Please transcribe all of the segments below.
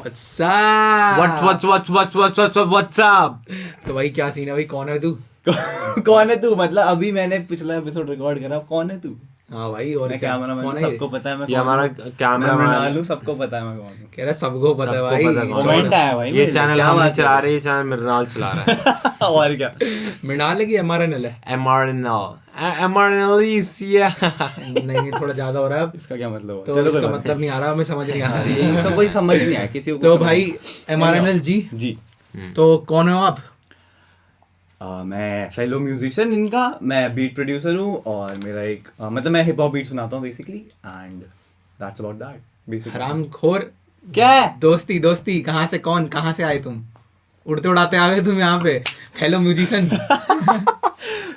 What's up? What's up? तो भाई क्या सीन है भाई, कौन है तू? कौन है तू? मतलब अभी मैंने पिछला एपिसोड रिकॉर्ड करा, कौन है तू? हाँ भाई, और मैं क्या? कैमरा मैन, कौन है सबको पता है मैं ये कौन हमारा हूँ। कैमरा मैं मैन डालूं, सबको पता है मैं कौन हूँ। कह रहा सबको पता है सबको भाई। पता है कौन कमेंट आया भाई ये मेरे, चैनल क्या हम बात चला है? रहे हैं, ये चैनल मृणाल चला रहा है। और क्या? मृणाल है कि MRNL है? MRNL नहीं, थोड़ा ज्यादा हो रहा है अब। इसका क्या मतलब हुआ? तो चलो इसका कोई बात मतलब नहीं आ रहा, हमें समझ नहीं आ नहीं। रहा। इसका कोई समझ नहीं आया किसी को। तो कुछ समझ भाई नहीं। MRNL जी, जी तो कौन हो आप? मैं फेलो म्यूजिशियन इनका, मैं बीट प्रोड्यूसर हूँ और मेरा एक मतलब मैं हिप हॉप बीट सुनाता हूँ basically, and that's about that basically. हरामखोर। क्या है? दोस्ती दोस्ती कहाँ से, कहाँ से आए तुम? उड़ते उड़ाते आ गए तुम यहाँ पे, फेलो म्यूजिशियन।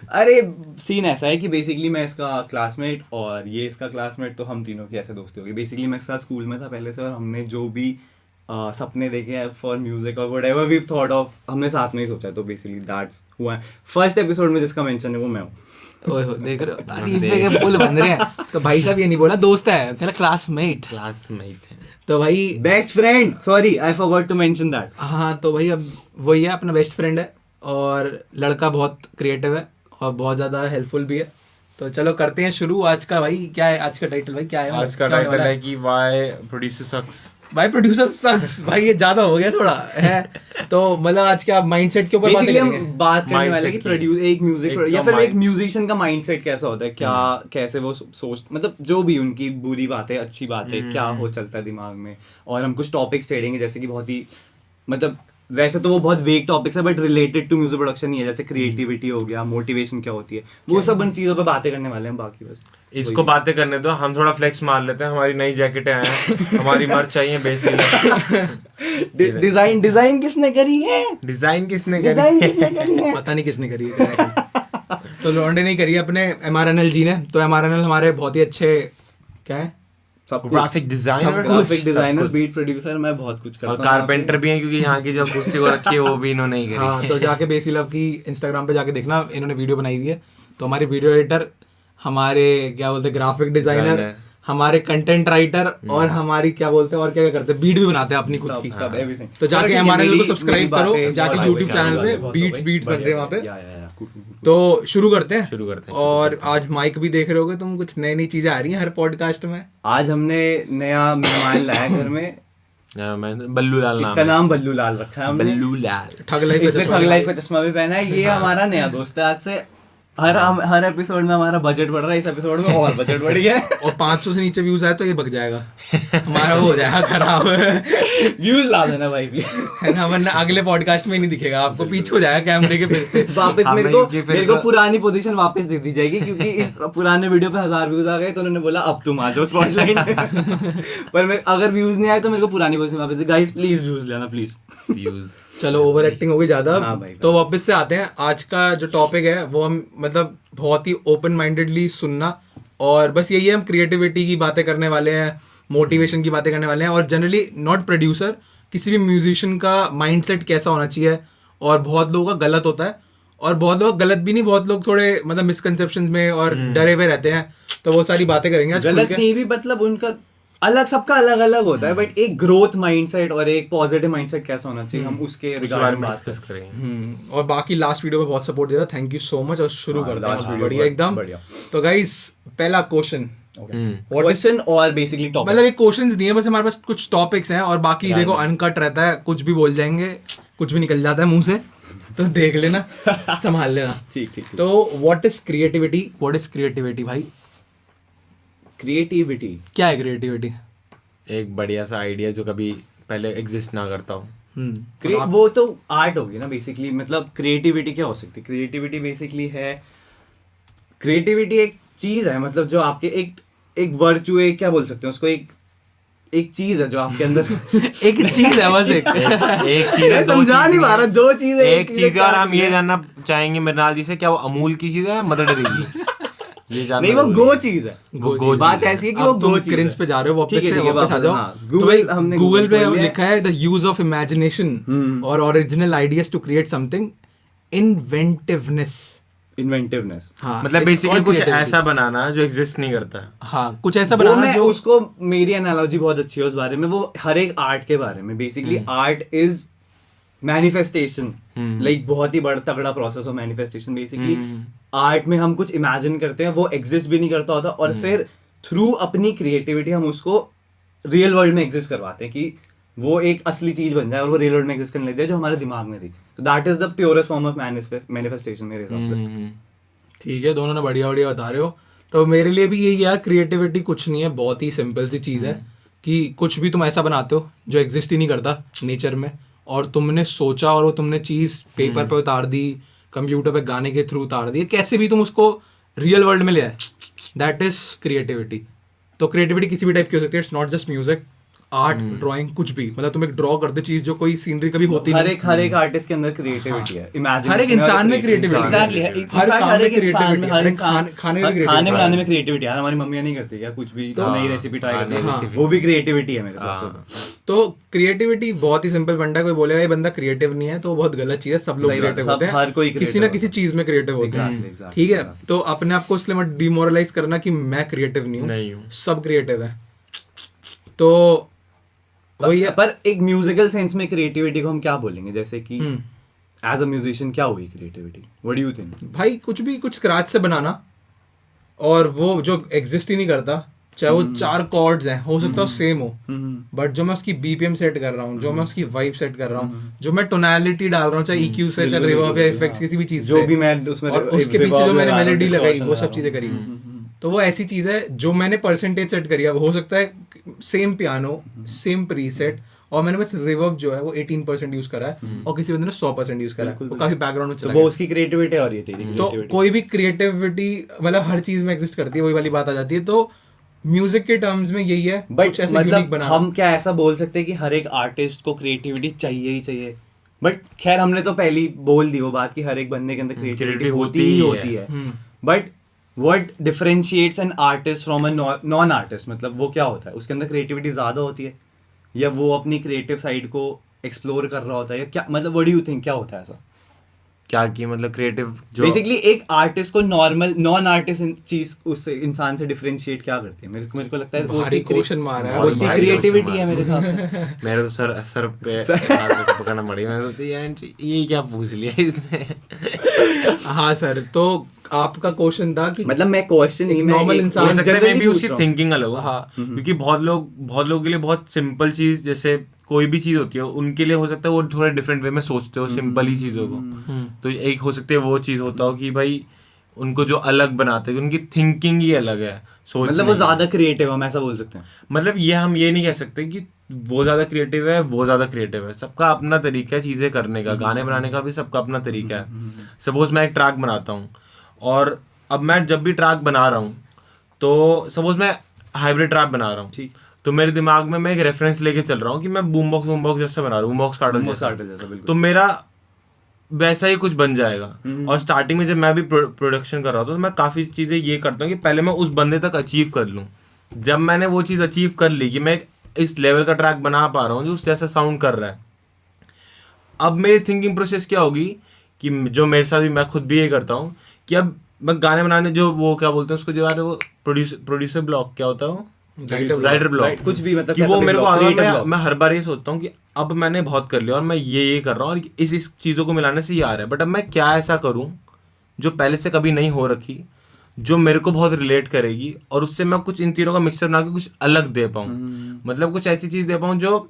अरे सीन ऐसा है कि बेसिकली मैं इसका क्लासमेट और ये इसका क्लासमेट, तो हम तीनों की ऐसे दोस्ती होगी। बेसिकली मैं इसका स्कूल में था पहले से, और हमने जो भी सपने देखे हैं फॉर म्यूजिक और व्हाटएवर वी थॉट ऑफ, हमने साथ में ही सोचा। तो बेसिकली दैट्स हुआ है। फर्स्ट एपिसोड में जिसका मेंशन है वो मैं हूँ। ओए हो, देख रहे हो तारीफ के पुल बन रहे हैं। तो भाई साहब ये नहीं बोला दोस्त है, कह रहा क्लासमेट। क्लासमेट है। तो भाई best friend, sorry I forgot to mention that. हाँ, तो भाई अब वही है, अपना बेस्ट फ्रेंड है और लड़का बहुत क्रिएटिव है और बहुत ज़्यादा हेल्पफुल भी है। तो चलो करते हैं शुरू। आज का भाई क्या है? आज का टाइटल भाई क्या है? आज का टाइटल है कि व्हाई प्रोड्यूसर सक्स। भाई प्रोड्यूसर सक्स। भाई ये ज़्यादा हो गया थोड़ा है। तो मतलब आज क्या माइंडसेट के ऊपर बातें बेसिकली करेंगे? हम बात करने वाले हैं कि प्रोड्यूस एक म्यूजिक या फिर एक म्यूजिशियन का माइंडसेट कैसा होता है, क्या कैसे वो सोच, मतलब जो भी उनकी बुरी बातें अच्छी बातें क्या हो चलता है दिमाग में। और हम कुछ टॉपिक्स छेड़ेंगे जैसे कि बहुत ही, मतलब वैसे तो वो बहुत वेग टॉपिक्स है but related to music production ही है, जैसे क्रिएटिविटी हो गया, मोटिवेशन क्या होती है, वो सब उन चीज़ों पे बातें करने वाले हैं। बाकी बस इसको बातें करने दो, हम थोड़ा फ्लेक्स मार लेते हैं। हमारी नई जैकेटें आए हैं, हमारी मर्च चाहिए बेसिकली। डिजाइन किसने करी है? डिजाइन किसने डिजाइन करी? किसने करी है? पता नहीं किसने करी है। तो लॉन्डे नहीं करी है अपने MRNL जी ने। तो MRNL हमारे बहुत ही अच्छे क्या है, graphic designer, graphic designer, beat producer, मैं बहुत कुछ करता और हूँ। कारपेंटर भी हैं, क्योंकि यहाँ की जो कुश्ती को रखी है वो भी इन्होंने ही करी। हाँ, तो जाके बेसी लव की इंस्टाग्राम पे जाके देखना, इन्होंने वीडियो बनाई हुई है। तो हमारे वीडियो एडिटर, हमारे क्या बोलते हैं ग्राफिक डिजाइनर, हमारे कंटेंट राइटर, और हमारी क्या बोलते हैं और क्या क्या करते हैं, बीट भी बनाते हैं अपनी खुद की। सब एवरीथिंग। तो जाके MRNL को सब्सक्राइब करो, जाके YouTube चैनल पे बीट्स बन रहे हैं वहाँ पे। तो शुरू करते हैं। और आज माइक भी देख रहे होगे तुम, कुछ नई नई चीजें आ रही हैं हर पॉडकास्ट में। आज हमने नया मेहमान लाया घर में। बल्लू लाल इसका नाम बल्लू लाल रखा है हमने। बल्लू लाल। ठग लाइफ इसने ठग लाइफ का चश्मा भी पहना है। ये हमारा नया दोस्त है। आज से हर एपिसोड में हमारा बजट बढ़ रहा है, इस एपिसोड में और बजट बढ़ गया है। और 500 से नीचे व्यूज आए तो ये बक जाएगा, हमारा वो हो जाएगा खराब। व्यूज ला देना भाई प्लीज, है ना, वरना अगले पॉडकास्ट में ही नहीं दिखेगा आपको, पीछे हो जाएगा कैमरे के फिर। वापस मेरे को पुरानी पोजीशन वापस दे दी जाएगी, क्योंकि इस पुराने वीडियो पे 1000 व्यूज आ गए तो उन्होंने बोला अब तुम आ जाओ स्पॉटलाइट में। पर अगर व्यूज नहीं आए तो मेरे को पुरानी पोजीशन वापस दे। गाइस प्लीज व्यूज लेना प्लीज। व्यूज। चलो ओवर एक्टिंग हो गई ज्यादा। हाँ भाई। तो वापस से आते हैं। आज का जो टॉपिक है वो हम मतलब बहुत ही ओपन माइंडेडली सुनना, और बस यही है, हम क्रिएटिविटी की बातें करने वाले हैं, मोटिवेशन की बातें करने वाले हैं, और जनरली नॉट प्रोड्यूसर, किसी भी म्यूजिशियन का माइंडसेट कैसा होना चाहिए। और बहुत लोगों का गलत होता है, और बहुत लोग गलत भी नहीं, बहुत लोग थोड़े मतलब मिसकंसेप्शंस में और डरे हुए रहते हैं। तो वो सारी बातें करेंगे आज। गलत नहीं भी, मतलब उनका अलग, सबका अलग अलग होता है, बट एक ग्रोथ माइंडसेट और एक पॉजिटिव माइंडसेट कैसा होना चाहिए, हम उसके रिगार्डिंग बात डिस्कस करेंगे। और बाकी लास्ट वीडियो पे बहुत सपोर्ट दिया, थैंक यू सो मच। और शुरू करते हैं बढ़िया एकदम। बढ़िया। तो गाइस पहला क्वेश्चन, क्वेश्चन और बेसिकली टॉपिक, मतलब एक क्वेश्चंस नहीं है, बस हमारे पास कुछ टॉपिक्स हैं, और बाकी देखो अनकट रहता है, कुछ भी बोल जाएंगे, कुछ भी निकल जाता है मुंह से, तो देख लेना, संभाल लेना। ठीक। तो what is creativity? What is creativity भाई? क्रिएटिविटी क्या है क्रिएटिविटी? एक बढ़िया सा आइडिया जो कभी पहले एग्जिस्ट ना करता हो। वो तो आर्ट होगी ना बेसिकली। मतलब क्रिएटिविटी क्या हो सकती है? क्रिएटिविटी बेसिकली है, क्रिएटिविटी एक चीज है, मतलब जो आपके एक वर्चू, एक क्या बोल सकते हैं उसको, एक चीज है जो आपके अंदर एक चीज है बस, एक चीज है, समझा नहीं पा रहा। दो चीजें, एक चीज है। और हम ये जानना चाहेंगे मृणाल जी से, क्या वो अमूल की चीज है, मदर डेयरी की? ये जानना नहीं, वो गो चीज है। बात ऐसी है कि वो गो चीज क्रिंज पे जा रहे हो, वापस आ जाओ। हमने गूगल पे लिखा है द यूज ऑफ इमेजिनेशन और original ideas to create something, inventiveness. Inventiveness. हाँ मतलब it's बेसिकली called कुछ creativity। ऐसा बनाना जो एग्जिस्ट नहीं करता है। हाँ कुछ ऐसा वो बनाना मैं जो उसको, मेरी एनालॉजी बहुत अच्छी है उस बारे में, वो हर एक आर्ट के बारे में। Basically art is manifestation, like बहुत ही बड़ा तगड़ा process of manifestation. Basically art में हम कुछ इमेजिन करते हैं, वो एग्जिस्ट भी नहीं करता होता, और फिर थ्रू अपनी क्रिएटिविटी हम उसको रियल वर्ल्ड में एग्जिस्ट करवाते हैं कि वो एक असली चीज बन जाए और वो रियल वर्ल्ड में एग्जिस्ट करने लग जाए जो हमारे दिमाग में थी। तो that is the purest form of manifestation मेरे हिसाब से। ठीक है, दोनों ने बढ़िया बढ़िया बता रहे हो। तो मेरे लिए भी यही यार, क्रिएटिविटी कुछ नहीं है, बहुत ही सिंपल सी चीज़ है कि कुछ भी तुम ऐसा बनाते हो जो एग्जिस्ट ही नहीं करता नेचर में, और तुमने सोचा और वो तुमने चीज़ पेपर पे उतार दी, कंप्यूटर पे गाने के थ्रू उतार दी, कैसे भी तुम उसको रियल वर्ल्ड में ले आए, दैट इज क्रिएटिविटी। तो क्रिएटिविटी किसी भी टाइप की हो सकती है, it's not just music, art, drawing, कुछ भी। मतलब तुम एक ड्रॉ करते चीज जो कोई सीनरी कभी होती हर नहीं। एक आर्टिस्ट के अंदर क्रिएटिविटी है, इमेजिनेशन, हर एक इंसान में creativity है। एग्जैक्टली है। हर काम हर में एक इंसान में, creativity है, हर हर इंसान खाने में creativity खाने है। बनाने में क्रिएटिविटी है। हमारी मम्मियां नहीं करती क्या कुछ भी नई रेसिपी ट्राई करती है, वो भी क्रिएटिविटी है मेरे हिसाब से। तो क्रिएटिविटी बहुत ही सिंपल फंडा। कोई बोलेगा ये बंदा क्रिएटिव नहीं है तो वो बहुत गलत चीज है। सब लोग सही बात है, क्रिएटिव होते हैं, हर कोई किसी ना creative किसी चीज में क्रिएटिव होते हैं। Exactly, ठीक है, exactly. तो अपने आप को इसलिए मत डिमोरलाइज करना कि मैं क्रिएटिव नहीं नहीं हूँ, हूँ। सब क्रिएटिव है। तो वही है। पर एक म्यूजिकल सेंस में क्रिएटिविटी को हम क्या बोलेंगे, जैसे कि एज अ म्यूजिशियन क्या हुई creativity, what do you think? भाई कुछ भी, कुछ स्क्रैच से बनाना, और वो जो एग्जिस्ट ही नहीं करता, चाहे वो 4 कॉर्ड्स हैं, हो सकता है सेम हो, बट जो मैं उसकी बीपीएम सेट कर रहा हूँ, जो मैं उसकी वाइब सेट कर रहा हूँ, जो मैं टोनैलिटी डाल रहा हूँ, चाहे EQ से, चाहे रिवर्ब या इफेक्ट्स, किसी भी चीज जो से, भी मैं उसमें और उसके पीछे जो मैंने मेलोडी लगाई, वो distortion सब चीजें करी, तो वो ऐसी चीज है जो मैंने परसेंटेज सेट करी है। वो हो सकता है सेम पियानो, सेम प्रीसेट, और मैंने बस रिवर्ब जो है वो 18% यूज करा है, और किसी बंदे ने 100% यूज करा है, वो काफी बैकग्राउंड में तो चला वो गया। उसकी क्रिएटिविटी और ये तेरी तो क्रिएटिविटी। कोई भी क्रिएटिविटी मतलब हर चीज में एग्जिस्ट करती है, वही वाली बात आ जाती है। तो म्यूजिक के टर्म्स में यही है, बट कुछ ऐसे unique मतलब बनाना। हम क्या ऐसा बोल सकते हैं कि हर एक आर्टिस्ट को क्रिएटिविटी चाहिए ही चाहिए? बट खैर हमने तो पहली बोल दी वो बात कि हर एक बंदे के अंदर क्रिएटिविटी होती ही होती है। But what differentiates an artist from a non artist, मतलब वो क्या होता है? उसके अंदर क्रिएटिविटी ज्यादा होती है, या वो अपनी क्रिएटिव साइड को एक्सप्लोर कर रहा होता है, या क्या मतलब व्हाट डू यू थिंक क्या होता है ऐसा? क्या कि मतलब क्रिएटिव जो बेसिकली एक आर्टिस्ट को नॉर्मल नॉन आर्टिस्ट चीज उस इंसान से डिफरेंशिएट क्या करती है? मेरे को लगता है वो भारी उसकी क्वेश्चन मारा है वो उसकी भारी क्रिएटिविटी question है मेरे हिसाब से। मेरे तो सर पे हाथ रख पकड़ना पड़ेगा। मैं सोचा यार ये क्या पूछ लिया इसने। हाँ सर, तो आपका क्वेश्चन था कि मतलब मैं क्वेश्चन नहीं, मैं normal एक- इंसान हो सकता है generally मे भी पूछ उसकी रहा हूँ। थिंकिंग अलग हो। हाँ। क्योंकि बहुत लोगों के लिए बहुत सिंपल चीज, जैसे कोई भी चीज होती है उनके लिए हो सकता है वो थोड़ा डिफरेंट वे में सोचते हो सिंपल ही चीजों को। तो एक हो सकता है वो चीज होता हो कि भाई उनको जो अलग बनाते हैं, उनकी थिंकिंग ही अलग है, सोच मतलब वो ज्यादा क्रिएटिव हम ऐसा बोल सकते हैं। मतलब ये हम ये नहीं कह सकते कि वो ज्यादा क्रिएटिव है, वो ज्यादा क्रिएटिव है। सबका अपना तरीका है चीजें करने का, गाने बनाने का भी सबका अपना तरीका है। सपोज मैं एक ट्रैक बनाता हूँ, और अब मैं जब भी ट्रैक बना रहा हूँ, तो सपोज मैं हाइब्रिड ट्रैक बना रहा हूँ, ठीक। तो मेरे दिमाग में मैं एक रेफरेंस लेके चल रहा हूँ कि मैं बूम बॉक्स जैसा बना रहा हूँ, बूम बॉक्स कार्टल जैसा जैसा, बिल्कुल। तो मेरा वैसा ही कुछ बन जाएगा। और स्टार्टिंग में जब मैं भी प्रोडक्शन कर रहा था, तो मैं काफ़ी चीज़ें ये करता हूँ कि पहले मैं उस बंदे तक अचीव कर लूँ। जब मैंने वो चीज़ अचीव कर ली कि मैं इस लेवल का ट्रैक बना पा रहा हूँ जो उस जैसा साउंड कर रहा है, अब मेरी थिंकिंग प्रोसेस क्या होगी कि जो मेरे साथ भी, मैं खुद भी ये करता हूँ कि अब मैं गाने बनाने, जो वो क्या बोलते हैं उसको, जो यार वो प्रोड्यूसर ब्लॉक क्या होता है, वो राइटर ब्लॉक, कुछ भी मतलब कि वो मेरे को creative आता है। block। मैं हर बार ये सोचता हूँ कि अब मैंने बहुत कर लिया और मैं ये कर रहा हूँ, और इस चीज़ों को मिलाने से ये आ रहा है, बट अब मैं क्या ऐसा करूँ जो पहले से कभी नहीं हो रखी, जो मेरे को बहुत रिलेट करेगी, और उससे मैं कुछ इन तीनों का मिक्सचर बना के कुछ अलग दे पाऊँ। मतलब कुछ ऐसी चीज़ दे पाऊँ जो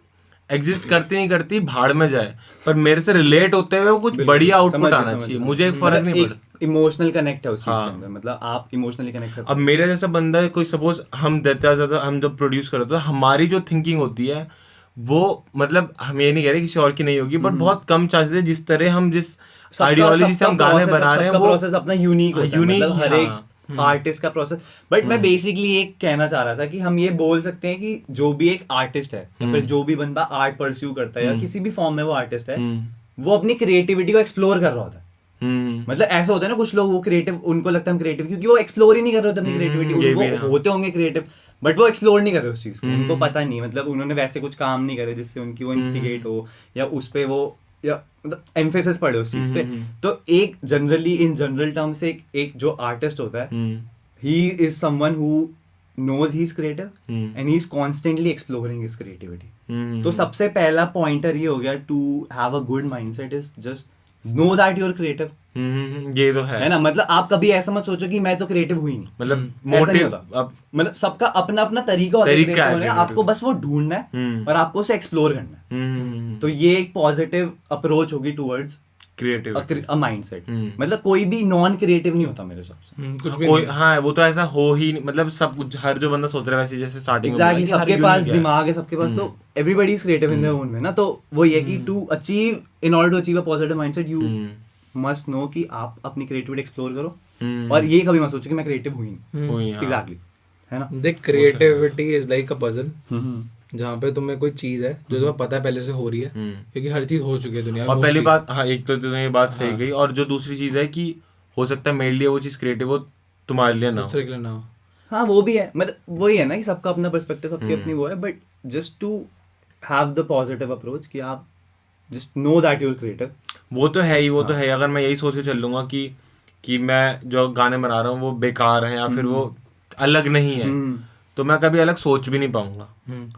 एग्जिस्ट करती नहीं करती, भाड़ में जाए, पर मेरे से रिलेट होते हुए वो कुछ बढ़िया आउटपुट आना चाहिए। मुझे एक फर्क नहीं पड़ता, इमोशनल कनेक्ट है उस चीज के अंदर, मतलब आप इमोशनली कनेक्ट करते अब मेरे जैसा बंदा है कोई, सपोज हम देता ज़्यादा, हम जब प्रोड्यूस करते हैं, हमारी जो थिंकिंग होती है वो, मतलब हम ये नहीं कह रहे किसी और की नहीं होगी, बट बहुत कम चांसेस है। जिस तरह हम जिस आइडियोलॉजी से हम गाने बना रहे हैं, वो प्रोसेस अपना यूनिक होता है, unique, मतलब हर एक हाँ। आर्टिस्ट का प्रोसेस। बट मैं बेसिकली एक कहना चाह रहा था कि हम ये बोल सकते हैं कि जो भी एक आर्टिस्ट है, या फिर जो भी बंदा आर्ट परस्यू करता है, या किसी भी फॉर्म में वो आर्टिस्ट है, वो अपनी क्रिएटिविटी को एक्सप्लोर कर रहा होता है। मतलब ऐसा होता है ना, कुछ लोग वो क्रिएटिव, उनको लगता है हम क्रिएटिव, क्योंकि वो एक्सप्लोर ही नहीं कर रहे होते अपनी क्रिएटिविटी। वो होते होंगे क्रिएटिव, बट वो एक्सप्लोर नहीं कर रहे उस चीज को, उनको पता नहीं, मतलब उन्होंने वैसे कुछ काम नहीं करे जिससे उनकी वो इंस्टिगेट हो, या उस पे वो या मतलब एम्फेसिस पड़े उस चीज पे। तो एक जनरली इन जनरल टर्म्स एक जो आर्टिस्ट होता है, he is someone who knows he's creative and he's constantly exploring his creativity. तो सबसे पहला पॉइंटर ये हो गया to have a good mindset is just know that you're creative. ये तो है ना, मतलब आप कभी ऐसा मत सोचो कि मैं तो क्रिएटिव हुई नहीं, मतलब ऐसा नहीं मोटिव होता। मतलब सबका अपना अपना तरीका होता है तरीका creative है होने का, creative आपको बस वो ढूंढना है और आपको उसे एक्सप्लोर करना है। तो ये एक पॉजिटिव अप्रोच होगी टुवर्ड्स क्रिएटिव अ माइंडसेट। मतलब कोई भी नॉन क्रिएटिव नहीं होता मेरे हिसाब से। कुछ भी कोई हाँ वो तो ऐसा हो ही नहीं, मतलब सब कुछ हर जो बंदा सोच रहा है वैसे जैसे स्टार्टिंग एग्जैक्टली सबके पास दिमाग है, सबके पास, तो everybody is creative in their own way ना। तो वो ये कि to achieve in order to achieve a positive mindset you must know कि आप अपनी क्रिएटिविटी एक्सप्लोर करो और ये कभी मत सोचो कि मैं क्रिएटिव हुई नहीं। एग्जैक्टली, है ना। देख creativity is like a puzzle, जहाँ पे तुम्हें कोई चीज है जो तुम्हें पता है पहले से हो रही है, क्योंकि हर चीज हो चुकी है दुनिया में। और पहली mostly। बात हाँ एक तो तुमने ये बात सही कही, और जो दूसरी चीज है कि हो सकता है मेरे लिए वो चीज क्रिएटिव हो, तुम्हारे लिए ना हो। दूसरे के लिए ना हो। हाँ वो भी है, मतलब वही है ना कि सबका अपना पर्सपेक्टिव, सबकी अपनी वो है, but just to have the positive approach कि आप just know that you are creative. वो तो है ही, वो तो है। अगर मैं यही सोच के चल लूंगा कि मैं जो गाने बना रहा हूँ वो बेकार है या फिर वो अलग नहीं है, तो मैं कभी अलग सोच भी नहीं पाऊंगा।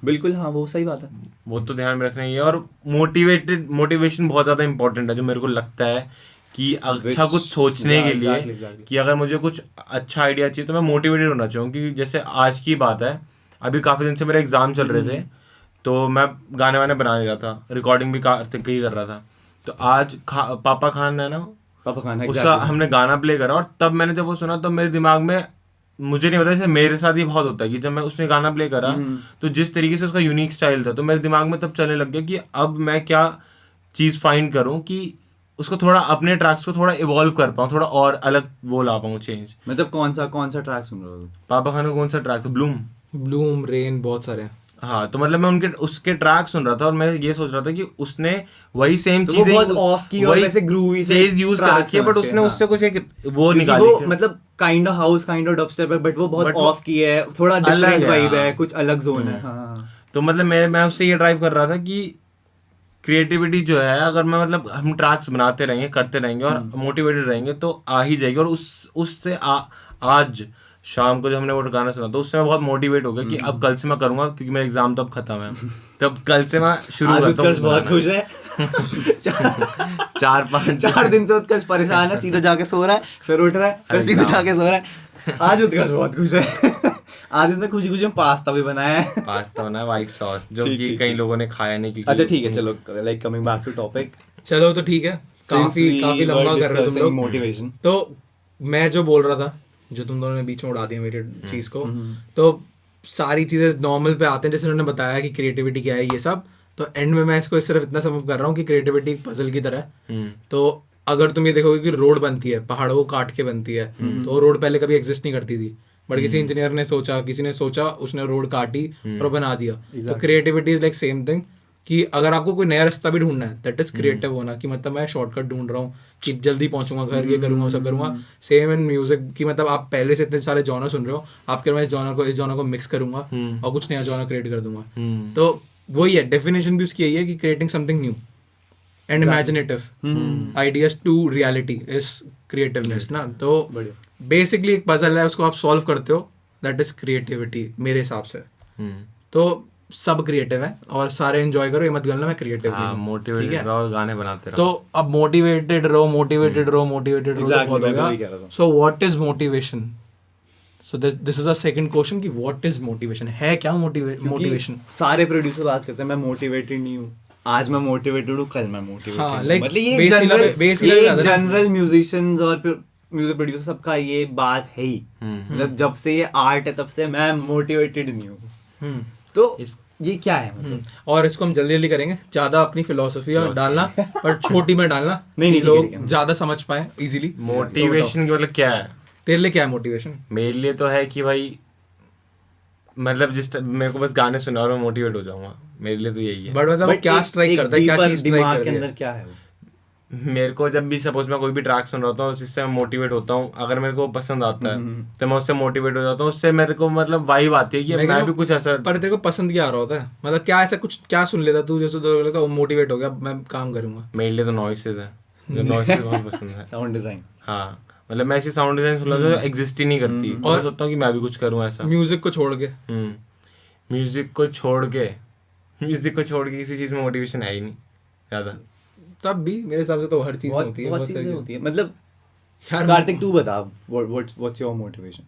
बिल्कुल, हाँ वो सही बात है। वो तो ध्यान में रखना ही है। और मोटिवेशन बहुत ज़्यादा इंपॉर्टेंट है, जो मेरे को लगता है कि अच्छा कुछ सोचने के लिए exactly. कि अगर मुझे कुछ अच्छा आइडिया चाहिए तो मैं मोटिवेटेड होना चाहूँ। क्योंकि जैसे आज की बात है, अभी काफ़ी दिन से मेरे एग्जाम चल रहे थे, तो मैं गाने वाने बना नहीं रहा था, रिकॉर्डिंग भी कर रहा था। तो आज पापा खान है ना, पापा खान, उसका हमने गाना प्ले करा, और तब मैंने जब वो सुना तो मेरे दिमाग में, मुझे नहीं पता, जैसे मेरे साथ ये बहुत होता है कि जब मैं उसने गाना प्ले करा तो जिस तरीके से उसका यूनिक स्टाइल था, तो मेरे दिमाग में तब चलने लग गया कि अब मैं क्या चीज़ फाइंड करूं कि उसको थोड़ा अपने ट्रैक्स को थोड़ा इवॉल्व कर पाऊँ, थोड़ा और अलग वो ला पाऊँ चेंज। मतलब कौन सा ट्रैक सुन रहे हो? पापा खान का कौन सा ट्रैक था? ब्लूम, रेन, बहुत सारे हैं। हाँ, तो मतलब मैं उसके ट्रैक सुन रहा था और मैं ये सोच रहा था कि उसने वही सेम तो चीजें बहुत ऑफ की और वैसे ग्रूवी से चीज यूज कर रखी है, बट उसने उससे कुछ एक वो निकाली वो मतलब kind of house, kind of dubstep है, बट वो बहुत ऑफ की है, थोड़ा डिफरेंट वाइब है, कुछ अलग जोन है। हाँ, तो मतलब मैं उससे ये ड्राइव कर रहा था कि क्रिएटिविटी जो है, अगर मैं मतलब हम ट्रैक्स बनाते रहेंगे, करते रहेंगे और मोटिवेटेड रहेंगे तो आ ही जाएगी। और उससे आज शाम को जब हमने वो गाना सुना तो उससे मैं बहुत मोटिवेट हो गया कि अब कल से मैं करूंगा, क्योंकि मेरा एग्जाम तो अब खत्म है, तब कल से मैं शुरू करता हूँ। बहुत खुश है। 4 दिन से उत्कर्ष परेशान है, सीधा जाके सो रहा है, फिर उठ रहा है, फिर सीधा जाके सो रहा है। आज उत्कर्ष बहुत खुश है। आज इसने खुशी खुशी में पास्ता भी बनाया है। पास्ता बनाया व्हाइट सॉस, जो कि कई लोगों ने खाया नहीं क्योंकि। अच्छा ठीक है, चलो like coming back to topic. चलो तो ठीक है, काफी लंबा कर रहे हो तुम लोग मोटिवेशन। तो मैं जो बोल रहा था, जो तुम दोनों ने बीच में उड़ा दिया मेरी चीज को, तो सारी चीजें नॉर्मल पे आते हैं, जैसे उन्होंने बताया कि क्रिएटिविटी क्या है ये सब। तो एंड में मैं इसको सिर्फ इतना समझ कर रहा हूँ कि क्रिएटिविटी एक पजल की तरह है। तो अगर तुम ये देखोगे कि रोड बनती है, पहाड़ों को काट के बनती है, तो रोड पहले कभी एग्जिस्ट नहीं करती थी, बट किसी इंजीनियर ने सोचा, किसी ने सोचा, उसने रोड काटी और बना दिया। तो creativity is like same thing, कि अगर आपको कोई नया रास्ता भी ढूंढना है, दैट इज क्रिएटिव होना, कि मतलब मैं शॉर्टकट ढूंढ रहा हूँ कि जल्दी पहुंचूंगा घर, ये करूंगा, वो सब करूंगा। सेम इन म्यूजिक की, मतलब आप पहले से इतने सारे जॉनर सुन रहे हो, आपके मैं इस जॉनर को मिक्स करूंगा और कुछ नया जॉनर क्रिएट कर दूंगा। तो वही है, डेफिनेशन भी उसकी यही है कि creating something new and imaginative ideas to reality is creativeness ना। तो बेसिकली एक पजल है, उसको आप सॉल्व करते हो, दैट इज क्रिएटिविटी मेरे हिसाब से। तो सब क्रिएटिव है और सारे एंजॉय करो, ये मत करना मैं क्रिएटिव नहीं हूं, मोटिवेटेड रहो, गाने बनाते रहो। तो अब मोटिवेटेड रहो बहुत हो गया। So what is motivation? So this is a second question कि व्हाट इज मोटिवेशन, है क्या मोटिवेशन? सारे प्रोड्यूसर बात करते हैं मैं मोटिवेटेड नहीं हूँ, आज मैं मोटिवेटेड हूँ, कल मैं मोटिवेटेड हाँ, हूँ। like मतलब ये basically जनरल म्यूजिशियंस और म्यूजिक प्रोड्यूसर सबका ये बात है ही। मतलब जब से ये आर्ट है तब से मैं मोटिवेटेड नहीं हूँ। तो ये क्या है मतलब? और इसको हम जल्दी जल्दी करेंगे, ज्यादा अपनी फिलोसफी डालना पर छोटी में डालना, नहीं, लोग ज्यादा समझ पाए इजीली। मोटिवेशन की मतलब क्या है तेरे लिए? क्या है मोटिवेशन? मेरे लिए तो है कि भाई मतलब मेरे को बस गाने सुना और मैं मोटिवेट हो जाऊंगा, मेरे लिए तो यही है। बट मतलब क्या स्ट्राइक करता है, क्या चीज दिमाग के अंदर क्या है? मेरे को जब भी सपोज मैं कोई भी ट्रैक सुन रहा हूँ जिससे मैं मोटिवेट होता हूँ, अगर मेरे को पसंद आता है तो मैं उससे मोटिवेट हो जाता हूँ, उससे मेरे को मतलब वाइब आती है कि मैं भी कुछ ऐसा। पर तेरे को पसंद क्या आ रहा होता है, मतलब क्या ऐसा कुछ क्या सुन लेता तू जैसे तो लगता मोटिवेट हो गया मैं काम करूंगा? मेरे लिए तो नॉइसेज है, जो नॉइसेज बहुत पसंद है। Sound design. हाँ मतलब मैं ऐसी साउंड डिजाइन सुन जो एग्जिस्ट ही नहीं करती, और मैं सोचता हूँ कि मैं भी कुछ करूँ ऐसा। म्यूजिक को छोड़ के म्यूजिक को छोड़ के किसी चीज में मोटिवेशन है ही नहीं ज्यादा। तब भी मेरे हिसाब से तो हर चीज में होती है, बहुत बहुत चीजें सारी होती है। मतलब यार कार्तिक तू बता, व्हाट्स योर मोटिवेशन?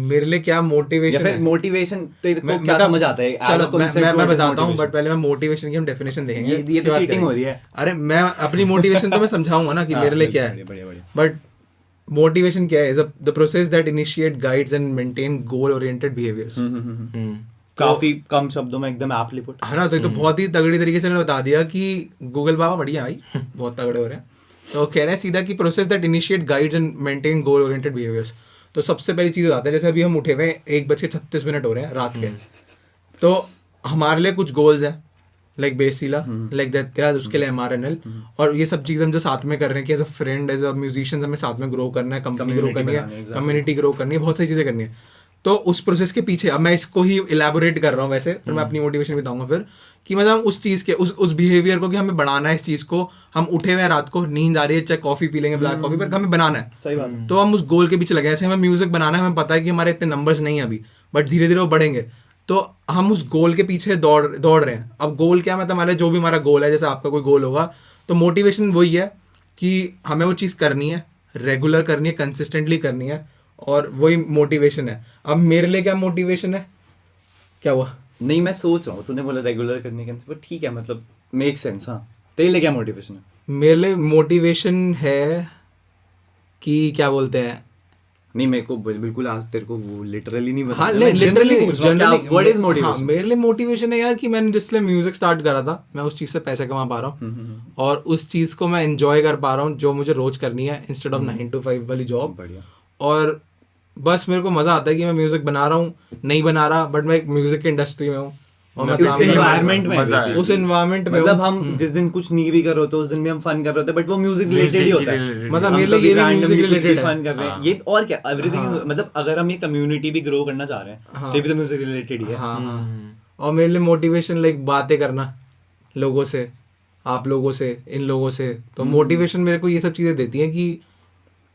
मेरे लिए क्या या मोटिवेशन फिर है? मोटिवेशन तेरे को क्या मतलब- समझ आता है? चलो मैं बताता हूँ, बट पहले मैं मोटिवेशन की हम डेफिनेशन देखेंगे, ये उसके तो बाद चीटिंग करेंगे। हो रही है। अरे मैं अपनी मोटिवेशन तो मैं समझाऊंगा ना कि हाँ, मेरे लिए क्या बढ़िया, है। बढ़िया, बढ़िया। बट मोटिवेशन क्या है? Is the process that initiate guides and maintain goal oriented behaviours. काफी कम शब्दों में एकदम aptly put। है ना, तो ये तो बहुत ही तगड़ी तरीके से मैंने बता दिया कि गूगल बाबा बढ़िया भाई, बहुत तगड़े हो रहे हैं। तो कह रहे हैं सीधा कि process that initiate guides and maintain goal oriented behaviours. तो सबसे पहली चीज़ बताते हैं, जैसे अभी हम उठे हुए हैं 1:36 हो रहे हैं रात के, तो हमारे लिए कुछ गोल्स हैं, लाइक बेसिला, लाइक दैट, उसके लिए MRNL, और ये सब चीज़ हम जो साथ में कर रहे हैं कि as a friend, as a musician हमें साथ में ग्रो करना है, कंपनी ग्रो करनी है, कम्युनिटी ग्रो करनी है, बहुत सारी चीज़ें करनी है। तो उस प्रोसेस के पीछे अब मैं इसको ही इलेबोरेट कर रहा हूँ वैसे, फिर मैं अपनी मोटिवेशन बताऊंगा फिर कि मतलब उस चीज़ के उस बिहेवियर को कि हमें बढ़ाना है, इस चीज़ को हम उठे हुए हैं रात को, नींद आ रही है, चाहे कॉफ़ी पी लेंगे ब्लैक कॉफ़ी, पर हमें बनाना है। सही बात है। तो हम उस गोल के पीछे लगे हैं। ऐसे हमें म्यूजिक बनाना है, हमें पता है कि हमारे इतने नंबर्स नहीं है अभी, बट धीरे धीरे वो बढ़ेंगे, तो हम उस गोल के पीछे दौड़ रहे हैं। अब गोल क्या, मतलब हमारा जो भी हमारा गोल है, जैसे आपका कोई गोल होगा, तो मोटिवेशन वही है कि हमें वो चीज़ करनी है, रेगुलर करनी है, कंसिस्टेंटली करनी है, और वही मोटिवेशन है। अब मेरे लिए क्या मोटिवेशन है, क्या हुआ? नहीं, मैं सोच रहा हूँ, तूने बोला रेगुलर करने के, पर ठीक है, मतलब मेक सेंस। हाँ, तेरे लिए क्या मोटिवेशन है? मेरे लिए मोटिवेशन है कि क्या बोलते हैं, नहीं, मेरे को बिल्कुल आज तेरे को वो लिटरली नहीं हाँ बताया। मैं लिटरली पूछ रहा हूँ, क्या व्हाट इज मोटिवेशन? मेरे लिए मोटिवेशन है यार कि मैंने जिसलिए म्यूजिक स्टार्ट करा था, मैं उस चीज़ से पैसे कमा पा रहा हूँ, और उस चीज़ को मैं एंजॉय कर पा रहा हूँ जो मुझे रोज करनी है, इंस्टेड ऑफ 9 to 5 वाली जॉब। बढ़िया। और बस मेरे को मज़ा आता है कि मैं म्यूजिक बना रहा हूँ, नहीं बना रहा, बट मैं एक म्यूजिक की इंडस्ट्री में हूँ और मैं उस काम कर रहा हूँ। एनवायरनमेंट में मजा है। basically। उस एनवायरनमेंट में मतलब हूँ। हम जिस दिन कुछ नहीं भी कर रहे होते उस दिन भी हम फन कर रहे होते, बट वो म्यूजिक रिलेटेड ही होता है। मतलब हम मेरे लिए कभी ये भी randomly म्यूजिक कुछ भी रिलेटेड है। फन कर रहे हैं, ये और क्या, एवरीथिंग। मतलब अगर हम ये कम्युनिटी भी ग्रो करना चाह रहे हैं तो ये भी तो म्यूजिक रिलेटेड ही है। हाँ हाँ। और मेरे लिए मोटिवेशन लाइक बातें करना लोगों से, आप लोगों से, इन लोगों से, तो मोटिवेशन मेरे को ये सब चीज़ें देती हैं कि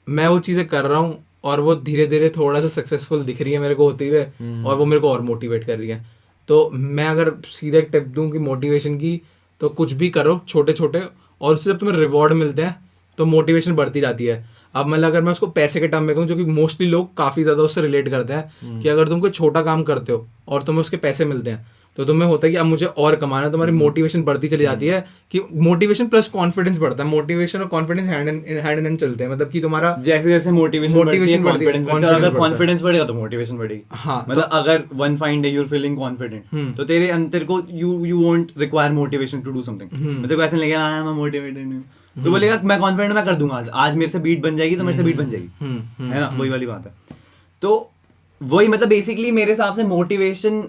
मैं वो चीज़ें कर रहा हूँ और वो धीरे धीरे थोड़ा सा सक्सेसफुल दिख रही है मेरे को होती हुए, और वो मेरे को और मोटिवेट कर रही है। तो मैं अगर सीधा एक टिप दूँ कि मोटिवेशन की, तो कुछ भी करो छोटे छोटे, और उससे जब तुम्हें रिवॉर्ड मिलते हैं तो मोटिवेशन बढ़ती जाती है। अब मतलब अगर मैं उसको पैसे के टर्म में कहूँ, जो कि मोस्टली लोग काफ़ी ज़्यादा उससे रिलेट करते हैं, कि अगर तुम कोई छोटा काम करते हो और तुम्हें उसके पैसे मिलते हैं, तो तुम्हें होता है कि अब मुझे और कमाना है, तुम्हारी मोटिवेशन बढ़ती चली जाती है, कि मोटिवेशन प्लस कॉन्फिडेंस बढ़ता है। मोटिवेशन और कॉन्फिडेंस हैंड इन हैंड चलते हैं, मतलब कि तुम्हारा जैसे जैसे मोटिवेशन बढ़ती है, कॉन्फिडेंस बढ़ता है। अगर कॉन्फिडेंस बढ़ेगा तो मोटिवेशन बढ़ेगी। हाँ, मतलब अगर one fine day you are feeling confident, तो तेरे अंदर को you won't require motivation to do something. मतलब ऐसे लगेगा आई एम मोटिवेटेड नहीं, तो बोलेगा मैं कॉन्फिडेंट, मैं कर दूंगा, आज मेरे से बीट बन जाएगी तो मेरे से बीट बन जाएगी, है ना, वही वाली बात है। तो वही मतलब बेसिकली मेरे हिसाब से मोटिवेशन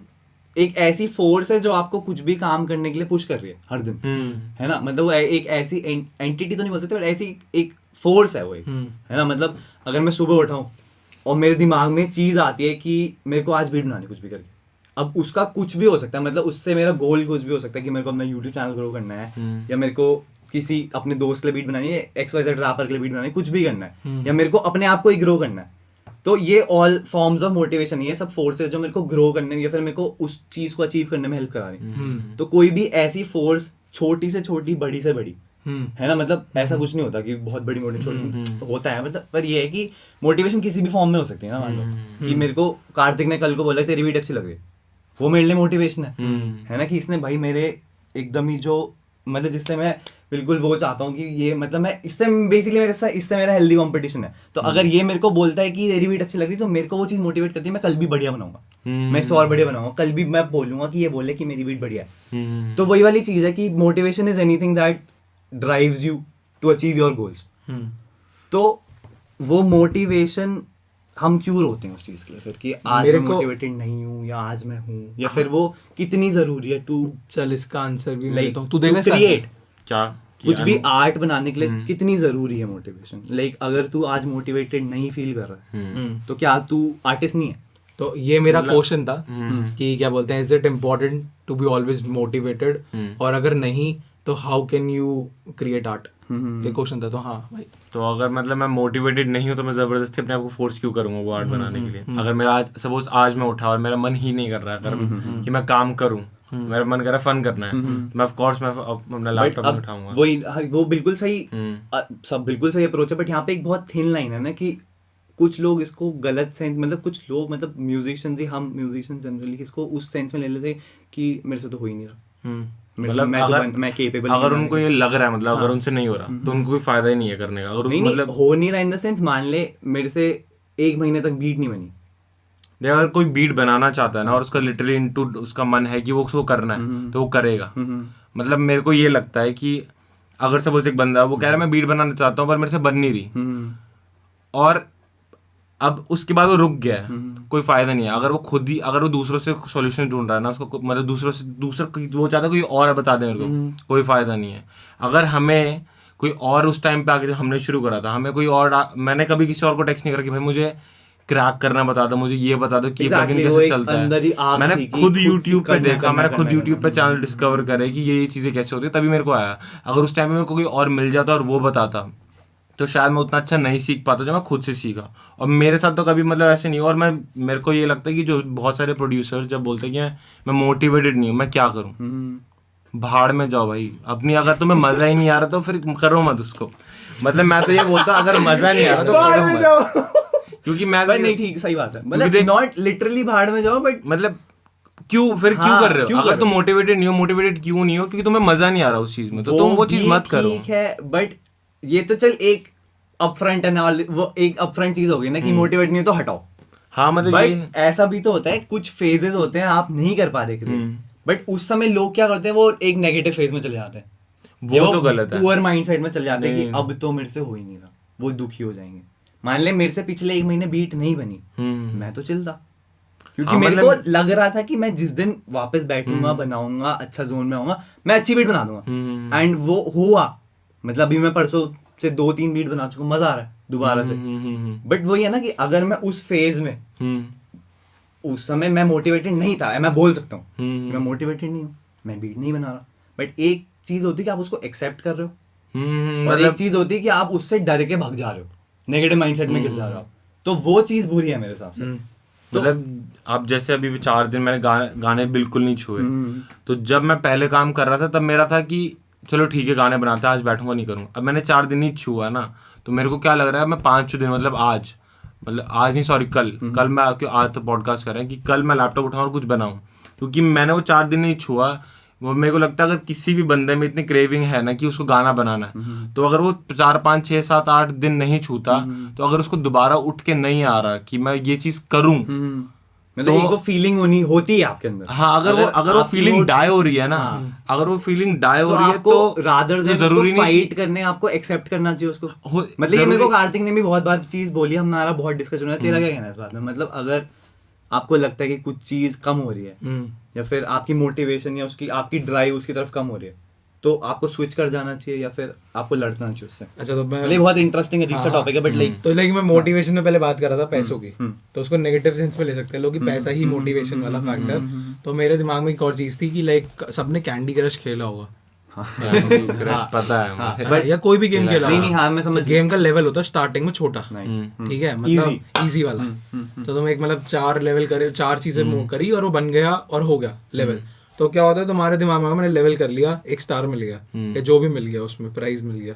एक ऐसी फोर्स है जो आपको कुछ भी काम करने के लिए पुश कर रही है हर दिन, है ना। मतलब वो एक ऐसी एंटिटी तो नहीं बोल सकते, बट ऐसी एक फोर्स है वो, एक है ना। मतलब अगर मैं सुबह उठा हूँ और मेरे दिमाग में चीज आती है कि मेरे को आज बीट बनानी कुछ भी करके, अब उसका कुछ भी हो सकता है, मतलब उससे मेरा गोल कुछ भी हो सकता है कि मेरे को अपना यूट्यूब चैनल ग्रो करना है, या मेरे को किसी अपने दोस्त के लिए बीट बनानी है, XYZ रैपर के लिए बीट बनानी है, कुछ भी करना है, या मेरे को अपने आप को ही ग्रो करना है। तो ये ऑल फॉर्म्स ऑफ मोटिवेशन, ये सब फोर्सेस जो मेरे को ग्रो करने में या फिर मेरे को उस चीज को अचीव करने में हेल्प करा रही। तो कोई भी ऐसी फोर्स, छोटी से छोटी, बड़ी से बड़ी, है ना, मतलब ऐसा कुछ नहीं होता कि बहुत बड़ी मोटिवेशन होता है, मतलब पर ये है कि मोटिवेशन किसी भी फॉर्म में हो सकती है ना। मान लो कि मेरे को कार्तिक ने कल को बोला तेरी बीट अच्छी लग रही है, वो मेरे लिए मोटिवेशन है ना, कि इसने भाई मेरे एकदम ही जो मतलब जिससे मैं बिल्कुल वो चाहता हूँ कि ये मतलब मैं इससे बेसिकली इससे मेरा हेल्दी कंपटीशन है। तो अगर ये मेरे को बोलता है कि तेरी बीट अच्छी लग रही है, तो मेरे को वो चीज़ मोटिवेट करती है, मैं कल भी बढ़िया बनाऊंगा, मैं इससे और बढ़िया बनाऊंगा, कल भी मैं बोलूंगा कि ये बोले कि मेरी बीट बढ़िया है। तो वही वाली चीज़ है कि motivation is anything that drives you to achieve your goals. तो वो मोटिवेशन हम क्यों रोते हैं उस चीज़ के लिए फिर, कि आज मैं मोटिवेटेड नहीं हूँ, या आज मैं हूँ, या फिर वो कितनी ज़रूरी है टू, चल इसका आंसर भी लाइक देता हूँ, तू देगा क्रिएट क्या कुछ भी आर्ट बनाने के लिए कितनी जरूरी है मोटिवेशन। लाइक अगर तू आज मोटिवेटेड नहीं फील कर रहा है तो क्या तू आर्टिस्ट नहीं है? तो ये मेरा क्वेश्चन था कि क्या बोलते हैं, is it important to be always motivated, और अगर नहीं तो how can you create art? ये क्वेश्चन था। तो हाँ भाई, तो अगर मतलब मैं मोटिवेटेड नहीं हूँ तो मैं जबरदस्ती अपने आप को फोर्स क्यों करूंगा वो आर्ट बनाने के लिए? अगर मेरा आज सपोज आज मैं उठा और मेरा मन ही नहीं कर रहा है अगर कि मैं काम करूँ, मेरा मन कर रहा है फन करना है, मैं ऑफ कोर्स मैं अपना लैपटॉप नहीं उठाऊंगा। वही वो बिल्कुल सही, सब बिल्कुल सही अप्रोच है, बट यहाँ पे एक बहुत थिन लाइन है ना कि कुछ लोग इसको गलत सेंस, मतलब कुछ लोग, मतलब म्यूजिशियंस ही, हम म्यूजिशियंस जनरली इसको उस सेंस में ले लेते कि मेरे से तो हो ही नहीं रहा, मतलब मैं केपेबल, अगर उनको ये लग रहा है मतलब अगर उनसे नहीं हो रहा तो उनको कोई फायदा ही नहीं है करने का। अगर नहीं, मतलब हो नहीं रहा इन द सेंस, मान ले मेरे से 1 महीने तक बीट नहीं बनी, देख अगर कोई बीट बनाना चाहता है ना और उसका लिटरली इनटू उसका मन है कि वो उसको करना है तो वो करेगा। मतलब मेरे को ये लगता है कि अगर सपोज एक बंदा वो कह रहा है मैं बीट बनाना चाहता हूँ पर मेरे से बन नहीं रही, और अब उसके बाद वो रुक गया है, कोई फायदा नहीं है। अगर वो खुद ही, अगर वो दूसरों से सॉल्यूशन ढूंढ रहा है ना, उसको मतलब दूसरा वो चाहता है कोई और बता दे मेरे को, कोई फायदा नहीं है। अगर हमें कोई और उस टाइम पे आके जब हमने शुरू करा था, हमें कोई और मैंने कभी किसी और को टेक्स्ट नहीं करा कि भाई मुझे क्रैक करना बता दो, मुझे ये बता दो कि ये प्लगइन कैसे चलता है। मैंने खुद यूट्यूब पे देखा, मैंने खुद यूट्यूब पे चैनल डिस्कवर करे कि ये चीज़ें कैसे होती है, तभी मेरे को आया। अगर उस टाइम में मेरे को कोई और मिल जाता और वो बताता तो शायद मैं उतना अच्छा नहीं सीख पाता जो मैं खुद से सीखा। और मेरे साथ तो कभी मतलब ऐसे नहीं हुआ। और मेरे को ये लगता है कि जो बहुत सारे प्रोड्यूसर्स जब बोलते हैं कि मैं मोटिवेटेड नहीं हूँ, मैं क्या करूँ, भाड़ में जाओ भाई अपनी। अगर तुम्हें मजा ही नहीं आ रहा तो फिर करो मत उसको। मतलब मैं तो ये बोलता हूँ अगर मजा नहीं आ रहा तो करो मत, क्योंकि मैं नहीं, ठीक, सही बात है, मतलब नॉट लिटरली भाड़ में जाओ, बट मतलब क्यों कर रहे हो? अगर तुम मोटिवेटेड नहीं हो, मोटिवेटेड क्यों नहीं हो? क्योंकि तुम्हें मजा नहीं आ रहा उस चीज में, तो तुम वो चीज मत करो। ठीक है, बट ये तो चल एक अपफ्रंट एनालिसिस, वो एक अपफ्रंट चीज हो गई ना कि मोटिवेट नहीं है तो हटाओ। हाँ मतलब बट ऐसा भी तो होता है, कुछ फेजेस होते हैं आप नहीं कर पा रहे, बट उस समय लोग क्या करते हैं, वो एक नेगेटिव फेज में चले जाते हैं, वो तो गलत है, पुअर माइंडसेट में चले जाते हैं कि अब तो मेरे से हो ही नहीं रहा, वो दुखी हो जाएंगे। मान ले मेरे से पिछले 1 महीने बीट नहीं बनी, मैं तो चिल था, क्योंकि मेरे को लग रहा था कि मैं जिस दिन वापस बैठूंगा, बनाऊंगा, अच्छा जोन में आऊंगा, मैं अच्छी बीट बना दूंगा, एंड वो हुआ। मतलब अभी मैं परसों से 2-3 बीट बना चुका, मजा आ रहा है दोबारा से। बट वही है ना कि अगर मैं उस फेज में उस समय मैं मोटिवेटेड नहीं था, मैं बोल सकता हूँ कि मैं मोटिवेटेड नहीं हूँ, मैं बीट नहीं बना रहा, बट एक चीज होती है कि आप उसको एक्सेप्ट कर रहे हो, और एक चीज होती है कि आप उससे डर के भाग जा रहे हो, नेगेटिव माइंडसेट में गिर जा रहे हो, तो वो चीज बुरी है मेरे हिसाब से। मतलब अब जैसे अभी 4 दिन मैंने गाने बिल्कुल नहीं छुए, तो जब मैं पहले काम कर रहा था तब मेरा था कि चलो ठीक है गाने बनाते हैं, आज बैठूंगा नहीं करूँगा। अब मैंने 4 दिन नहीं छुआ ना, तो मेरे को क्या लग रहा है मैं 5 दिन मतलब आज नहीं सॉरी कल मैं आज तो पॉडकास्ट कर रहे हैं कि कल मैं लैपटॉप उठाऊँ और कुछ बनाऊँ, क्योंकि मैंने वो 4 दिन नहीं छुआ। वो मेरे को लगता है अगर किसी भी बंदे में इतनी क्रेविंग है ना कि उसको गाना बनाना है, तो अगर वो 4, 5, 6, 7, 8 दिन नहीं छूता, तो अगर उसको दोबारा उठ के नहीं आ रहा कि मैं ये चीज करूं, मतलब एक वो फीलिंग होती है आपके अंदर। हाँ, अगर वो फीलिंग डाई हो रही है ना, अगर वो फीलिंग डाई हो रही है तो रादर देन जरूरी नहीं फाइट करने, आपको एक्सेप्ट करना चाहिए उसको। मतलब ये मेरे को कार्तिक ने भी बहुत बार चीज बोली, हमारा बहुत डिस्कशन हुआ है। तेरा क्या कहना है इस बात में? मतलब अगर आपको लगता है कि कुछ चीज कम हो रही है, या फिर आपकी मोटिवेशन या उसकी आपकी ड्राइव उसकी तरफ कम हो रही है, तो आपको स्विच कर जाना चाहिए या फिर आपको लड़ना चाहिए उससे? अच्छा, तो मैं बहुत इंटरेस्टिंग अजीब सा टॉपिक है, बट लाइक मैं मोटिवेशन में पहले बात कर रहा था पैसों की, तो उसको नेगेटिव सेंस में ले सकते हैं लोग कि पैसा ही मोटिवेशन वाला फैक्टर। तो मेरे दिमाग में एक और चीज थी कि लाइक सबने कैंडी क्रश खेला होगा, पता है, या कोई भी गेम खेला। नहीं, हाँ मैं समझ। गेम का लेवल होता है स्टार्टिंग में छोटा, ठीक है, मतलब इजी वाला। तो तुम एक मतलब 4 लेवल करे, 4 चीजें मूव करी और वो बन गया और हो गया लेवल। तो क्या होता है तुम्हारे दिमाग में, मैंने लेवल कर लिया, 1 स्टार मिल गया या जो भी मिल गया, उसमें प्राइज मिल गया,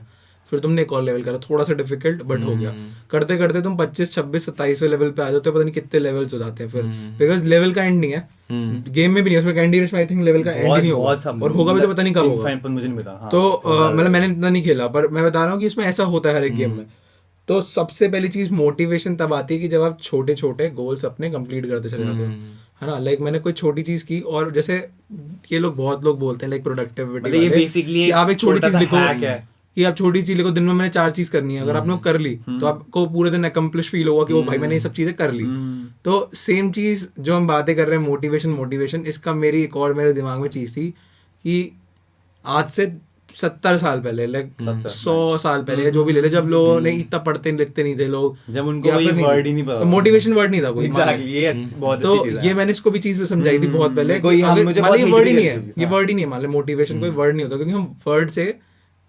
फिर तुमने एक और लेवल करा, थोड़ा सा डिफिकल्ट बट हो गया। करते करते तुम 25, 26, 27वें लेवल पे आ जाते हो, पता नहीं कितने लेवल्स हो जाते हैं फिर, बिकॉज लेवल का एंड नहीं है गेम में भी नहीं है, उसमें कैंडी क्रश में आई थिंक लेवल का एंड नहीं होगा, और होगा भी तो पता नहीं कब होगा, मुझे नहीं पता। तो मतलब मैंने इतना नहीं खेला, पर मैं बता रहा हूँ कि इसमें ऐसा होता है हर एक गेम में। तो सबसे पहली चीज मोटिवेशन तब आती है कि जब आप छोटे छोटे गोल्स अपने कंप्लीट करते चले जाते हैं, है ना। लाइक मैंने कोई छोटी चीज की, और जैसे ये बहुत लोग बोलते हैं लाइक प्रोडक्टिविटी, ये बेसिकली आप एक छोटी चीज लिखो कि आप छोटी चीज लिखो, दिन में मैंने 4 चीज करनी है, अगर आपने कर ली तो आपको पूरे दिन अकम्प्लिश फील होगा कि वो भाई मैंने ये सब चीजें कर ली। तो सेम चीज जो हम बातें कर रहे हैं मोटिवेशन, इसका मेरी एक और मेरे दिमाग में चीज थी कि आज से 70 साल पहले, लाइक 70, 100 साल पहले, जो भी ले ले, जब लोगों ने इतना पढ़ते लिखते नहीं थे लोग, जब उनको कोई वर्ड ही नहीं पता, मोटिवेशन वर्ड नहीं था कोई। एग्जैक्टली, ये बहुत तो अच्छी चीज है। ये मैंने इसको भी चीज समझाई थी बहुत पहले, कोई हम मुझे बहुत ये hit वर्ड ही भी नहीं करती है, थी, ये हाँ। वर्ड ही नहीं है, मान लो मोटिवेशन कोई वर्ड नहीं होता, क्योंकि हम वर्ड से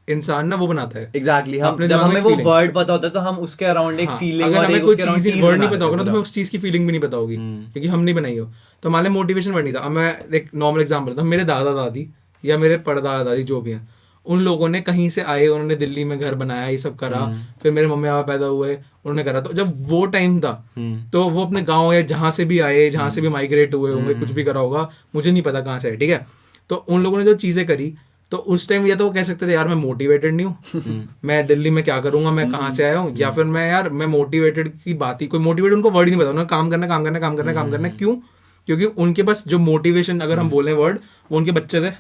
इंसान ना वो बनाता है। एग्जैक्टली, हम अपने जब दिमाग में हमें वो feeling। वर्ड पता होता है तो हम उसके अराउंड एक हाँ, फीलिंग अगर और हमें एक कोई उसके अराउंड चीज चीज वर्ड नहीं बना पता होगा ना, तो देते हमें हैं। उस चीज की फीलिंग भी नहीं पता होगी, क्योंकि हम नहीं बनाई हो। तो मान लें मोटिवेशन वर्ड नहीं था। अब मैं एक नॉर्मल एग्जांपल देता हूँ, मेरे दादा दादी या मेरे परदादा दादी जो भी हैं, उन लोगों ने कहीं से आए, उन्होंने दिल्ली में घर बनाया, ये सब करा, फिर मेरे मम्मी पापा पैदा हुए, उन्होंने करा। तो जब वो टाइम था तो वो अपने गाँव या जहाँ से भी आए, जहाँ से भी माइग्रेट हुए होंगे, कुछ भी करा होगा, मुझे नहीं पता कहाँ से है, ठीक है। तो उन लोगों ने जो चीज़ें करी, तो उस टाइम या तो वो कह सकते थे यार मैं मोटिवेटेड नहीं हूँ, मैं दिल्ली में क्या करूंगा, मैं कहाँ से आया हूँ, या फिर मैं यार मैं मोटिवेटेड की बात ही, कोई मोटिवेट उनको वर्ड ही नहीं पता, उन्हें काम करना काम करना काम करना काम करना। क्यों? क्योंकि उनके पास जो मोटिवेशन, अगर हम बोले वर्ड, वो उनके बच्चे थे,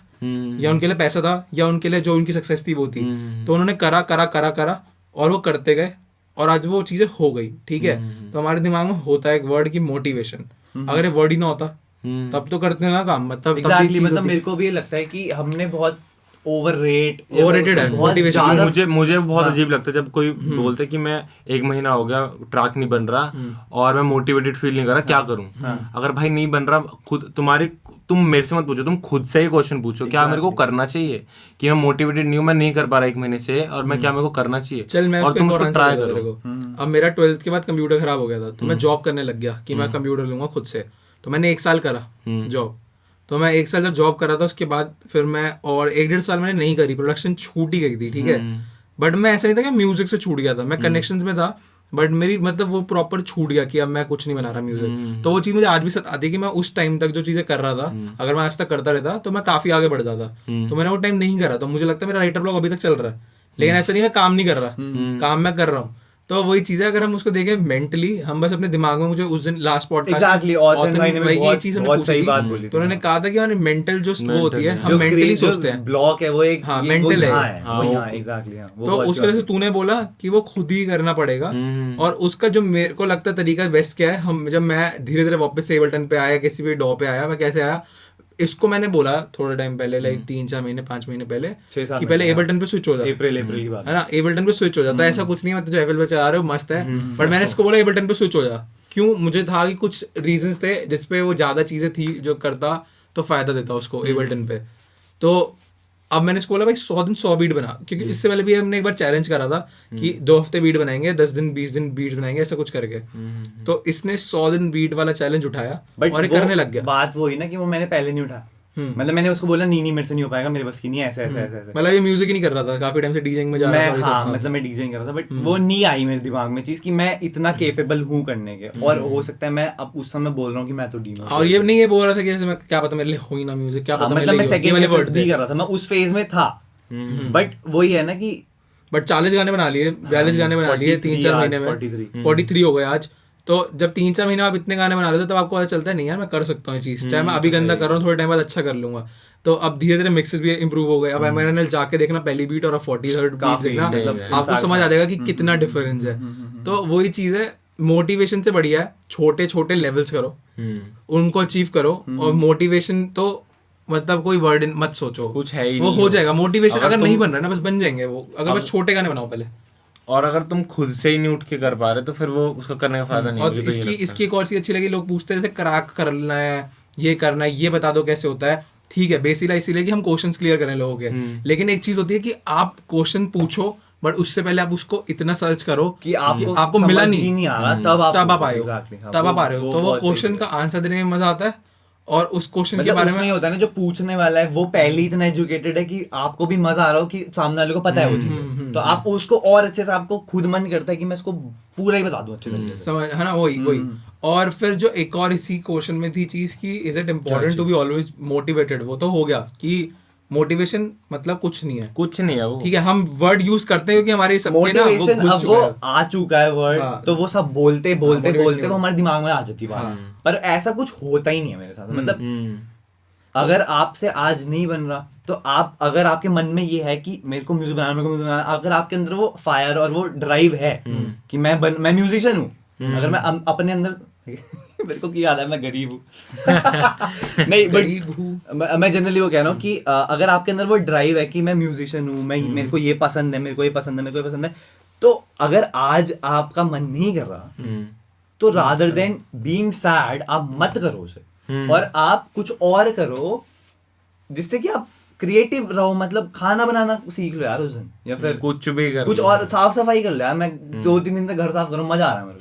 या उनके लिए पैसा था, या उनके लिए जो उनकी सक्सेस थी वो थी। तो उन्होंने करा करा करा करा और वो करते गए, और आज वो चीजें हो गई, ठीक है। तो हमारे दिमाग में होता है एक वर्ड की मोटिवेशन, अगर ये वर्ड ही ना होता तब तो करते ना काम, मतलब एग्जैक्टली, मतलब मेरे को भी ये लगता है कि हमने बहुत ओवररेटेड है मुझे बहुत अजीब लगता है जब कोई बोलते कि मैं 1 महीना हो गया ट्रैक नहीं बन रहा और मैं मोटिवेटेड फील नहीं कर रहा, क्या करूं? अगर भाई नहीं बन रहा, खुद तुम मेरे से मत पूछो, तुम खुद से ही क्वेश्चन पूछो, क्या मेरे को करना चाहिए? कि मैं मोटिवेटेड नहीं हूं, मैं नहीं कर पा रहा 1 महीने से, और मैं क्या मेरे को करना चाहिए? चल मैं और तुम उसको ट्राई करो। अब मेरा 12th के बाद कंप्यूटर खराब हो गया था, तो मैं जॉब करने लग गया कि मैं कंप्यूटर लूंगा खुद से। तो मैंने 1 साल करा जॉब। तो मैं 1 साल जब जॉब कर रहा था, उसके बाद फिर मैं और 1-1.5 साल मैंने नहीं करी, प्रोडक्शन छूट ही गई थी, ठीक है। बट मैं ऐसा नहीं था कि म्यूजिक से छूट गया था, मैं कनेक्शंस में था, बट मेरी मतलब वो प्रॉपर छूट गया कि अब मैं कुछ नहीं बना रहा म्यूजिक। तो वो चीज़ मुझे आज भी सताती है कि मैं उस टाइम तक जो चीज़ें कर रहा था, अगर मैं आज तक करता रहता तो मैं काफ़ी आगे बढ़ जाता। तो मैंने वो टाइम नहीं करा, तो मुझे लगता है मेरा राइटर ब्लॉग अभी तक चल रहा है, लेकिन ऐसा नहीं मैं काम नहीं कर रहा, काम मैं कर रहा हूँ। तो वही चीज़ है, अगर हम उसको देखें मेंटली, हम बस अपने दिमाग में, मुझे उस दिन लास्ट पॉडकास्ट एग्जैक्टली, ऑथर भाई ने बहुत सही बात बोली, तो उन्होंने कहा था कि हमारी मेंटल जो वो होती है, हम मेंटली सोचते हैं, ब्लॉक है वो एक, हाँ मेंटल है, एग्जैक्टली। तो उस वजह से तूने बोला कि वो खुद ही करना पड़ेगा, और उसका जो मेरे को लगता है तरीका बेस्ट क्या है, हम जब मैं धीरे धीरे वापस से एबल्टन पे आया, किसी भी डॉ पे आया, मैं कैसे आया, इसको मैंने बोला थोड़े टाइम पहले, लाइक 3-4 महीने 5 महीने पहले, कि पहले एबल्टन पे स्विच हो जा, अप्रैल की बात है ना, एबल्टन पे स्विच हो जाता है, ऐसा कुछ नहीं है मतलब जो एबल पे चला रहे हो मस्त है, बट मैंने इसको बोला एबल्टन पे स्विच हो जा। क्यों? मुझे था कि कुछ रीजंस थे जिसपे वो ज्यादा चीजें थी जो करता तो फायदा देता उसको एबल्टन पे। तो अब मैंने इसको बोला भाई 100 दिन 100 बीट बना, क्योंकि इससे पहले भी हमने एक बार चैलेंज करा था कि 2 हफ्ते बीट बनाएंगे, 10 दिन 20 दिन बीट बनाएंगे, ऐसा कुछ करके। तो इसने 100 दिन बीट वाला चैलेंज उठाया और ये करने लग गया। बात वही ना कि वो मैंने पहले नहीं उठाया, मतलब मैंने उसको बोला नहीं मेरे से नहीं हो पाएगा, मेरे बस की नहीं, ऐसा ऐसा ऐसा। मतलब ये म्यूजिक ही नहीं कर रहा था, काफी टाइम से डीजेइंग में जा रहा था। हाँ, मतलब मैं डीजेइंग कर रहा था, बट वो नहीं आई मेरे दिमाग में चीज कि मैं इतना केपेबल हूँ करने के, और हो सकता है मैं अब उस समय बोल रहा हूँ कि मैं तो डीमो, और ये नहीं ये बोल रहा था कि मैं क्या पता मेरे लिए हो ही ना म्यूजिक, क्या पता मतलब मैं सेकंड भी कर रहा था, मैं उस फेज में था, बट वही है ना कि बट 40 गाने बना लिए, 42 गाने बना लिए 3-4 महीने में, 43 हो गए आज। तो जब 3-4 महीने आप इतने गाने बना लेते हो तब आपको पता चलता है नहीं यार मैं कर सकता हूँ ये चीज़, चाहे मैं अभी गंदा कर रहा हूँ, थोड़े टाइम बाद अच्छा कर लूंगा। तो अब धीरे धीरे मिक्सेस भी इंप्रूव हो गए। अब एमआरएनएल जाके देखना पहली बीट और 43rd बीट देखना, आपको समझ आ जाएगा कि कितना डिफरेंस है। तो वही चीज़ है, मोटिवेशन से बढ़िया है छोटे छोटे लेवल्स करो, उनको अचीव करो। और मोटिवेशन तो मतलब कोई वर्ड मत सोचो, कुछ है ही वो नहीं हो जाएगा। मोटिवेशन अगर नहीं बन रहा है ना, बस बन जाएंगे वो, अगर बस छोटे गाने बनाओ पहले। और अगर तुम खुद से ही नहीं उठ के कर पा रहे तो फिर वो उसका करने का फायदा नहीं। और इसकी एक और चीज अच्छी लगी, लोग पूछते हैं जैसे क्रैक करना है, ये करना है, ये बता दो कैसे होता है। ठीक है, बेसिकली इसीलिए कि हम क्वेश्चंस क्लियर करें लोगों के, लेकिन एक चीज होती है कि आप क्वेश्चन पूछो बट उससे पहले आप उसको इतना सर्च करो कि आपको मिला नहीं आ रहा, तब आप आए हो, तो वो क्वेश्चन का आंसर देने में मजा आता है। और उस क्वेश्चन के बारे में होता है ना, जो पूछने वाला है वो पहले ही इतना एजुकेटेड है कि आपको भी मजा आ रहा हो कि सामने वाले को पता है वो चीज, तो आप उसको और अच्छे से, आपको खुद मन करता है कि मैं इसको पूरा ही बता दूं अच्छे तरीके से, समझ है ना, वही। और फिर जो एक और इसी क्वेश्चन में थी चीज की, is it important to be always motivated, वो तो हो गया कि मोटिवेशन मतलब कुछ नहीं है वो, ठीक है। हम वर्ड यूज करते हैं क्योंकि हमारे सबके ना वो आ चुका है वर्ड, तो वो सब बोलते वो हमारे दिमाग में आ जाती है बात, पर ऐसा कुछ होता ही नहीं है मेरे साथ। मतलब अगर आपसे आज नहीं बन रहा तो आप, अगर आपके मन में ये है कि मेरे को म्यूजिक बनाना, अगर आपके अंदर वो फायर और वो ड्राइव है कि मैं म्यूजिशियन हूँ, अगर मैं अपने अंदर मेरे को क्या याद है, मैं गरीब हूँ। नहीं गरीब बट हूँ। मैं जनरली वो कह रहा हूँ कि अगर आपके अंदर वो ड्राइव है कि मैं म्यूजिशियन हूँ, मैं मेरे को ये पसंद है, मेरे को ये पसंद है, मेरे को ये पसंद है, तो अगर आज आपका मन नहीं कर रहा तो रादर देन बीइंग सैड आप मत करो उसे, और आप कुछ और करो जिससे कि आप क्रिएटिव रहो। मतलब खाना बनाना सीख लो यार उस दिन, या फिर कुछ भी कर कुछ लो। और साफ सफाई कर लो यार। मैं 2-3 दिन तक घर साफ करूँ, मजा आ रहा है मेरे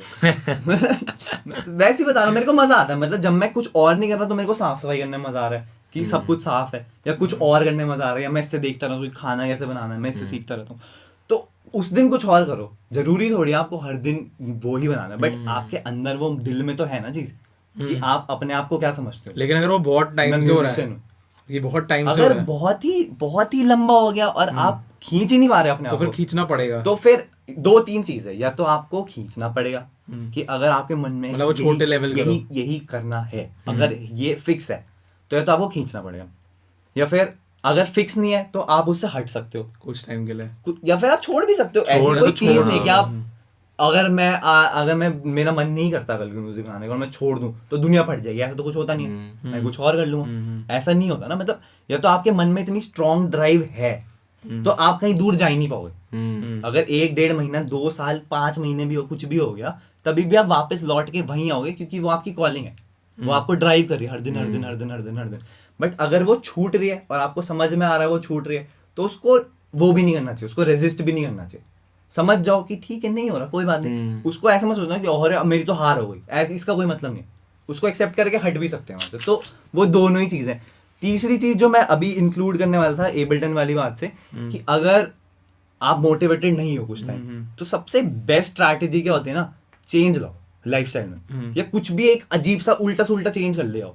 को। वैसे ही बता रहा हूँ, मेरे को मजा आता है। मतलब जब मैं कुछ और नहीं कर रहा तो मेरे को साफ सफाई करने में मजा आ रहा है कि सब कुछ साफ है, या कुछ और करने में मजा आ रहा है, या मैं इससे देखता रहता हूँ खाना कैसे बनाना है, मैं इससे सीखता रहता हूँ। तो उस दिन कुछ और करो, जरूरी थोड़ी आपको हर दिन वो ही बनाना है, बट आपके अंदर वो दिल में तो है ना चीज कि आप अपने आप को क्या समझते हो। लेकिन अगर वो बहुत टाइम मैं से हो रहा musician है, हूँ। ये बहुत टाइम से हो अगर रहा है, बहुत ही लंबा हो गया और आप खींच ही नहीं पा रहे अपने तो आप फिर को, खींचना पड़ेगा। तो फिर 2-3 चीज है, या तो आपको खींचना पड़ेगा कि अगर आपके मन में मतलब वो छोटे लेवल करो। यही करना है, अगर ये फिक्स है तो या तो आपको खींचना पड़ेगा, या फिर अगर फिक्स नहीं है तो आप उससे हट सकते हो कुछ टाइम के लिए। या फिर आप छोड़ भी सकते हो। ऐसी छोड़ कोई तो चीज छोड़, नहीं कि आप अगर मैं मेरा मन नहीं करता कल को म्यूजिक बनाने का और मैं छोड़ दूं तो दुनिया फट जाएगी, ऐसा तो कुछ होता नहीं है। मैं कुछ और कर लूंगा, ऐसा नहीं होता ना। मतलब या तो आपके मन में इतनी स्ट्रॉन्ग ड्राइव है तो आप कहीं दूर जा ही नहीं पाओगे। अगर 1-1.5 महीना, 2 साल, 5 महीने भी हो, कुछ भी हो गया, तभी भी आप वापस लौट के वहीं आओगे, क्योंकि वो आपकी कॉलिंग है, वो आपको ड्राइव कर रही है हर दिन हर दिन हर दिन हर दिन हर दिन। बट अगर वो छूट रही है और आपको समझ में आ रहा है वो छूट रही है, तो उसको वो भी नहीं करना चाहिए, उसको रेजिस्ट भी नहीं करना चाहिए। समझ जाओ कि ठीक है, नहीं हो रहा, कोई बात नहीं। उसको ऐसा मत सोचना कि और मेरी तो हार हो गई, ऐसे इसका कोई मतलब नहीं है। उसको एक्सेप्ट करके हट भी सकते हैं वहां से। तो वो दोनों ही चीजें। तीसरी चीज जो मैं अभी इंक्लूड करने वाला था एबल्टन वाली बात से, कि अगर आप मोटिवेटेड नहीं हो कुछ टाइम, तो सबसे बेस्ट स्ट्रैटेजी क्या होती है ना, चेंज लाओ लाइफस्टाइल में, या कुछ भी एक अजीब सा उल्टा सुल्टा चेंज कर ले आओ।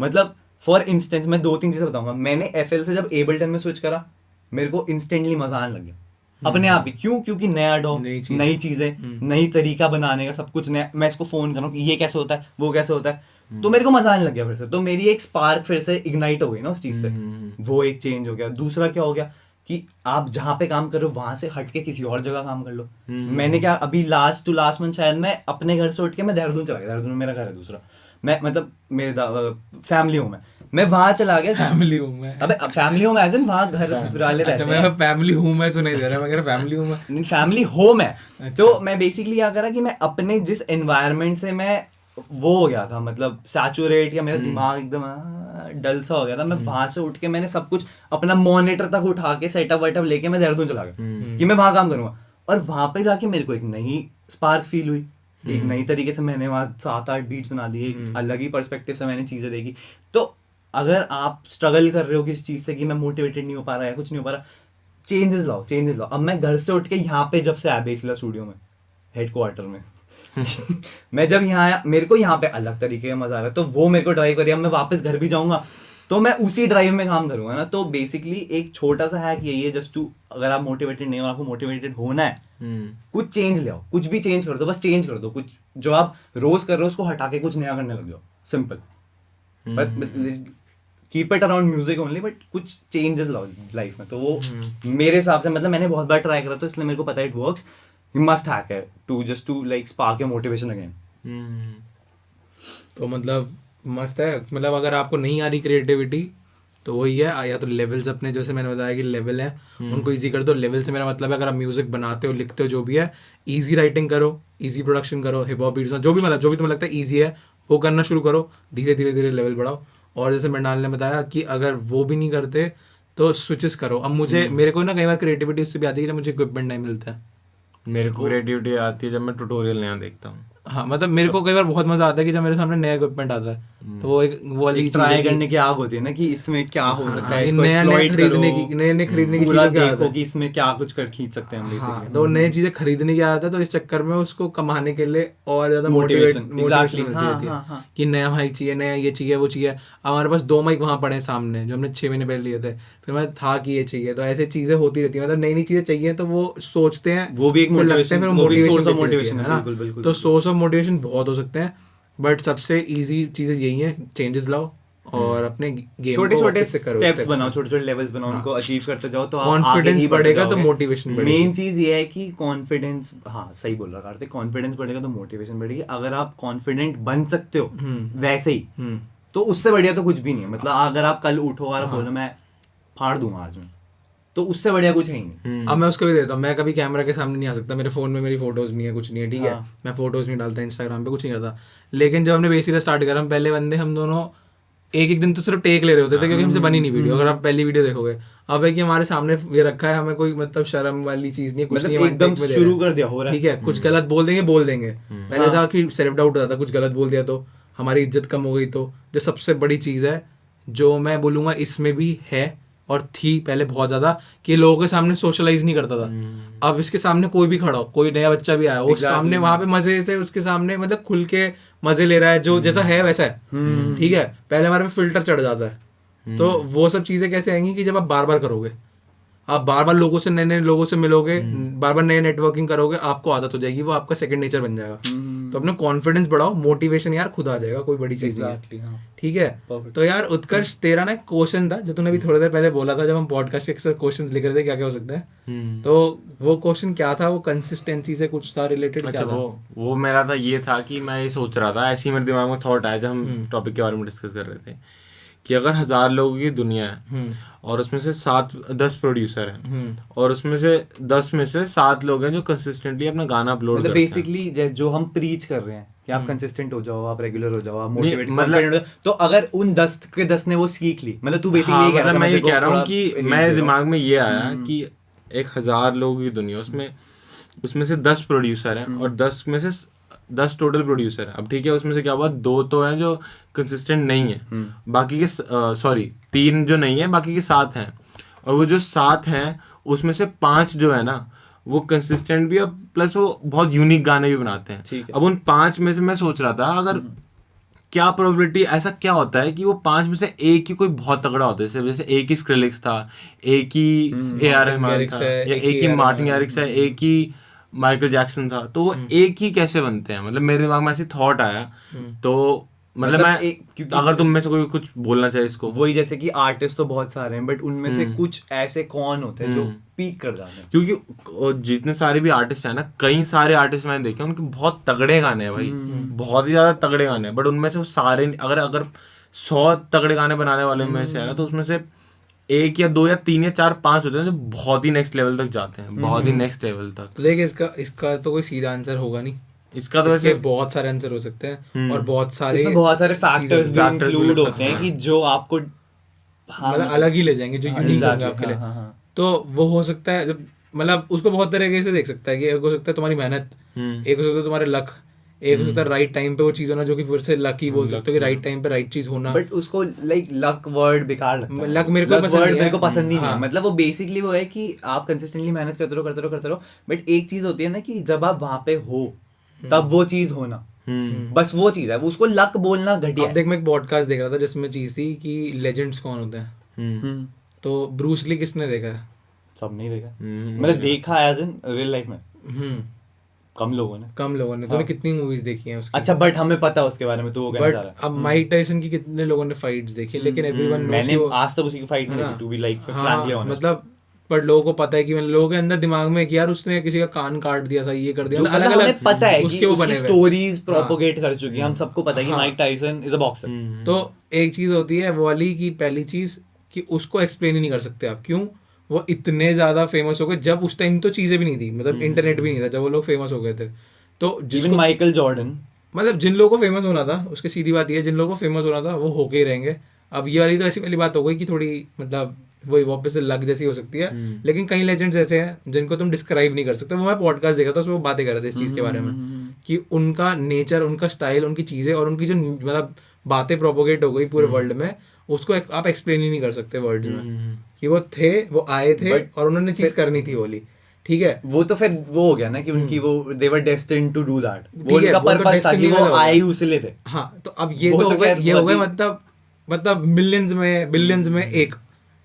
मतलब फॉर इंस्टेंस मैं 2-3 चीजें बताऊंगा। मैंने एफएल से जब एबल्टन में स्विच करा, मेरे को इंस्टेंटली मजा आने लग गया अपने आप ही। क्यों? क्योंकि नया डॉग, नई चीजें, नई तरीका बनाने का, सब कुछ नया। मैं इसको फोन करूँ कि ये कैसे होता है, वो कैसे होता है, तो मेरे को मजा आने लग गया फिर से। तो मेरी एक स्पार्क फिर से इग्नाइट हो गई ना उस चीज से, वो एक चेंज हो गया। दूसरा क्या हो गया कि आप जहाँ पे काम कर रहे हो वहां से हट के किसी और जगह काम कर लो। मैंने क्या, अभी लास्ट मंथ शायद मैं अपने घर से उठ के मैं देहरादून चला गया। देहरादून में मेरा घर है दूसरा, मैं मतलब मेरे फैमिली होम है, मैं वहां चला गया। फैमिली हूँ मैं। अबे फैमिली होम एज इन वहां घर वाले रहते अच्छा, हैं। मैं फैमिली हूँ मैं सुनाई दे रहा है, मैं कह रहा फैमिली हूँ मैं। फैमिली होम है। तो मैं बेसिकली क्या करा कि मैं अपने जिस एनवायरनमेंट से मैं वो हो गया था, मतलब सैचुरेट, या मेरा दिमाग एकदम डल सा हो गया था, मैं वहां से उठ के मैंने सब कुछ अपना मॉनिटर तक उठा के सेटअप वेटअप लेके मैं देहरादून चला गया कि मैं वहां काम करूंगा। और वहां पे जाके मेरे को एक नई स्पार्क फील हुई, एक नई तरीके से मैंने वहां 7-8 बीट्स बना दिए, एक अलग ही पर्सपेक्टिव से मैंने चीजें देखी। तो अगर आप स्ट्रगल कर रहे हो किसी चीज से कि मैं मोटिवेटेड नहीं हो पा रहा है, कुछ नहीं हो पा रहा, चेंजेस लाओ। अब मैं घर से उठ के यहाँ पे जब से आया बेसिला स्टूडियो में, हेडक्वार्टर में मैं जब यहाँ आया, मेरे को यहाँ पे अलग तरीके का मजा आ रहा है, तो वो मेरे को ड्राइव करिए। अब मैं वापस घर भी जाऊंगा तो मैं उसी ड्राइव में काम करूंगा ना। तो बेसिकली एक छोटा सा हैक यही है, जस्ट टू, अगर आप मोटिवेटेड नहीं हो, आपको मोटिवेटेड होना है, कुछ चेंज ले आओ, कुछ भी चेंज कर दो, बस चेंज कर दो। कुछ जो आप रोज कर रहे हो उसको हटा के कुछ नया करने लग जाओ, simple. But keep it around music only, but कुछ चेंजेस लाओ लाइफ में। तो वो मेरे हिसाब से, मतलब मैंने बहुत बार ट्राई करा, तो इसलिए मेरे को पता है इट वर्क्स। मस्ट हैक है to just to like spark your motivation again. तो मतलब मस्त है। मतलब अगर आपको नहीं आ रही क्रिएटिविटी तो वही है, या तो लेवल्स अपने, जैसे मैंने बताया कि लेवल है, उनको इजी कर दो। लेवल से मेरा मतलब है अगर आप म्यूजिक बनाते हो, लिखते हो, जो भी है, इजी राइटिंग करो, इजी प्रोडक्शन करो, हिप हॉप बीट्स, जो भी मतलब जो भी तुम्हें लगता है इजी है वो करना शुरू करो। धीरे धीरे धीरे लेवल बढ़ाओ। और जैसे मृणाल ने बताया कि अगर वो भी नहीं करते तो स्विचेस करो। अब मेरे को ना कई बार क्रिएटिविटी उससे भी आती है कि मुझे इक्विपमेंट नहीं मिलता है। मेरे को क्रिएटिविटी आती है जब मैं ट्यूटोरियल नया देखता हूँ। हाँ, मतलब मेरे को कई बार बहुत मजा आता है कि जब मेरे सामने नया इक्विपमेंट आता है तो वो एक वो वाली ट्राई करने की आग होती है ना कि इसमें क्या हो सकता है, इसको नया एक्सप्लॉइट खरीदने करो, की, नए खरीदने की पूरा चीजों की आदत देखो है। कि इसमें क्या कुछ कर खींच सकते हैं हम बेसिकली। तो नई चीजें खरीदने की आदत है, तो इस चक्कर में उसको कमाने के लिए और ज्यादा Motivation, मोटिवेशन exactly, मिलती रहती हाँ, है हाँ। कि नया माइक चाहिए, नया ये चाहिए, वो चाहिए। हमारे पास 2 माइक वहां पड़े सामने जो हमने 6 महीने पहले लिए थे, फिर मैं था कि ये चाहिए। तो ऐसे चीजें होती रहती है, मतलब नई नई चीजें चाहिए तो वो सोचते हैं, वो भी एक फिर लगते हैं, मोटिवेशन, फिर वो भी सोर्स ऑफ देती रहती मोटिवेशन है। ना। बिल्कुल बिल्कुल। तो सोर्स ऑफ मोटिवेशन बहुत हो सकते हैं, बट सबसे इजी चीजें यही है, चेंजेस लाओ, और अपने गेम छोटे को छोटे वापस से करो, स्टेप्स steps बनाओ, करो। छोटे छोटे लेवल्स बनाओ, उनको अचीव करते जाओ तो आप आगे Confidence ही बढ़ते बढ़ेगा तो जाओगे। motivation बढ़ेगी। मेन चीज ये है कि कॉन्फिडेंस, हाँ सही बोल रहा कार्तिक, कॉन्फिडेंस बढ़ेगा तो मोटिवेशन बढ़ेगी। अगर आप कॉन्फिडेंट बन सकते हो वैसे ही, तो उससे बढ़िया तो कुछ भी नहीं है। मतलब अगर आप कल उठो और बोलो मैं फाड़ दूंगा आज में, तो उससे बढ़िया कुछ है ही नहीं। अब मैं उसको भी देता हूँ, मैं कभी कैमरा के सामने नहीं आ सकता, मेरे फोन में मेरी फोटोज नहीं है, कुछ नहीं है, ठीक है, मैं फोटोज नहीं डालता इंस्टाग्राम पे, कुछ नहीं करता। लेकिन जब हमने बेसिकली स्टार्ट करा, हम पहले बंदे हम दोनों एक एक दिन तो सिर्फ टेक ले रहे होते थे क्योंकि हमसे बनी नहीं वीडियो। अगर आप पहली वीडियो देखोगे, अब है कि हमारे सामने ये रखा है, हमें कोई मतलब शर्म वाली चीज नहीं है, कुछ मतलब नहीं है, एकदम take में दे शुरू रहे हैं। कर दिया, हो रहा है। ठीक है, कुछ गलत बोल देंगे। पहले था कि सेल्फ डाउट होता था, कुछ गलत बोल दिया तो हमारी इज्जत कम हो गई। तो जो सबसे बड़ी चीज है, जो मैं बोलूंगा इसमें भी है और थी पहले बहुत ज्यादा, कि लोगों के सामने सोशलाइज नहीं करता था। अब इसके सामने कोई भी खड़ा हो, कोई नया बच्चा भी आया वो सामने वहां पे मजे से उसके सामने मतलब खुल के मजे ले रहा है, जो जैसा है वैसा है। ठीक है, पहले हमारे पे फिल्टर चढ़ जाता है। तो वो सब चीजें कैसे आएंगी कि जब आप बार बार करोगे, आप बार बार लोगों से, नए नए लोगों से मिलोगे, बार बार नए नेटवर्किंग करोगे, आपको आदत हो जाएगी, वो आपका सेकंड नेचर बन जाएगा। तो अपना कॉन्फिडेंस बढ़ाओ, मोटिवेशन यार खुद आ जाएगा, कोई बड़ी चीज नहीं है। Exactly, हाँ। ठीक है, तो यार उत्कर्ष तेरा ना क्वेश्चन था जो तूने अभी थोड़ी देर पहले बोला था, जब हम पॉडकास्ट के अक्सर क्वेश्चंस लिख रहे थे क्या क्या हो सकता है, तो वो क्वेश्चन क्या था? वो कंसिस्टेंसी से कुछ था रिलेटेड? अच्छा, क्या था? वो मेरा था, ये था कि मैं ये सोच रहा था, ऐसे ही मेरे दिमाग में थॉट आया जब हम टॉपिक के बारे में डिस्कस कर रहे थे, कि अगर 1000 लोगों की दुनिया है और उसमें से 10 प्रोड्यूसर हैं और उसमें से 10 में से 7 लोग हैं जो कंसिस्टेंटली अपना गाना अपलोड मतलब करते हैं। बेसिकली जो हम प्रीच कर रहे हैं कि आप कंसिस्टेंट हो जाओ, आप रेगुलर हो जाओ, आप नहीं, मोटिवेट मतलब- तो अगर उन 10 के 10 ने वो सीख ली, मतलब तू बेसिकली हाँ, ये कह रहा मतलब था, मैं ये तेरे को कह रहा हूँ थोड़ा कि hint दे मेरे रहा हूँ। दिमाग में ये आया कि एक 1000 लोगों की दुनिया, उसमें से 10 प्रोड्यूसर हैं और 10 में से 10 टोटल प्रोड्यूसर हैं। अब ठीक है, उसमें से क्या हुआ, 2 तो हैं जो कंसिस्टेंट नहीं है, बाकी के 3 जो नहीं है, बाकी के 7 हैं। और वो जो 7 हैं उसमें से 5 जो है ना, वो कंसिस्टेंट भी, अब प्लस वो बहुत यूनिक गाने भी बनाते हैं। ठीक है। अब उन 5 में से मैं सोच रहा था, अगर क्या प्रोबेबिलिटी, ऐसा क्या होता है कि वो 5 में से एक ही कोई बहुत तगड़ा होता है, जैसे एक ही स्क्रिलेक्स था, एक ही AR रहमान गैरिक्स था, है, या एक ही एक ही AR मार्टिन रहमान गैरिक्स है, एक ही माइकल जैक्सन था, तो वो एक ही कैसे बनते हैं? मतलब मेरे दिमाग में ऐसी थॉट आया। तो मतलब मैं, क्योंकि अगर तुम में से कोई कुछ बोलना चाहे इसको। वही, जैसे कि आर्टिस्ट तो बहुत सारे हैं, बट उनमें से कुछ ऐसे कौन होते हैं जो पीक कर जाते हैं? क्योंकि जितने सारे भी आर्टिस्ट हैं ना, कई सारे आर्टिस्ट मैंने देखे, उनके बहुत तगड़े गाने हैं भाई, बहुत ही ज्यादा तगड़े गाने हैं, बट उनमें से वो सारे, अगर 100 तगड़े गाने बनाने वाले में से है ना, तो उसमें से 1 या 2 या 3 या 4 5 होते हैं जो बहुत ही नेक्स्ट लेवल तक जाते हैं, बहुत ही नेक्स्ट लेवल तक। तो देख, इसका तो कोई सीधा आंसर होगा नहीं, इसका तो इसके वैसे बहुत सारे आंसर हो सकते हैं और बहुत सारे इसमें बहुत सारे फैक्टर्स भी factors भी इंक्लूड लग होते हैं सकते कि जो आपको मतलब अलग ही ले जाएंगे, जो यूनिक होंगे आपके लिए। तो वो हो सकता है, जब मतलब उसको बहुत तरीके से देख सकता है कि एक हो सकता है तुम्हारी मेहनत, एक हो सकता है तुम्हारे लक, एक हो सकता है राइट टाइम पे वो चीज होना, जो कि फिर से लक ही बोल सकते हो कि राइट टाइम पे राइट चीज होना। बट उसको लाइक लक वर्ड बेकार लगता है। लक मेरे को पसंद नहीं है। मेरे को पसंद ही नहीं है। हाँ। मतलब वो बेसिकली वो है कि आप कंसिस्टेंटली मेहनत करते रहो, बट एक चीज होती है ना कि जब आप वहां पे हो तब वो चीज होना, बस वो चीज है, उसको लक बोलना घटिया अब देख, मैं एक पॉडकास्ट देख रहा था जिसमें चीज थी कि लेजेंड्स कौन होते हैं। तो ब्रूस ली किसने देखा है? सब नहीं देखा, मतलब देखा एज इन रियल लाइफ में कम लोगों ने। तूने कितनी मूवीज देखी हैं उसकी? अच्छा, बट हमें पता है उसके बारे में, तो वो कहना चाह रहा बट है। अब माइक टायसन की कितने लोगों ने फाइट्स देखी, लेकिन एवरीवन नोस मैंने कि आज तक उसी की फाइट नहीं देखी, to be like frankly honest. मतलब पर लोगों को पता है कि मतलब लोगों के अंदर दिमाग में कि यार उसने किसी का कान काट दिया था, ये कर दिया, मतलब अलग हमें अलग पता है कि उसके वो उसकी बने हुए हैं। स्टोरीज प्रोपोगेट कर चुकी है, हम सबको पता है कि Mike Tyson is a boxer. तो एक चीज होती है वो वाली की, पहली चीज कि उसको एक्सप्लेन ही नहीं कर सकते आप, क्यों? वो इतने ज्यादा फेमस हो गए, जब उस टाइम तो चीजें भी नहीं थी, मतलब इंटरनेट भी नहीं था जब वो लोग फेमस हो गए थे। तो इवन माइकल जॉर्डन, मतलब जिन लोगों को फेमस होना था, उसकी सीधी बात ये है, जिन लोगों को फेमस होना था वो होके ही रहेंगे। अब ये वाली तो ऐसी वाली बात हो गई कि थोड़ी मतलब वही वापस से लग जैसी हो सकती है, लेकिन कई लेजेंड्स ऐसे हैं जिनको तुम डिस्क्राइब नहीं कर सकते। वो मैं पॉडकास्ट देख रहा था, उसमें वो बातें कर रहे थे इस चीज़ के बारे में कि उनका नेचर, उनका स्टाइल, उनकी चीज़ें और उनकी जो मतलब बातें प्रोपोगेट हो गई पूरे वर्ल्ड में, उसको आप एक्सप्लेन ही नहीं कर सकते वर्ड्स में कि वो थे, वो आए थे और उन्होंने चीज़ करनी थी वाली। ठीक है, वो तो फिर वो हो गया ना कि उनकी वो दे वर डेस्टिन्ड टू डू दैट, वो ठीक है, उनका वो तो पर्पस था कि destiny वो वाला हो आए गया। ही उसलिए थे। हाँ, तो अब ये वो तो तो हो गए, खैर ये हो गए बहुत ही- मतलब बिलियंस में एक,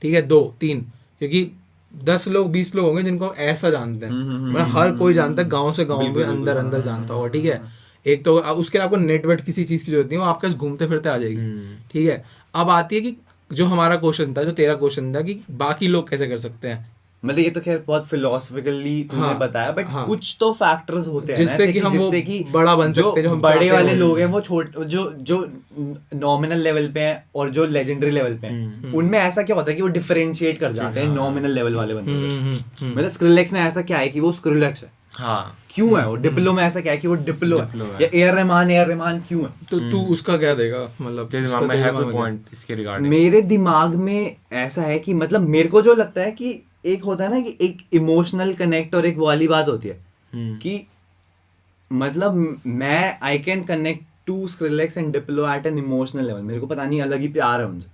ठीक है, 2 3, क्योंकि 10 लोग 20 लोग होंगे जिनको ऐसा जानते हैं, मतलब हर कोई जानता है, गांव से गांव में अंदर अंदर जानता होगा। ठीक है, एक तो उसके लिए आपको नेटवर्क किसी चीज की जरूरत नहीं है, वो आपके पास घूमते फिरते आ जाएगी। ठीक है, अब आती है कि जो हमारा क्वेश्चन था, जो तेरा क्वेश्चन था कि बाकी लोग कैसे कर सकते हैं, मतलब ये तो खैर बहुत फिलोसफिकली तुमने हाँ, बताया, बट हाँ, कुछ तो फैक्टर्स होते हैं ना जिससे ऐसे कि हम वो जिससे कि बड़ा बन जो सकते हैं, जो हम बड़े चाहते वाले हैं लोग हैं वो जो नॉमिनल लेवल पे हैं और जो लेजेंडरी लेवल पे हैं, उनमें ऐसा क्या होता है कि वो डिफरेंशिएट कर जाते हैं नॉमिनल लेवल वाले बंदों से। मतलब स्क्रिलेक्स में ऐसा क्या है कि वो स्क्रिलेक्स है, हाँ क्यों है वो? डिप्लो में ऐसा क्या है कि वो डिप्लो डिप्लो है, है। या एयर रहमान क्यों है? तो तू उसका क्या देगा, मतलब तेरे दिमाग में है कोई पॉइंट इसके रिगार्डिंग? मेरे दिमाग में ऐसा है कि मतलब मेरे को जो लगता है कि एक होता है ना कि एक इमोशनल कनेक्ट और एक वो वाली बात होती है कि मतलब मैं I can connect to Skrillex and Diplo at an emotional level. मेरे को पता नहीं अलग ही प्यार है उनसे,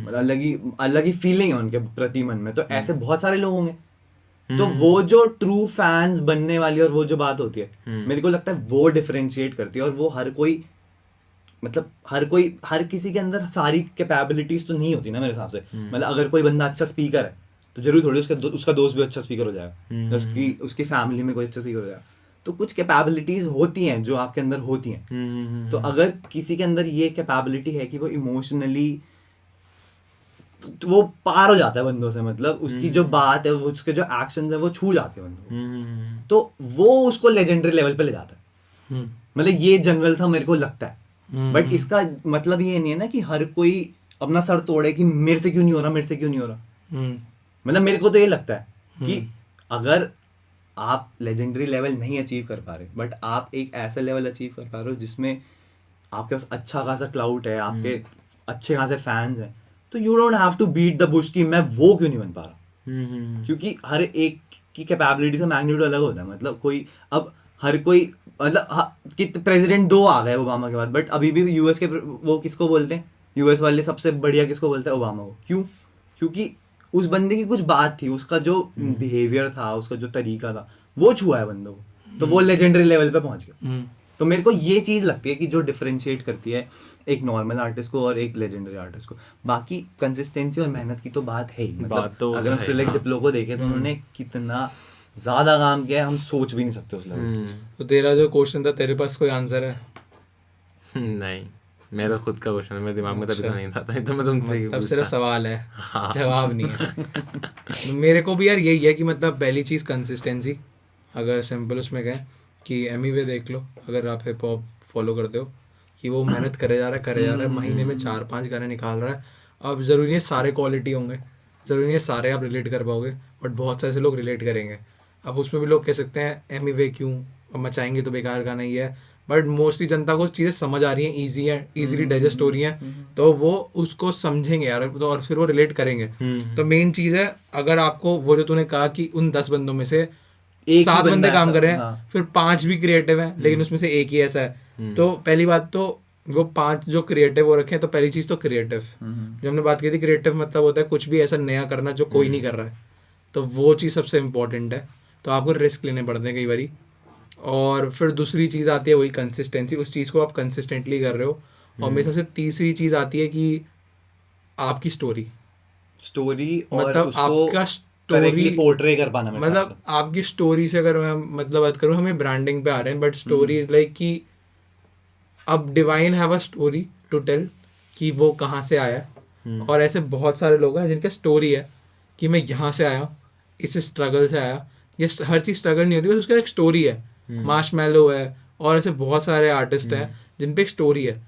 मतलब अलग ही फीलिंग है उनके प्रति मन में। तो ऐसे बहुत सारे लोग होंगे, तो वो जो ट्रू फैंस बनने वाली और वो जो बात होती है, मेरे को लगता है वो डिफरेंशिएट करती है। और वो हर कोई मतलब हर किसी के अंदर सारी कैपेबिलिटीज तो नहीं होती ना मेरे हिसाब से। मतलब अगर कोई बंदा अच्छा स्पीकर है तो जरूर थोड़ी उसका दोस्त भी अच्छा स्पीकर हो जाएगा, उसकी फैमिली में कोई अच्छा स्पीकर हो जाएगा। तो कुछ कैपेबिलिटीज होती हैं जो आपके अंदर होती हैं। तो अगर किसी के अंदर ये कैपेबिलिटी है कि वो इमोशनली वो पार हो जाता है बंदों से, मतलब उसकी जो बात है, उसके जो एक्शन है वो छू जाते हैं बंदों को, तो वो उसको लेजेंडरी लेवल पे ले जाता है। मतलब ये जनरल सा मेरे को लगता है। बट इसका मतलब ये नहीं है ना कि हर कोई अपना सर तोड़े कि मेरे से क्यों नहीं हो रहा, मेरे से क्यों नहीं हो रहा। मतलब मेरे को तो ये लगता है कि अगर आप लेजेंडरी लेवल नहीं अचीव कर पा रहे, बट आप एक ऐसा लेवल अचीव कर पा रहे हो जिसमें आपके पास अच्छा खासा क्लाउड है, आपके अच्छे खासे फैंस हैं, तो you don't have to beat the bush कि मैं वो क्यों नहीं बन पा रहा। क्योंकि हर एक की कैपेबिलिटी से मैग्नीट्यूड अलग होता है। मतलब कोई अब हर कोई मतलब कि प्रेसिडेंट 2 आ गए ओबामा के बाद, बट अभी भी यूएस के वो किसको बोलते हैं, यूएस वाले सबसे बढ़िया किसको बोलते हैं, ओबामा को। क्यों? क्योंकि उस बंदे की कुछ बात थी, उसका जो बिहेवियर था, उसका जो तरीका था, वो छुआ है बंदों को, तो वो लेजेंडरी लेवल पे पहुंच गया। तो मेरे को ये चीज़ लगती है कि जो डिफरेंशिएट करती है एक नॉर्मल आर्टिस्ट को और एक लेजेंडरी आर्टिस्ट को। बाकी कंसिस्टेंसी और मेहनत की तो बात है ही। मतलब बात तो अगर हम है, स्क्रिलेक्स हाँ। डिप्लो को देखें तो उन्होंने कितना ज़्यादा काम किया है, हम सोच भी नहीं सकते उस लेवल। तो तेरा जो क्वेश्चन था, तेरे पास कोई आंसर है? नहीं, मेरा खुद का क्वेश्चन है, मेरे दिमाग में तभी तो नहीं था, तो मैं तुमसे ही मतलब सिर्फ पूछता। सवाल है, हाँ। जवाब नहीं है। मेरे को भी यार यही है कि मतलब पहली चीज़ कंसिस्टेंसी। अगर सिंपल उसमें कहें कि एमीवे देख लो, अगर आप हिप हॉप फॉलो करते हो, कि वो मेहनत करे जा रहा है, महीने में 4-5 गाने निकाल रहा है। अब ज़रूरी नहीं है सारे क्वालिटी होंगे, ज़रूरी नहीं है सारे आप रिलेट कर पाओगे, बट बहुत सारे से लोग रिलेट करेंगे। अब उसमें भी लोग कह सकते हैं एमीवे क्यों मचाएंगे, तो बेकार गाना ही है। बट मोस्टली जनता को चीज़ें समझ आ रही हैं, ईजी है, ईजिली डाइजेस्ट हो रही हैं, तो वो उसको समझेंगे यार, तो और फिर वो रिलेट करेंगे। तो मेन चीज़ है, अगर आपको वो जो तूने कहा कि उन 10 बंदों में से एक 7 ही बंदे बंदा काम ऐसा, कर रहे हैं, हाँ। फिर 5 भी क्रिएटिव हैं, लेकिन उसमें से एक ही ऐसा है, तो पहली बात तो वो 5 जो क्रिएटिव वो रखे हैं, तो पहली चीज़ तो क्रिएटिव, जो हमने बात की थी, क्रिएटिव मतलब होता है कुछ भी ऐसा नया करना जो कोई नहीं कर रहा है, तो वो चीज़ सबसे इम्पोर्टेंट है। तो आपको रिस्क लेने पड़ते हैं कई बारी। और फिर दूसरी चीज़ आती है वही कंसिस्टेंसी, उस चीज़ को आप कंसिस्टेंटली कर रहे हो। और मेरे सबसे तीसरी चीज़ आती है कि आपकी स्टोरी और मतलब उसको आपका करेक्टली स्टोरी पोर्ट्रे कर पाना मेरे हिसाब मतलब आपकी स्टोरी से अगर मैं मतलब बात करूँ, हमें ब्रांडिंग पे आ रहे हैं, बट स्टोरी इज लाइक कि अब Divine have a story to tell कि वो कहाँ से आया। और ऐसे बहुत सारे लोग हैं जिनके स्टोरी है कि मैं यहाँ से आया, इस स्ट्रगल से आया। ये हर चीज़ स्ट्रगल नहीं होती, बस उसका एक स्टोरी है। मार्शमैलो है और ऐसे बहुत सारे आर्टिस्ट हैं जिन पे एक स्टोरी है,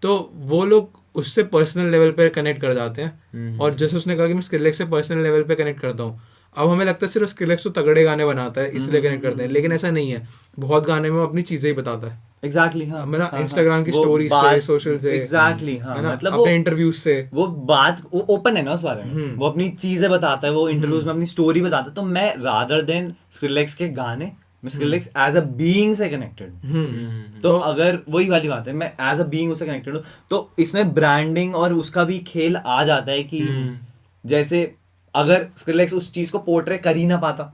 तो वो लोग उससे पर्सनल लेवल पे कनेक्ट कर जाते हैं। और जैसे उसने कहा कि मैं स्क्रिलेक्स से पर्सनल लेवल पे कनेक्ट करता हूँ, अब हमें लगता है सिर्फ स्क्रिलेक्स तो तगड़े गाने बनाता है इसलिए कनेक्ट करते हैं, लेकिन ऐसा नहीं है। बहुत गाने में वो अपनी चीज़ें ही बताता है। एग्जैक्टली, हाँ, मेरा हाँ, इंस्टाग्राम की वो स्टोरी से, बात- सोशल से, एग्जैक्टली, हाँ, है ना, मतलब अपने इंटरव्यूज से, वो बात वो ओपन है ना उस बारे में, वो अपनी चीजें बताता है, वो इंटरव्यूज में अपनी स्टोरी बताता है। तो मैं रादर देन स्क्रिलेक्स के गाने, मैं स्क्रिलेक्स एज अ बीइंग से कनेक्टेड हूँ। तो अगर वही वाली बात है, मैं एज अ बीइंग उससे कनेक्टेड हूँ, तो इसमें ब्रांडिंग और उसका भी खेल आ जाता है कि जैसे अगर स्क्रिलेक्स उस चीज को पोर्ट्रे कर ही ना पाता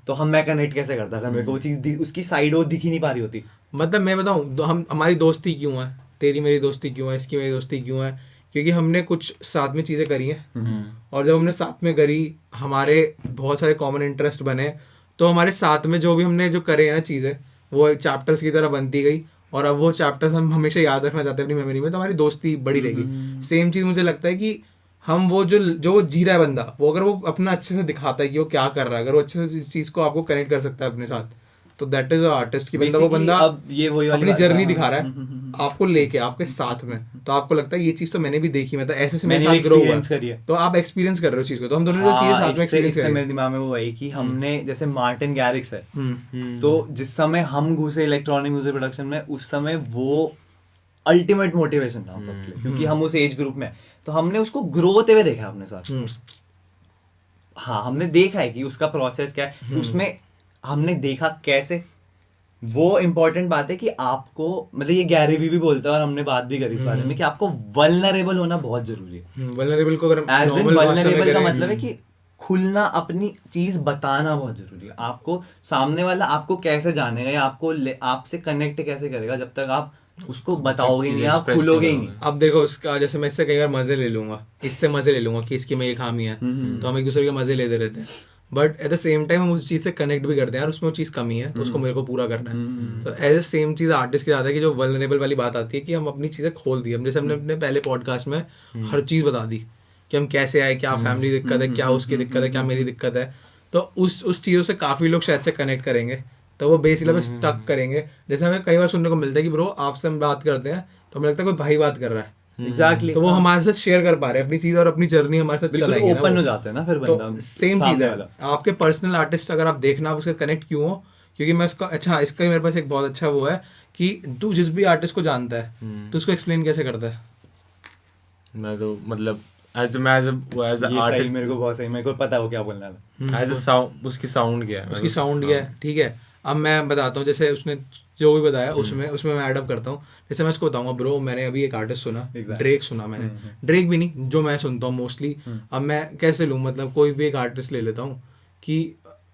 तो मैं कनेक्ट कैसे करता था? मेरे को वो चीज उसकी साइड वो दिख ही नहीं पा रही होती। मतलब मैं बताऊँ, हम हमारी दोस्ती क्यों है, तेरी मेरी दोस्ती क्यों है, इसकी मेरी दोस्ती क्यों है, क्योंकि हमने कुछ साथ में चीज़ें करी हैं। और जब हमने साथ में करी, हमारे बहुत सारे कॉमन इंटरेस्ट बने, तो हमारे साथ में जो भी हमने जो करे हैं ना चीज़ें, वो चैप्टर्स की तरह बनती गई। और अब वो चैप्टर्स हम हमेशा याद रखना चाहते हैं अपनी मेमोरी में, तो हमारी दोस्ती बड़ी रहेगी। सेम चीज़ मुझे लगता है कि हम वो जो वो जी रहा है बंदा, वो अगर वो अपना अच्छे से दिखाता है कि वो क्या कर रहा है, अगर वो अच्छे से इस चीज़ को आपको कनेक्ट कर सकता है अपने साथ, तो दैट इज आर्टिस्ट की बंदा, वो Basically, बंदा अब ये वही वाली अपनी बात जर्नी है। दिखा रहा है आपको लेके आपके साथ में, तो आपको लगता है ये चीज़ तो मैंने भी देखी, मतलब ऐसे से मेरे मैंने साथ ग्रो हुआ experience करी है। तो आप एक्सपीरियंस कर रहे हो चीज़ को, तो हम दोनों जो चीज़ें साथ में एक्सपीरियंस इससे करें। मेरे दिमाग में वो आई कि हमने जैसे मार्टिन गैरिक्स है, तो जिस समय हम घुसे इलेक्ट्रॉनिक म्यूजिक प्रोडक्शन में, उस समय वो अल्टीमेट मोटिवेशन था हम सबके लिए, क्योंकि हम उस एज ग्रुप में, तो हमने उसको ग्रो होते हुए देखा अपने साथ। हाँ, हमने देखा है कि उसका प्रोसेस क्या है, उसमें हमने देखा कैसे। वो इम्पोर्टेंट बात है कि आपको, मतलब ये गैरी वी भी बोलता है और हमने बात भी करी इस बारे में, कि आपको वल्नरेबल होना बहुत जरूरी है। वल्नरेबल को अगर एज इन normal भाषा में वल्नरेबल का करें, मतलब है कि खुलना, अपनी चीज बताना बहुत जरूरी है। आपको सामने वाला आपको कैसे जानेगा या आपसे कनेक्ट कैसे करेगा जब तक आप उसको बताओगे नहीं, आप express खुलोगे ही करोगे। नहीं। अब देखो उसका, जैसे मैं इससे कई बार मजे ले लूंगा, इससे मजे ले लूंगा कि इसकी में ये खामी है, तो हम एक दूसरे के मजे लेते रहते हैं, but at the same time हम उस चीज़ से कनेक्ट भी करते हैं, यार उसमें वो चीज़ कमी है तो उसको मेरे को पूरा करना है। तो एज ए सेम चीज़ आर्टिस्ट के साथ है कि जो वल्नरेबल वाली बात आती है कि हम अपनी चीज़ें खोल दी, हम जैसे हमने अपने पहले पॉडकास्ट में हर चीज़ बता दी कि हम कैसे आए, क्या फैमिली दिक्कत है, क्या उसकी दिक्कत है, क्या मेरी दिक्कत है, तो उस चीज़ों से काफ़ी लोग शायद से कनेक्ट करेंगे, तो वो बेसिकली हमें स्टक करेंगे। जैसे हमें कई बार सुनने को मिलता है कि ब्रो आपसे हम बात करते हैं तो हमें लगता है कोई भाई बात कर रहा है, एग्जैक्टली, तो वो हमारे साथ शेयर कर पा रहे हैं अपनी चीज़ और अपनी जर्नी हमारे साथ बिल्कुल चलाएंगे ना ओपन वो। हो जाते हैं ना फिर तो बंदा, सेम चीज़ सामने है वाला। आपके पर्सनल आर्टिस्ट, अगर आप देखना आप उससे कनेक्ट क्यों हो, क्योंकि मैं उसका अच्छा, इसका ही मेरे पास एक बहुत अच्छा वो है कि तू जिस भी आर्टिस्ट को जानता है तो उसको एक्सप्लेन कैसे करता है। मैं तो मतलब एज अ ये सही, आर्टिस्ट, मेरे को बहुत सही, मेरे को पता है वो क्या बोलने वाला है। एज अ साउंड, उसकी साउंड क्या है, उसकी साउंड ये है, ठीक है। अब मैं बताता हूँ, जैसे उसने जो भी बताया उसमें मैं एडअप करता हूँ। जैसे मैं उसको बताऊंगा, ब्रो मैंने अभी एक आर्टिस्ट सुना, ड्रेक सुना मैंने, ड्रेक भी नहीं जो मैं सुनता हूँ मोस्टली। अब मैं कैसे लूँ, मतलब कोई भी एक आर्टिस्ट ले लेता हूँ कि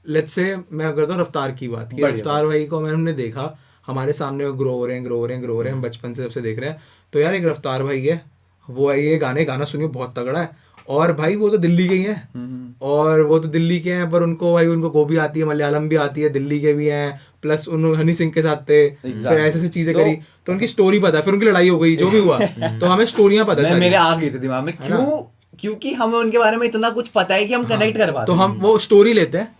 लेट्स से मैं करता हूँ रफ्तार की बात, कि रफ्तार भाई को हमने देखा हमारे सामने, वो ग्रो हो रहे हैं, हम बचपन से सबसे देख रहे हैं, तो यार एक रफ्तार भाई है, वो है ये गाना सुनिए बहुत तगड़ा है, और भाई वो तो दिल्ली के ही हैं, और वो तो दिल्ली के हैं, पर उनको भाई उनको गोभी आती है, मलयालम भी आती है, दिल्ली के भी हैं, प्लस उन्होंने हनी सिंह के साथ थे, फिर ऐसे चीजें करी, तो उनकी स्टोरी पता है, फिर उनकी लड़ाई हो गई जो भी हुआ, तो हमें स्टोरियां पता है। मेरे आ गई थी दिमाग में, क्योंकि हमें उनके बारे में इतना कुछ पता है कि हम कनेक्ट कर पाते तो हम वो स्टोरी लेते हैं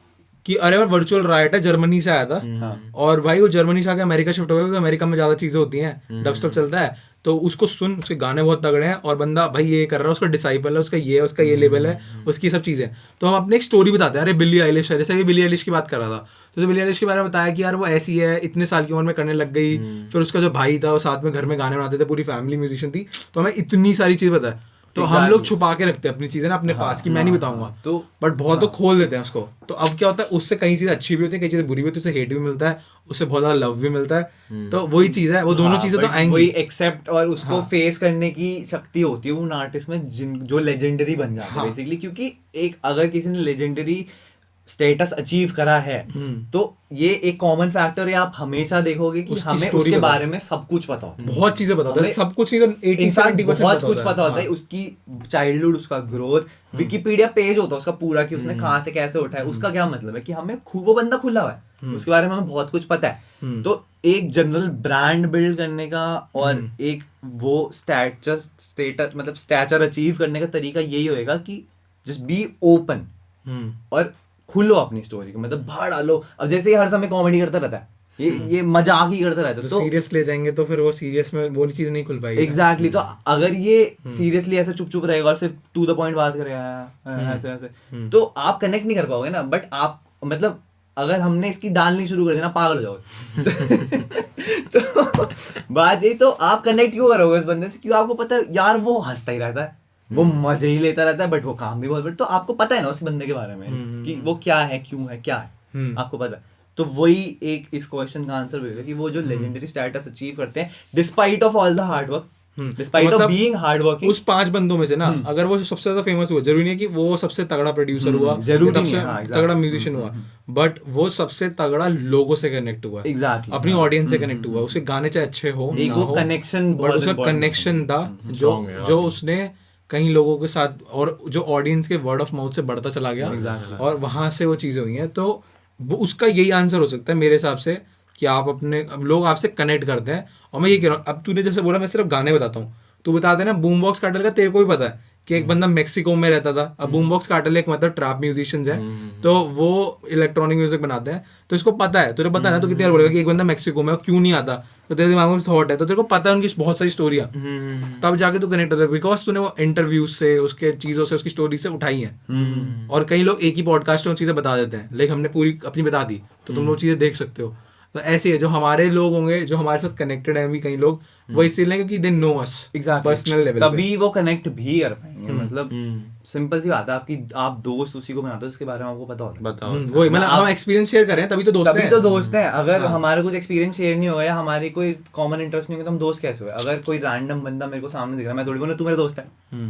कि अरे यार वर्चुअल राइट है, जर्मनी से आया था, और भाई वो जर्मनी से आके अमेरिका शिफ्ट हो गया, क्योंकि अमेरिका में ज्यादा चीजें होती हैं, डबस्टेप चलता है, तो उसको सुन, उसके गाने बहुत तगड़े हैं, और बंदा भाई ये कर रहा है, उसका डिसाइपल है, उसका ये लेवल है, उसकी सब चीजें, तो हम अपने एक स्टोरी बताते हैं। अरे बिली आइलिश है, जैसे भी बिली आइलिश की बात कर रहा था, तो बिली आइलिश के बारे में बताया कि यार वो ऐसी है, इतने साल की उम्र में करने लग गई, फिर उसका जो भाई था वो साथ में घर में गाने बनाते थे, पूरी फैमिली म्यूजिशियन थी, तो हमें इतनी सारी चीज पता है। तो हम लोग छुपा के रखते हैं अपनी चीजें ना अपने पास, कि मैं नहीं बताऊंगा, तो बट बहुत तो खोल देते हैं उसको। तो अब क्या होता है, उससे कई चीजें अच्छी भी होती है, कई चीजें बुरी भी होती है, उससे हेट भी मिलता है, उससे बहुत ज्यादा लव भी मिलता है, तो वही चीज है, वो दोनों चीजें तो आएंगी, वही एक्सेप्ट और उसको फेस करने की शक्ति होती है उन आर्टिस्ट में जो लेजेंडरी बन जाते हैं बेसिकली। क्योंकि एक अगर किसी ने लेजेंडरी स्टेटस अचीव करा है, तो ये एक कॉमन फैक्टर है, आप हमेशा देखोगे कि हमें उसके बारे में सब कुछ पता होता है, बहुत चीजें पता होता है, सब कुछ नहीं तो 80-70% बहुत कुछ पता होता है, उसकी चाइल्डहुड, उसका ग्रोथ, विकिपीडिया पेज होता है उसका पूरा, कि उसने कहाँ से कैसे उठा है, उसका क्या मतलब है कि हमें वो बंदा खुला हुआ है, उसके बारे में हमें बहुत कुछ पता है। तो एक जनरल ब्रांड बिल्ड करने का और एक वो स्टेटस मतलब स्टैचर अचीव करने का तरीका यही होएगा कि जस्ट बी ओपन और खुलो अपनी स्टोरी को, मतलब बाहर डालो। अब जैसे ही हर समय कॉमेडी करता रहता है, ये मजाक ही करता रहता है, तो सीरियस ले जाएंगे तो फिर वो सीरियस में वो चीज नहीं खुल पाएगी। एग्जैक्टली। तो अगर ये सीरियसली ऐसे चुप चुप रहेगा और सिर्फ टू द पॉइंट बात करेगा ऐसे ऐसे, तो आप कनेक्ट नहीं कर पाओगे ना। बट आप मतलब अगर हमने इसकी डालनी शुरू कर देना, पागल हो जाओगे। तो बात यही, तो आप कनेक्ट क्यों करोगे उस बंदे से? क्यों? आपको पता है यार वो हंसता ही रहता है, वो मजे ही लेता रहता है, बट वो काम भी बहुत बड़ा, तो आपको पता है ना उस बंदे के बारे में कि वो क्या है, क्यों है, क्या है, आपको पता है। तो वही एक इस क्वेश्चन का आंसर होगा कि वो जो लेजेंडरी स्टेटस अचीव करते हैं despite of all the hard work, despite of being hard working, उस 5 बंदों में से ना अगर वो सबसे ज्यादा फेमस हुआ, जरूरी नहीं है कि वो सबसे तगड़ा प्रोड्यूसर हुआ, जरूरी सबसे नहीं है, हाँ, तगड़ा म्यूजिशियन हुआ, बट वो सबसे तगड़ा लोगों से कनेक्ट हुआ, एग्जैक्टली अपनी ऑडियंस से कनेक्ट हुआ। उसके गाने चाहे अच्छे हो एक ना वो हो, कनेक्शन, बट उसका कनेक्शन था जो उसने कई लोगों के साथ, और जो ऑडियंस के वर्ड ऑफ माउथ से बढ़ता चला गया, और वहां से वो चीजें हुई हैं। तो वो उसका यही आंसर हो सकता है मेरे हिसाब से, कि आप अपने, अब लोग आपसे कनेक्ट करते हैं। और मैं ये कह रहा हूँ, अब तूने जैसे बोला मैं सिर्फ गाने बताता हूँ, तू बता देना बूम बॉक्स कार्टेल का तेरे को भी पता है कि एक बंदा मेक्सिको में रहता था। अब बूम बॉक्स कार्टेल एक मतलब ट्रैप म्यूजिशियंस है, तो वो इलेक्ट्रॉनिक म्यूजिक बनाते हैं, तो इसको पता है, तुझे पता है ना, तो कितनी बार बोलेगा कि एक बंदा मेक्सिको में क्यों नहीं आता, तो तेरे दिमाग में थॉट है, तो तेरे को पता है उनकी बहुत सारी स्टोरियाँ, तब जाके तू कनेक्ट होता है, बिकॉज तूने वो इंटरव्यूज से, उसके चीज़ों से, उसकी स्टोरी से उठाई हैं। और कई लोग एक ही पॉडकास्ट में वो चीज़ें बता देते हैं, लेकिन हमने पूरी अपनी बता दी, तो तुम लोग चीज़ें देख सकते हो। तो ऐसे है, जो हमारे लोग होंगे जो हमारे साथ कनेक्टेड हैं, भी कई लोग वो इसीलिए क्योंकि they know us personal level, तभी वो कनेक्ट भी कर पाएंगे। मतलब सिंपल सी बात है, आपकी आप दोस्त उसी को बनाते हो उसके बारे में आपको पता होता है। बताओ वही मतलब हम एक्सपीरियंस शेयर कर रहे हैं तभी तो दोस्त तभी हैं। तो दोस्त हैं। अगर हमारा कुछ एक्सपीरियंस शेयर नहीं होगा या हमारी कोई कॉमन इंटरेस्ट नहीं होगा तो हम दोस्त कैसे हुए? अगर कोई रैंडम बंदा मेरे को सामने दिख रहा है, मैं थोड़ी बोलूं तू मेरा दोस्त है,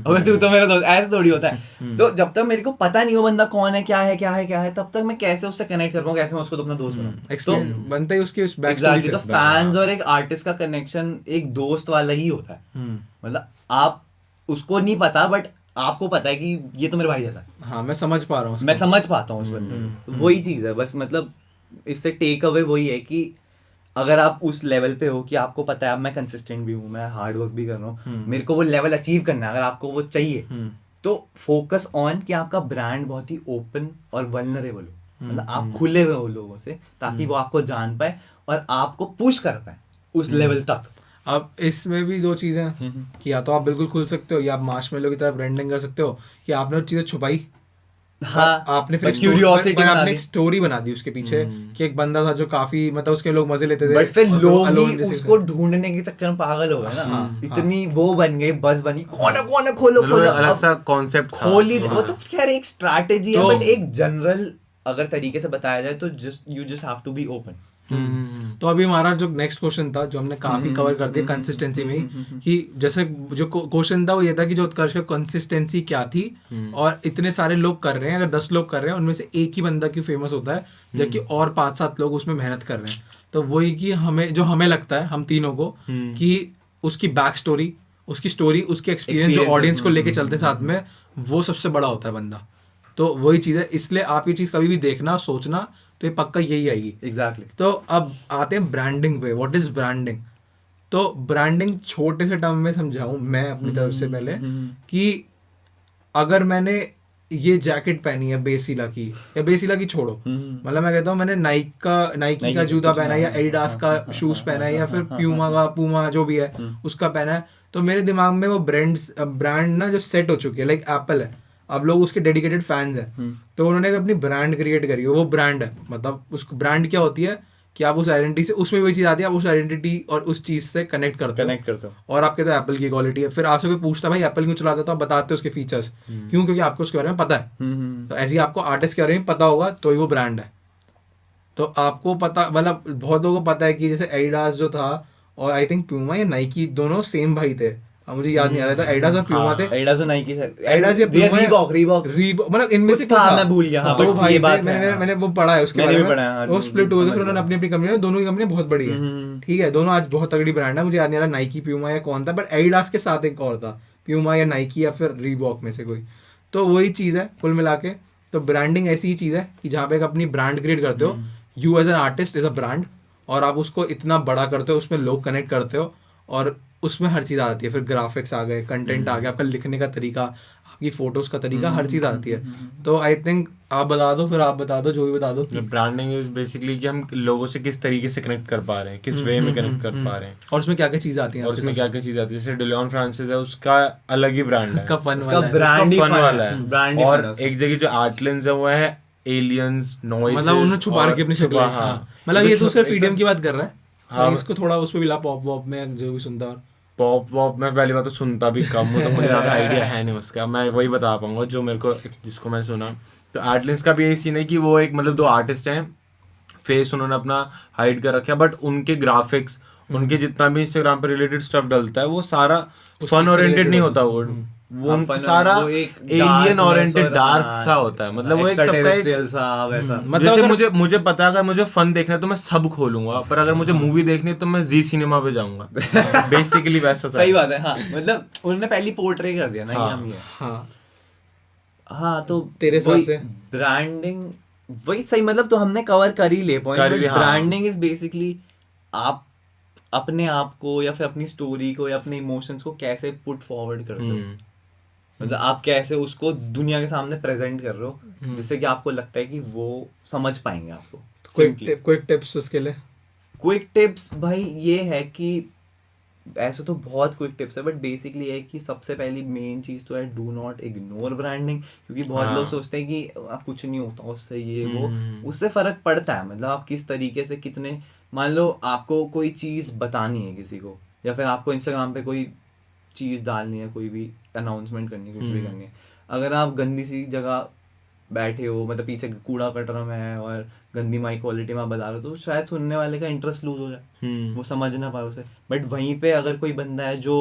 अबे तू तो मेरा दोस्त, ऐसे थोड़ी होता है। तो जब तक मेरे को पता नहीं वो बंदा कौन है, क्या है क्या है क्या है, तब तक मैं कैसे उससे कनेक्ट कर पाऊँ, कैसे मैं उसको तो अपना दोस्त बनाऊं? एक्सपीरियंस बनता ही उसकी उस बैक एग्जैक्टली। स्टोरी तो से। फैंस और एक आर्टिस्ट का कनेक्शन एक दोस्त वाला ही होता है। मतलब आप उसको नहीं पता, बट आपको पता है कि ये तो मेरे भाई जैसा है। हाँ, मैं समझ पा रहा हूँ, मैं समझ पाता हूँ उस बंदे को। तो वही चीज़ है बस। मतलब इससे टेक अवे वही है कि अगर आप उस लेवल पे हो कि आपको पता है अब मैं कंसिस्टेंट भी हूँ, मैं हार्ड वर्क भी कर रहा हूँ, मेरे को वो लेवल अचीव करना है, अगर आपको वो चाहिए तो फोकस ऑन कि आपका ब्रांड बहुत ही ओपन और वल्नरेबल हो। मतलब आप खुले हुए हो लोगों से, ताकि वो आपको जान पाए और आपको पुश कर पाए उस लेवल तक। अब इसमें भी दो चीज़ें हैं कि या तो आप बिल्कुल खुल सकते हो, या आप मार्शमेलो की तरह ब्रांडिंग कर सकते हो, कि आपने वो चीज़ें छुपाई, हाँ, आपने फिर क्यूरियोसिटी आपने एक स्टोरी बना दी उसके पीछे कि एक बंदा था जो काफी मतलब उसके लोग मजे लेते थे, बट फिर और लोग Alone ही जैसे उसको ढूंढने के चक्कर में पागल हो गए ना। इतनी वो बन गई, बस बनी, कौन है खोलो खोलो। अलग सा कॉन्सेप्ट खोली वो तो खैर एक स्ट्रैटेजी है, तो- बट एक जनरल अगर तरीके से बताया जाए तो you just have to be open. तो अभी हमारा जो नेक्स्ट क्वेश्चन था, जो हमने काफी कवर कर दिया कंसिस्टेंसी में ही, कि जैसे जो क्वेश्चन था वो ये था कि जो उत्कर्ष का कंसिस्टेंसी क्या थी, और इतने सारे लोग कर रहे हैं, अगर 10 लोग कर रहे हैं उनमें से एक ही बंदा क्यों फेमस होता है, जबकि और 5-7 लोग उसमें मेहनत कर रहे हैं। तो वही कि हमें लगता है हम तीनों को कि उसकी बैक स्टोरी, उसकी स्टोरी, उसके एक्सपीरियंस जो ऑडियंस को लेके चलते साथ में, वो सबसे बड़ा होता है बंदा। तो वही चीज़ है, इसलिए आप ये चीज़ कभी भी देखना सोचना तो ये पक्का यही आएगी। एग्जैक्टली। तो अब आते हैं ब्रांडिंग पे। What is branding? तो ब्रांडिंग छोटे से टर्म में समझाऊं मैं अपनी तरफ से पहले, कि अगर मैंने ये जैकेट पहनी है बेसिला की, या बेसिला की छोड़ो, मतलब मैं कहता हूँ मैंने नाइकी का जूता पहना है, या एडिडास का शूज पहना है, या फिर पूमा जो भी है उसका पहना है, तो मेरे दिमाग में वो ब्रांड ना जो सेट हो चुकी है। लाइक एप्पल है, अब लोग उसके डेडिकेटेड फैंस हैं, तो उन्होंने एक अपनी ब्रांड क्रिएट करी है, वो ब्रांड है। मतलब उस ब्रांड क्या होती है कि आप उस आइडेंटिटी से, उसमें वही चीज़ आती है, आप उस आइडेंटिटी और उस चीज़ से कनेक्ट करते हो। और आपके तो एप्पल की क्वालिटी है, फिर आपसे कोई पूछता है भाई एप्पल क्यों चलाते हो, तो आप बताते हो उसके फीचर्स, क्यों? क्योंकि आपको उसके बारे में पता है। तो ऐसे ही आपको आर्टिस्ट के बारे में पता होगा तो ही वो ब्रांड है। तो आपको पता, मतलब बहुत लोगों को पता है कि जैसे एडिडास जो था, और आई थिंक प्यूमा या नाइकी, दोनों सेम भाई थे, अब मुझे याद नहीं आ रहा था, एडिडास और प्यूमा थे। एडिडास और नाइकी से, एडिडास या प्यूमा, रीबॉक मतलब इनमें से था, मैं भूल गया। दो भाई थे, मैंने वो पढ़ा है उसके बारे में, वो स्प्लिट हुए थे, फिर उन्होंने अपनी अपनी कंपनी, दोनों की कंपनी बहुत बड़ी है, ठीक है, दोनों आज बहुत तगड़ी ब्रांड है। मुझे याद नहीं आ रहा नाइकी प्यूमा या कौन था, बट एडिडास के साथ एक और था, प्यूमा या नाइकी या फिर रीबॉक में से कोई। तो वही चीज़ है कुल मिला के। तो ब्रांडिंग ऐसी ही चीज़ है कि जहाँ पे एक अपनी ब्रांड क्रिएट करते हो, you as an artist is a brand, और आप उसको इतना बड़ा करते हो, उसमें लोग कनेक्ट करते हो, और उसमें हर चीज़ आती है। फिर ग्राफिक्स आ गए, कंटेंट आ गया, आपका लिखने का तरीका, आपकी फोटोज का तरीका, हर चीज़ आती है। तो आई थिंक आप बता दो, फिर आप बता दो, जो भी बता दो। ब्रांडिंग इज बेसिकली कि हम लोगों से किस तरीके से कनेक्ट कर पा रहे हैं, किस वे में कनेक्ट कर पा रहे हैं, और उसमें क्या क्या चीज़ आती है, और उसमें क्या क्या चीज़ आती है। जैसे डिलियन फ्रांसिस है, उसका अलग ही ब्रांड है, उसका फन वाला है। और एक जगह जो आर्टलेंस है वो है एलियंस नॉइज़, मतलब उन्होंने छुपा रखी अपनी शक्ल। मतलब ये तो सिर्फ ईडीएम की बात कर रहा है, हाँ, इसको थोड़ा उस पे भी ला, पॉप वॉप में जो भी सुनता है। पॉप वॉप में पहली बात तो सुनता भी कम हूँ, तो मुझे ज़्यादा आइडिया है नहीं उसका, मैं वही बता पाऊंगा जो मेरे को, जिसको मैं सुना। तो आर्टलेंस का भी यही सीन है कि वो एक मतलब 2 आर्टिस्ट हैं, फेस उन्होंने अपना हाइड कर रखा है, बट उनके ग्राफिक्स, उनके जितना भी इंस्टाग्राम पे रिलेटेड स्टफ डलता है वो सारा फन ओरिएंटेड नहीं होता, वो उनका सारा एलियन ओरिएंटेड डार्क सा होता है। मतलब वो एक सबका एक, मतलब मुझे पता है अगर मुझे फन देखना है तो मैं सब खोलूंगा, पर अगर मुझे मूवी देखनी है तो मैं जी सिनेमा पे जाऊंगा। बेसिकली वैसा था। सही बात है, हाँ। मतलब उन्होंने पहली पोर्ट्रे कर दिया ना, हाँ, हम ये, हाँ, हाँ। तो तेरे हिसाब से ब्रांडिंग वही सही, मतलब तो हमने कवर कर ही ले कर ही पॉइंट। ले, हाँ। ब्रांडिंग इज बेसिकली आप अपने आप को या फिर अपनी स्टोरी को या अपने इमोशंस को कैसे पुट फॉरवर्ड कर सकते हो, मतलब आप कैसे उसको दुनिया के सामने प्रेजेंट कर रहे हो जिससे कि आपको लगता है कि वो समझ पाएंगे आपको। क्विक टिप्स उसके लिए। क्विक टिप्स भाई ये है कि ऐसे तो बहुत क्विक टिप्स है, बट बेसिकली ये है कि सबसे पहली मेन चीज़ तो है डू नॉट इग्नोर ब्रांडिंग, क्योंकि बहुत लोग सोचते हैं कि कुछ नहीं होता उससे, ये वो, उससे फ़र्क पड़ता है। मतलब आप किस तरीके से कितने, मान लो आपको कोई चीज़ बतानी है किसी को, या फिर आपको इंस्टाग्राम पे कोई चीज़ डालनी है, कोई भी अनाउंसमेंट करनी है, कुछ भी करनी है, अगर आप गंदी सी जगह बैठे हो, मतलब पीछे कूड़ा कचरा में है और गंदी माइक क्वालिटी में आप बता रहे हो, तो शायद सुनने वाले का इंटरेस्ट लूज हो जाए, वो समझ ना पाए उसे। बट वहीं पे अगर कोई बंदा है जो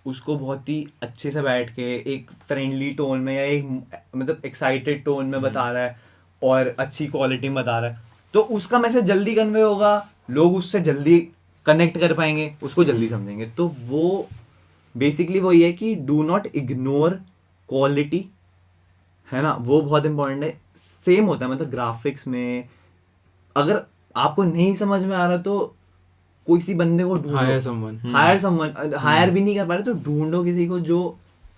उसको बहुत ही अच्छे से बैठ के एक फ्रेंडली टोन में या एक मतलब एक्साइटेड टोन में बता रहा है और अच्छी क्वालिटी में बता रहा है, तो उसका मैसेज जल्दी कन्वे होगा, लोग उससे जल्दी कनेक्ट कर पाएंगे, उसको जल्दी समझेंगे। तो वो बेसिकली वो ये है कि डू नॉट इग्नोर क्वालिटी, है ना, वो बहुत इंपॉर्टेंट है। सेम होता है मतलब ग्राफिक्स में, अगर आपको नहीं समझ में आ रहा तो कोई सी बंदे को ढूंढो, हायर समवन, हायर भी नहीं कर पा रहे तो ढूंढो किसी को जो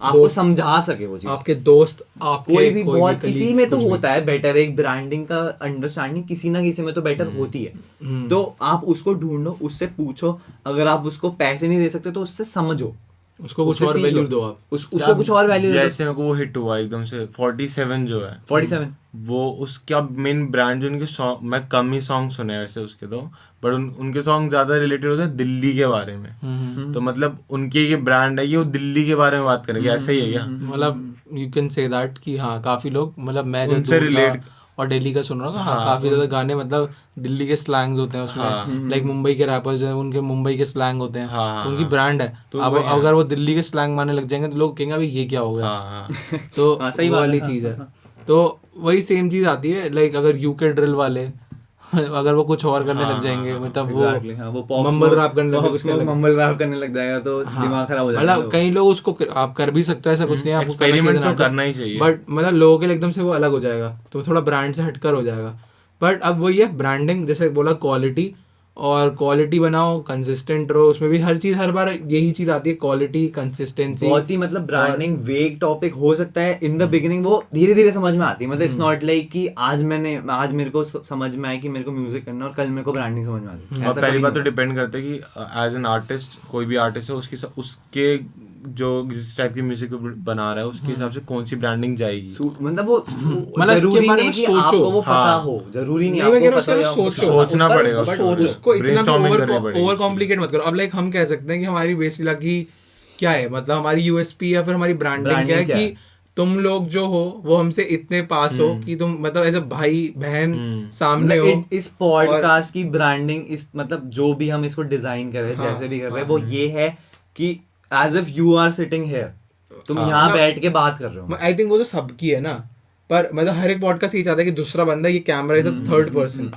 आपको समझा सके वो चीज, आपके दोस्त, आपके कोई भी बहुत colleagues, किसी में तो कुछ भी। होता है बेटर, एक ब्रांडिंग का अंडरस्टैंडिंग किसी ना किसी में तो बेटर होती है। तो आप उसको ढूंढो, उससे पूछो, अगर आप उसको पैसे नहीं दे सकते तो उससे समझो, उसको कुछ उससे और सीख वैल्यू लो। दो आप। उसको कुछ और वैल्यू दे दो। जैसे मेरे को वो हिट हुआ एकदम से 47 जो है 47 वो उसका मेन ब्रांड, जो उनके सॉन्ग, मैं कम ही सॉन्ग सुने वैसे उसके तो, बट उनके सॉन्ग ज्यादा रिलेटेड होते हैं दिल्ली के बारे में। तो मतलब उनके ये ब्रांड है कि वो दिल्ली के बारे में बात करेंगे, ऐसा ही है क्या? मतलब यू कैन से दैट कि हाँ काफी लोग, मतलब मैं जो उनसे दूर relate- का और दिल्ली का सुन रहा हूँ, हाँ काफी ज्यादा गाने मतलब दिल्ली के स्लैंग्स होते हैं उसमें, लाइक मुंबई के रैपर्स जो हैं उनके मुंबई के स्लैंग होते हैं, तो उनकी ब्रांड है। अब अगर वो दिल्ली के स्लैंग मारने लग जाएंगे तो लोग कहेंगे अभी ये क्या हो गया। तो वो वाली चीज है। तो वही सेम चीज आती है, लाइक अगर यूके ड्रिल वाले अगर वो कुछ और करने लग जाएंगे, मतलब वो मम्बल रैप करने मम्बल रैप करने लग जाएगा तो दिमाग खराब हो जाएगा। मतलब कई लोग उसको आप कर भी सकते हो, ऐसा कुछ नहीं है, आपको एक्सपेरिमेंट तो करना ही चाहिए, बट मतलब लोगों के लिए एकदम से वो अलग हो जाएगा, तो थोड़ा ब्रांड से हटकर हो जाएगा। बट अब वही है ब्रांडिंग, जैसे बोला क्वालिटी, और क्वालिटी बनाओ, कंसिस्टेंट रहो, उसमें भी हर चीज, हर बार यही चीज आती है, क्वालिटी, कंसिस्टेंसी। बहुत ही मतलब ब्रांडिंग वेग टॉपिक हो सकता है इन द बिगिनिंग, वो धीरे धीरे समझ में आती है। मतलब इट्स नॉट लाइक कि आज मेरे को समझ में आया कि मेरे को म्यूजिक करना और कल मेरे को ब्रांडिंग समझ में आ गई। और पहली बात तो डिपेंड करता है कि एज एन आर्टिस्ट, कोई भी आर्टिस्ट है उसके जो जिस टाइप की म्यूजिक बना रहा है उसके हिसाब से कौन सी ब्रांडिंग जाएगी। मतलब वो जरूरी नहीं कि आपको वो पता हो, जरूरी नहीं आपको पता हो, सोचना पड़ेगा, उसको इतना ओवर कॉम्प्लिकेट मत करो। अब लाइक हम कह सकते हैं कि हमारी बेसिकली क्या है, मतलब हमारी यूएसपी या फिर हमारी ब्रांडिंग क्या है कि तुम लोग जो हो वो हमसे इतने पास हो कि तुम मतलब ऐसे भाई बहन सामने हो। इस पॉडकास्ट की ब्रांडिंग, इस मतलब जो भी हम इसको डिजाइन कर रहे हैं, जैसे भी कर रहे हैं, वो ये है कि as if you are sitting here, तुम यहाँ बैठ के बात कर रहे हो। आई थिंक वो तो सबकी है ना, पर मतलब हर एक पॉडकास्ट यही चाहता है कि दूसरा बंदा, ये camera is a third person,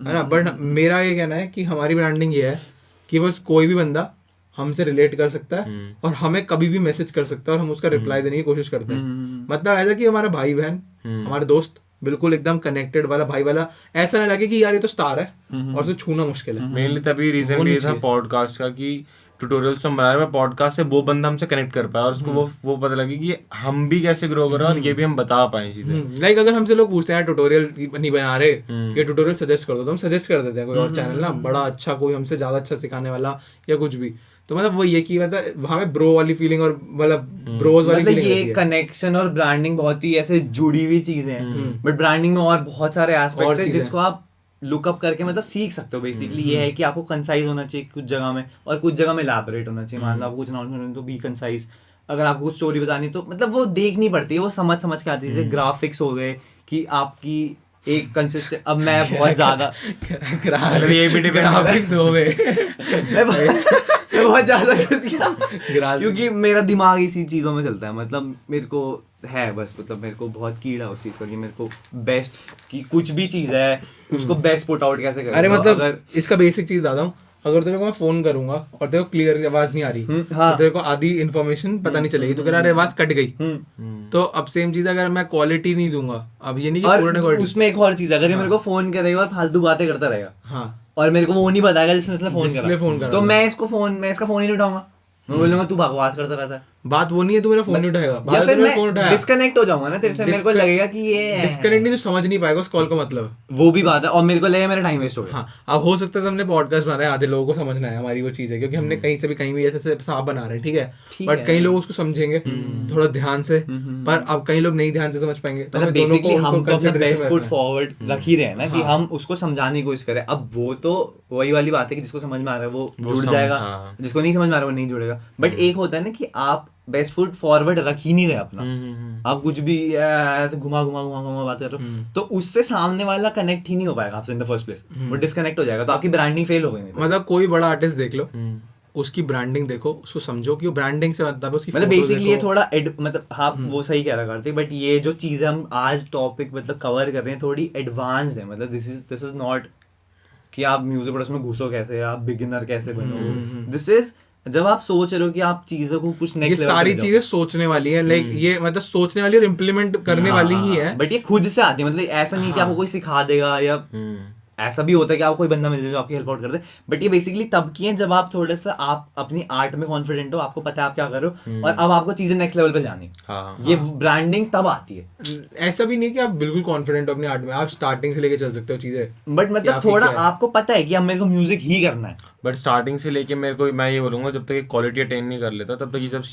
है ना। बट मेरा ये कहना है कि हमारी ब्रांडिंग ये है कि बस कोई भी बंदा हमसे रिलेट कर सकता है और हमें कभी भी मैसेज कर सकता है और हम उसका रिप्लाई देने की कोशिश करते हैं। मतलब ऐसा कि हमारा भाई बहन, हमारे दोस्त, बिल्कुल एकदम कनेक्टेड वाला भाई वाला, ऐसा नहीं लगे कि यार ये तो स्टार है और उसे छूना मुश्किल है। मेनली तभी रीजन भी था पॉडकास्ट का कि ट्यूटोरियल्स हम बना रहे हैं, पॉडकास्ट से वो बंदा हमसे कनेक्ट कर पाया और उसको वो पता लगे कि हम भी कैसे ग्रो कर रहे हैं और ये भी हम बता पाए चीजें। लाइक अगर हमसे लोग पूछते हैं ट्यूटोरियल नहीं बना रहे, ये ट्यूटोरियल सजेस्ट कर दो, तो हम सजेस्ट कर देते हैं कोई और चैनल ना, बड़ा अच्छा, कोई हमसे ज्यादा अच्छा सिखाने वाला या कुछ भी। तो मतलब वो ये कि मतलब हमें ब्रो वाली फीलिंग और मतलब ब्रोज वाली मतलब फीलिंग ये कनेक्शन और ब्रांडिंग बहुत ही ऐसे जुड़ी हुई चीजें हैं, बट ब्रांडिंग में और बहुत सारे एस्पेक्ट हैं जिसको आप लुकअप करके मतलब सीख सकते हो। बेसिकली ये है कि आपको कंसाइज होना चाहिए कुछ जगह में और कुछ जगह में इलैबोरेट होना चाहिए। मान लो आपको कुछ अनाउंसमेंट तो बी कंसाइज, अगर आपको कुछ स्टोरी बतानी तो मतलब वो देखनी पड़ती है, वो समझ के आती है। जैसे ग्राफिक्स हो गए कि आपकी एक कंसिस्टेंट, अब मैं बहुत ज्यादा ग्राफिक्स हो गए मैं बहुत ज्यादा क्योंकि मेरा दिमाग इसी चीजों में चलता है। मतलब मेरे को है बस, मतलब मेरे को बहुत कीड़ा उस चीज का कि मेरे को बेस्ट की कुछ भी चीज है उसको बेस्ट पुट आउट कैसे करें। अरे मतलब अगर इसका बेसिक चीज बताता हूँ, अगर तेरे को मैं फोन करूंगा और तेरे को क्लियर आवाज नहीं आ रही, तो तेरे को आधी इन्फॉर्मेशन पता नहीं चलेगी, तो कह रहा आवाज कट गई, तो अब सेम चीज अगर मैं क्वालिटी नहीं दूंगा, अब ये नहीं कि और पूर्ण क्वालिटी, उसमें एक और चीज, अगर ये मेरे को फोन करेगा और फालतू बातें करता रहेगा हाँ और मेरे को वो नहीं बताएगा जिसने इसने जिसने फोन करा तो था। मैं इसका फोन ही नहीं उठाऊंगा, मैं बोलूंगा तू बकवास करता रहता है, बात वो नहीं है तू मेरा फोन नहीं उठाएगा, बात या है फिर तू मेरा फोन मैं उठाया, डिस्कनेक्ट हो जाऊंगा ना तेरे से, मेरे को लगेगा कि ये डिस्कनेक्ट नहीं तो समझ नहीं पाएगा उस कॉल का मतलब। वो भी बात है, और मेरे को लगेगा मेरा टाइम वेस्ट हो गया। हाँ, अब हो सकता है हमने पॉडकास्ट बना रहे हैं, आधे लोगों को समझना है हमारी वो चीज़ है, क्योंकि हमने कहीं से भी कहीं भी ऐसे साफ बना रहे हैं, ठीक है, बट कई लोग उसको समझेंगे थोड़ा ध्यान से, पर अब कई लोग नहीं ध्यान से समझ पाएंगे, तो मतलब हमें दोनों बेसिकली को हम उनको तो अपना consideration बेस्ट में फुट रखना है। फॉरवर्ड रख ही रहे हैं ना कि हम उसको समझाने की कोशिश करें। अब वो तो वही वाली बात है कि जिसको समझ में आ रहा है वो जुड़ जाएगा, हाँ। जिसको नहीं समझ में आ रहा है वो नहीं जुड़ेगा। बट एक होता है ना कि आप बेस्ट फुट फॉरवर्ड रख ही नहीं रहे अपना, आप कुछ भी ऐसे घुमा बात कर रहे हो, तो उससे सामने वाला कनेक्ट ही नहीं हो पाएगा आपसे इन द फर्स्ट प्लेस, वो डिस्कनेक्ट हो जाएगा, तो आपकी ब्रांडिंग फेल हो गई। मतलब कोई बड़ा आर्टिस्ट देख लो, उसकी ब्रांडिंग देखो, उसको समझो कि वो ब्रांडिंग से मतलब उसकी मतलब photo बेसिकली ये देखो। थोड़ा मतलब हाँ वो सही कह रहा करते, बट ये जो चीजें हम आज टॉपिक मतलब कवर कर रहे हैं थोड़ी एडवांस है, मतलब दिस इज नॉट कि आप म्यूजिक प्रोडक्शन में घुसो कैसे, आप बिगिनर कैसे बनो, दिस इज जब आप सोच रहे हो कि आप चीजों को कुछ ये नेक्स्ट सारी चीजें सोचने वाली है, लाइक ये मतलब सोचने वाली और इम्प्लीमेंट करने वाली ही है। बट ये खुद से आती है, मतलब ऐसा नहीं कि आपको कोई सिखा देगा, या ऐसा भी होता है कि आपको कोई बंदा मिल जाए जो आपकी हेल्प आउट कर दे, बट ये बेसिकली तब की है जब आप थोड़ा सा आप अपनी आर्ट में कॉन्फिडेंट हो, आपको पता है आप क्या कर रहे हो, और अब आपको चीजें नेक्स्ट लेवल पे जानी, ये ब्रांडिंग तब आती है। ऐसा भी नहीं कि आप बिल्कुल कॉन्फिडेंट हो अपने आर्ट में, आप स्टार्टिंग से लेके चल सकते हो चीजें, बट मतलब थोड़ा आपको पता है कि अब मेरे को म्यूजिक ही करना है, बट स्टार्टिंग से लेके मेरे को, मैं ये बोलूंगा जब तक ये क्वालिटी अटेन नहीं कर लेता तब तक ये सब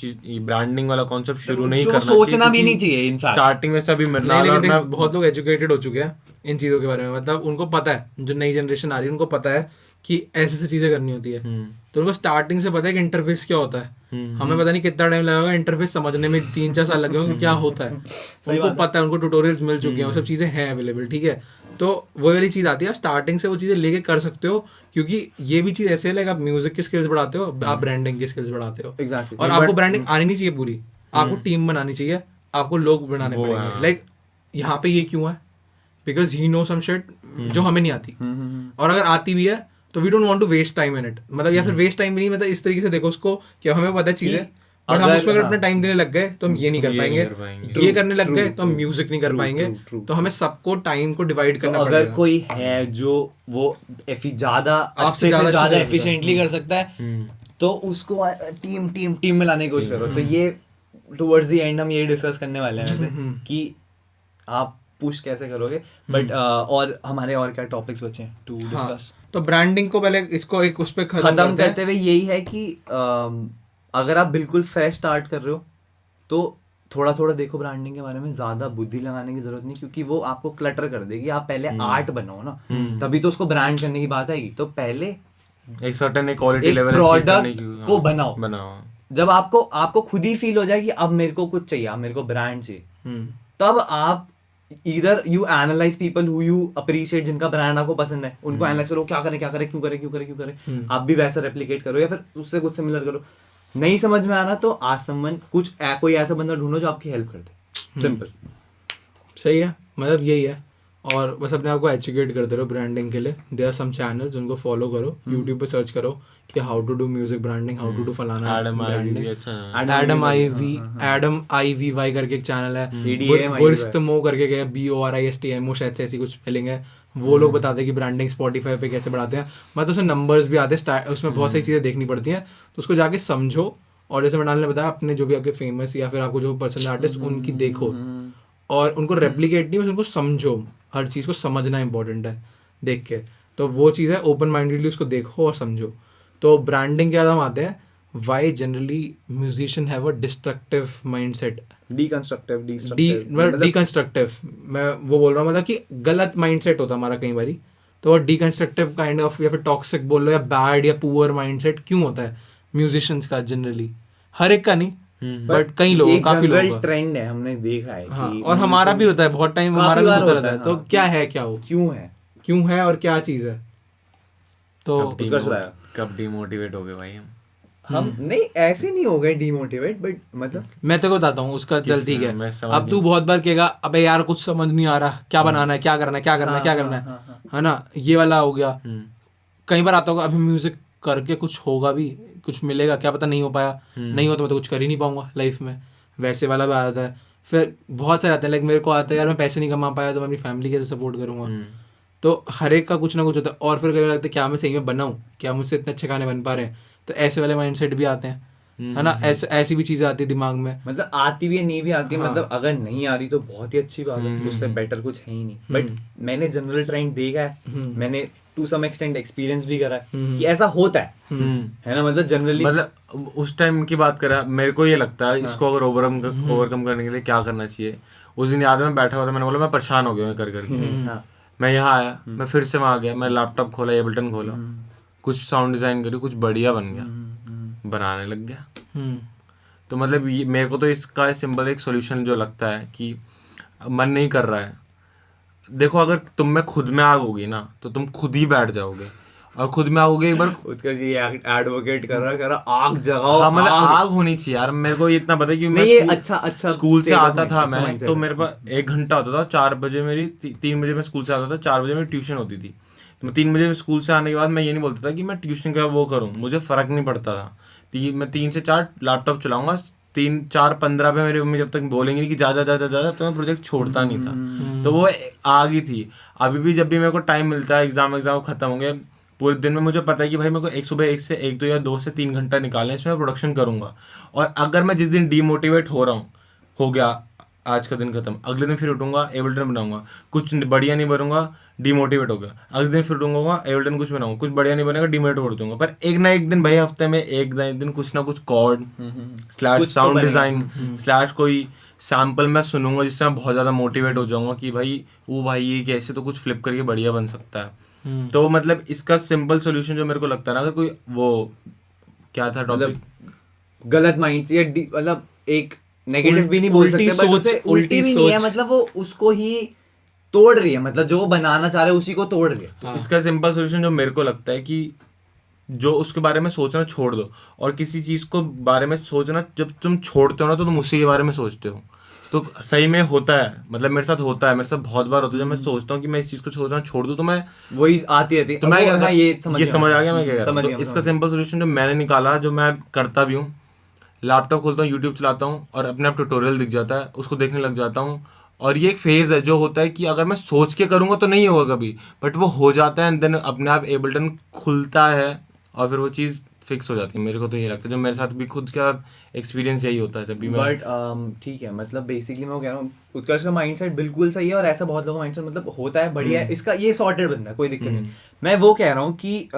ब्रांडिंग वाला कॉन्सेप्ट शुरू नहीं जो करना सोचना भी नहीं चाहिए इनफैक्ट। स्टार्टिंग में सभी मृणाल और मैं बहुत लोग एजुकेटेड हो चुके हैं इन चीज़ों के बारे में, मतलब उनको पता है, जो नई जनरेशन आ रही है उनको पता है कि ऐसे ऐसे चीज़ें करनी होती है, तो उनको स्टार्टिंग से पता है कि इंटरफेस क्या होता है। हमें पता नहीं कितना टाइम लगेगा इंटरफेस समझने में, 3-4 साल लगे होंगे क्या होता है, उनको पता है, उनको ट्यूटोरियल्स मिल चुके हैं, वो सब चीज़ें हैं अवेलेबल, ठीक है। तो वो वाली चीज़ आती है, आप स्टार्टिंग से वो चीज़ें लेके कर सकते हो, क्योंकि ये भी चीज़ ऐसे है लाइक आप म्यूजिक की स्किल्स बढ़ाते हो, आप ब्रांडिंग की स्किल्स बढ़ाते हो, Exactly. और आपको ब्रांडिंग आनी नहीं चाहिए पूरी, आपको टीम बनानी चाहिए, आपको लोग बनाने पड़ेंगे, लाइक यहाँ पे ये क्यों है, because he know some shit जो हमें नहीं आती, और अगर आती भी है तो we don't want to waste time in it, मतलब या फिर वेस्ट टाइम नहीं, मतलब इस तरीके से देखो उसको कि हमें पता है चीजें, और हम उसमें अगर अपना टाइम देने लग गए तो हम ये नहीं कर पाएंगे, ये करने लग गए तो हम म्यूजिक नहीं कर पाएंगे, तो हमें सबको टाइम को डिवाइड करना पड़ेगा। अगर कोई है जो वो ज्यादा अच्छे से ज्यादा एफिशिएंटली कर सकता है, तो उसको टीम में लाने की कोशिश करो। तो ये टुवर्ड्स द एंड हम ये डिस्कस करने वाले हैं वैसे कि आप पुश कैसे करोगे, बट और हमारे और क्या टॉपिक्स बचे हैं टू डिस्कस। तो ब्रांडिंग को पहले इसको एक उस पे खत्म करते हुए यही है कि अगर आप बिल्कुल फ्रेश स्टार्ट कर रहे हो तो थोड़ा थोड़ा देखो ब्रांडिंग के बारे में, ज्यादा बुद्धि लगाने की जरूरत नहीं, क्योंकि वो आपको क्लटर कर देगी। आप पहले आर्ट बनाओ ना, तभी तो उसको ब्रांड करने की बात आएगी। तो पहले एक सर्टेन क्वालिटी लेवल प्रोडक्ट को बनाओ। जब आपको खुद ही फील हो जाए कि अब मेरे को कुछ चाहिए, अब मेरे को ब्रांड चाहिए, तब आप इधर you analyse people who you appreciate, जिनका ब्रांड आपको पसंद है, उनको एनालाइज करो, क्या करे क्यों करे, आप भी वैसा रेप्लिकेट करो या फिर उससे कुछ सिमिलर करो। नहीं समझ में आना तो आज समवन कोई ऐसा बंदा ढूंढो जो आपकी हेल्प कर दे, सिंपल। सही है, मतलब यही है। और बस अपने आप को एजुकेट करते रहो ब्रांडिंग के लिए। देयर आर सम चैनल्स, उनको फॉलो करो, यूट्यूब पे सर्च करो कि how to do music branding, how to do फलाना ब्रांडिंग। एडम IVY करके एक चैनल है, बुरिस्तमो करके BORISTMO शायद से ऐसी कुछ स्पेलिंग है, वो लोग बताते हैं कि ब्रांडिंग स्पॉटिफाई पे कैसे बढ़ाते हैं। मतलब उसमें नंबर्स भी आते हैं, उसमें बहुत सारी चीज़ें देखनी पड़ती हैं, तो उसको जाके समझो। और जैसे मृणाल ने बताया, अपने जो भी आपके फेमस या फिर आपको जो पसंद है आर्टिस्ट, उनकी देखो और उनको रेप्लिकेट नहीं, बस उनको समझो। हर चीज़ को समझना इंपॉर्टेंट है देख के, तो वो चीज़ है, ओपन माइंडेडली उसको देखो और समझो। तो ब्रांडिंग के बाद हम आते हैं, why generally musician have a destructive mindset. Deconstructive मैं वो बोल रहा हूँ, मतलब कि गलत माइंडसेट होता हमारा कई बारी, तो वो डिकंस्ट्रक्टिव काइंड ऑफ या फिर टॉक्सिक बोल लो या बैड या पुअर माइंडसेट क्यों होता है म्यूजिशियंस का जनरली, हर एक का नहीं बट कई लोगों, काफी लोगों का ट्रेंड है, हमने देखा है हाँ, कि और हमारा भी होता है, बहुत टाइम हमारा भी होता रहता है। तो क्या है, क्या हो, क्यों है और क्या चीज है। तो कब डिमोटिवेट हो गए भाई हम नहीं, ऐसे नहीं हो गए डिमोटिवेट, बट मतलब मैं तेरे को बताता हूँ उसका। चल ठीक है, अब तू बहुत बार कहेगा अबे यार कुछ समझ नहीं आ रहा, क्या बनाना है, क्या करना है ना, ये वाला हो गया। कई बार आता होगा अभी म्यूजिक करके कुछ होगा भी, कुछ मिलेगा, क्या पता नहीं हो पाया, नहीं हो तो मैं तो कुछ कर ही नहीं पाऊंगा लाइफ में, वैसे वाला भी आता है। फिर बहुत सारे आते हैं, लाइक मेरे को आता है यार मैं पैसे नहीं कमा पाया तो मैं अपनी फैमिली कैसे सपोर्ट करूँगा। तो हर एक का कुछ ना कुछ होता है। और फिर कभी लगता है क्या मैं सही में बनाऊँ, क्या मुझसे इतने अच्छे गाने बन पा रहे हैं, तो ऐसे वाले माइंडसेट भी आते हैं, है ना। ऐसी भी चीज़ें आती है दिमाग में। मतलब आती भी है, नहीं भी आती है, हाँ। मतलब अगर नहीं आ रही तो बहुत ही अच्छी बात है, उससे बेटर कुछ है ही नहीं। बट मैंने जनरल ट्रेंड देखा है, मैंने टू सम एक्सटेंट एक्सपीरियंस भी करा है कि ऐसा होता है ना। मतलब जनरली, मतलब उस टाइम की बात करें, मेरे को ये लगता है इसको अगर ओवरकम करने के लिए क्या करना चाहिए। उस दिन याद है मैं बैठा हुआ था, मैंने बोला मैं परेशान हो गया हूँ कर करके। हाँ मैं यहाँ आया, मैं फिर से वहाँ गया, मैं लैपटॉप खोला, एबल्टन खोला, कुछ साउंड डिजाइन करी, कुछ बढ़िया बन गया, बनाने लग गया। तो मतलब मेरे को तो इसका सिंपल एक सोल्यूशन जो लगता है कि मन नहीं कर रहा है, देखो अगर तुम में खुद में आग होगी ना तो तुम खुद ही बैठ जाओगे, और खुद में आग होगी एक बार। उत्कर्ष ये एडवोकेट कर रहा आग जगाओ। हाँ मतलब आग होनी चाहिए यार। मेरे को इतना पता है कि मैं ये अच्छा स्कूल से आता था मैं, तो मेरे पास 1 घंटा होता था। 4 बजे मेरी 3 बजे मैं स्कूल से आता था, 4 बजे मेरी ट्यूशन होती थी। तो मैं 3 बजे स्कूल से आने के बाद मैं ये नहीं बोलता था कि मैं ट्यूशन का वो करूँ, मुझे फ़र्क नहीं पड़ता था। मैं 3 से 4 लैपटॉप चलाऊंगा, 3, 4, 15 पे मेरी मम्मी जब तक बोलेंगी नहीं कि जा जा जा जा जा, तो मैं प्रोजेक्ट छोड़ता नहीं था। तो वो आग ही थी। अभी भी जब भी मेरे को टाइम मिलता है, एग्जाम खत्म होंगे, पूरे दिन में मुझे पता है कि भाई मेरे को एक सुबह 1 से 1, 2 या 2 से 3 घंटा निकालने, इसमें प्रोडक्शन करूंगा। और अगर मैं जिस दिन डीमोटिवेट हो रहा हूँ, हो गया आज का दिन खत्म, अगले दिन फिर उठूंगा, एबल्टन बनाऊंगा, कुछ बढ़िया नहीं बनूंगा, डीमोटिवेट हो गया, अगले दिन फिर उठूंगा, एबल्टन कुछ बनाऊंगा, कुछ बढ़िया नहीं बनेगा, डीमोटिवेट हो जाऊंगा। पर एक ना एक दिन भाई, हफ्ते में एक ना एक दिन कुछ ना कुछ chord slash sound design slash कोई सैम्पल मैं सुनूंगा, जिससे मैं बहुत ज़्यादा मोटिवेट हो जाऊंगा कि भाई वो भाई ये कैसे तो कुछ फ्लिप करके बढ़िया बन सकता है। तो मतलब इसका सिंपल सॉल्यूशन जो मेरे को लगता है ना, अगर कोई वो क्या था टॉपिक, गलत माइंड या मतलब एक नेगेटिव भी नहीं बोल सकते, बट उसे उल्टी भी नहीं है, मतलब वो उसको ही तोड़ रही है, मतलब जो वो बनाना चाह रहे हैं उसी को तोड़ रही है। तो इसका सिंपल सॉल्यूशन जो मेरे को लगता है कि जो उसके बारे में सोचना छोड़ दो, और किसी चीज़ को बारे में सोचना जब तुम छोड़ते हो ना, तो तुम उसी के बारे में सोचते हो। तो सही में होता है, मतलब मेरे साथ होता है, मेरे साथ बहुत बार होता है, जब मैं सोचता हूँ कि मैं इस चीज़ को सोचना छोड़ दूँ तो मैं वही आती रहती है। तो मैं क्या, हाँ, ये समझ आ गया मैं क्या कर रहा हूँ। तो इसका सिंपल सोल्यूशन जो मैंने निकाला, जो मैं करता भी हूँ, लैपटॉप खोलता हूँ, यूट्यूब चलाता हूँ, और अपने आप ट्यूटोरियल दिख जाता है, उसको देखने लग जाता हूँ। और ये एक फेज़ है जो होता है कि अगर मैं सोच के करूँगा तो नहीं होगा कभी, बट वो हो जाता है, एंड देन अपने आप एबल्टन खुलता है, और फिर वो चीज़ फिक्स हो जाती है। मेरे को तो ये लगता है, जो मेरे साथ भी खुद का एक्सपीरियंस यही होता है जब भी मैं। बट ठीक है, मतलब बेसिकली मैं कह रहा हूँ उत्कर्ष का माइंडसेट बिल्कुल सही है, और ऐसा बहुत लोगों का माइंडसेट मतलब होता है, बढ़िया है, इसका ये सॉर्टेड बंदा है, कोई दिक्कत नहीं। मैं वो कह रहा हूँ कि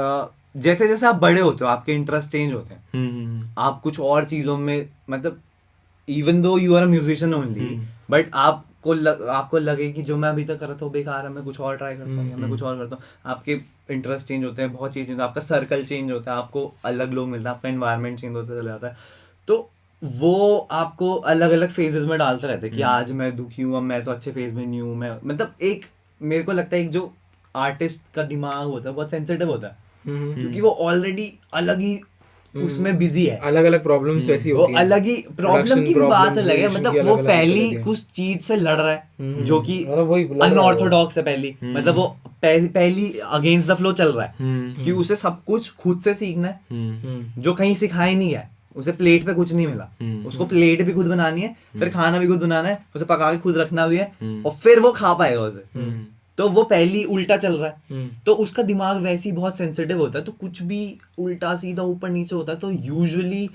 जैसे जैसे आप बड़े होते हो, आपके इंटरेस्ट चेंज होते हैं, आप कुछ और चीज़ों में, मतलब even though you are a musician only, but आपको लगे कि जो मैं अभी तक कर रहा था वो बेकार है, मैं कुछ और ट्राई करता हूँ, या मैं कुछ और करता हूँ, आपके इंटरेस्ट चेंज होते हैं, बहुत चीज़ चेंज होता है, आपका सर्कल चेंज होता है, आपको अलग लोग मिलते हैं, आपका एनवायरनमेंट चेंज होता चला जाता है। तो वो आपको अलग अलग फेजेस में डालता रहता है कि आज मैं दुखी हूँ, अब मैं तो अच्छे फेज में नहीं हूँ, मैं मतलब एक मेरे को लगता है एक जो आर्टिस्ट का दिमाग होता है बहुत सेंसिटिव होता है, क्योंकि वो ऑलरेडी अलग ही उसमें बिजी है, अलग अलग प्रॉब्लम्स वैसी होती हैं, वो अलग ही प्रॉब्लम की भी बात अलग है, मतलब वो पहली कुछ चीज से लड़ रहा है जो कि अनऑर्थोडॉक्स है पहली, मतलब वो पहली अगेंस्ट द फ्लो चल रहा है कि उसे सब कुछ खुद से सीखना है, जो कहीं सिखाया नहीं है, उसे प्लेट पे कुछ नहीं मिला, उसको प्लेट भी खुद बनानी है, फिर खाना भी खुद बनाना है, उसे पका के खुद रखना भी है, और फिर वो खा पाएगा उसे। तो वो पहली उल्टा चल रहा है, तो उसका दिमाग वैसे ही बहुत सेंसिटिव होता है, तो कुछ भी उल्टा सीधा ऊपर नीचे होता है, तो यूजुअली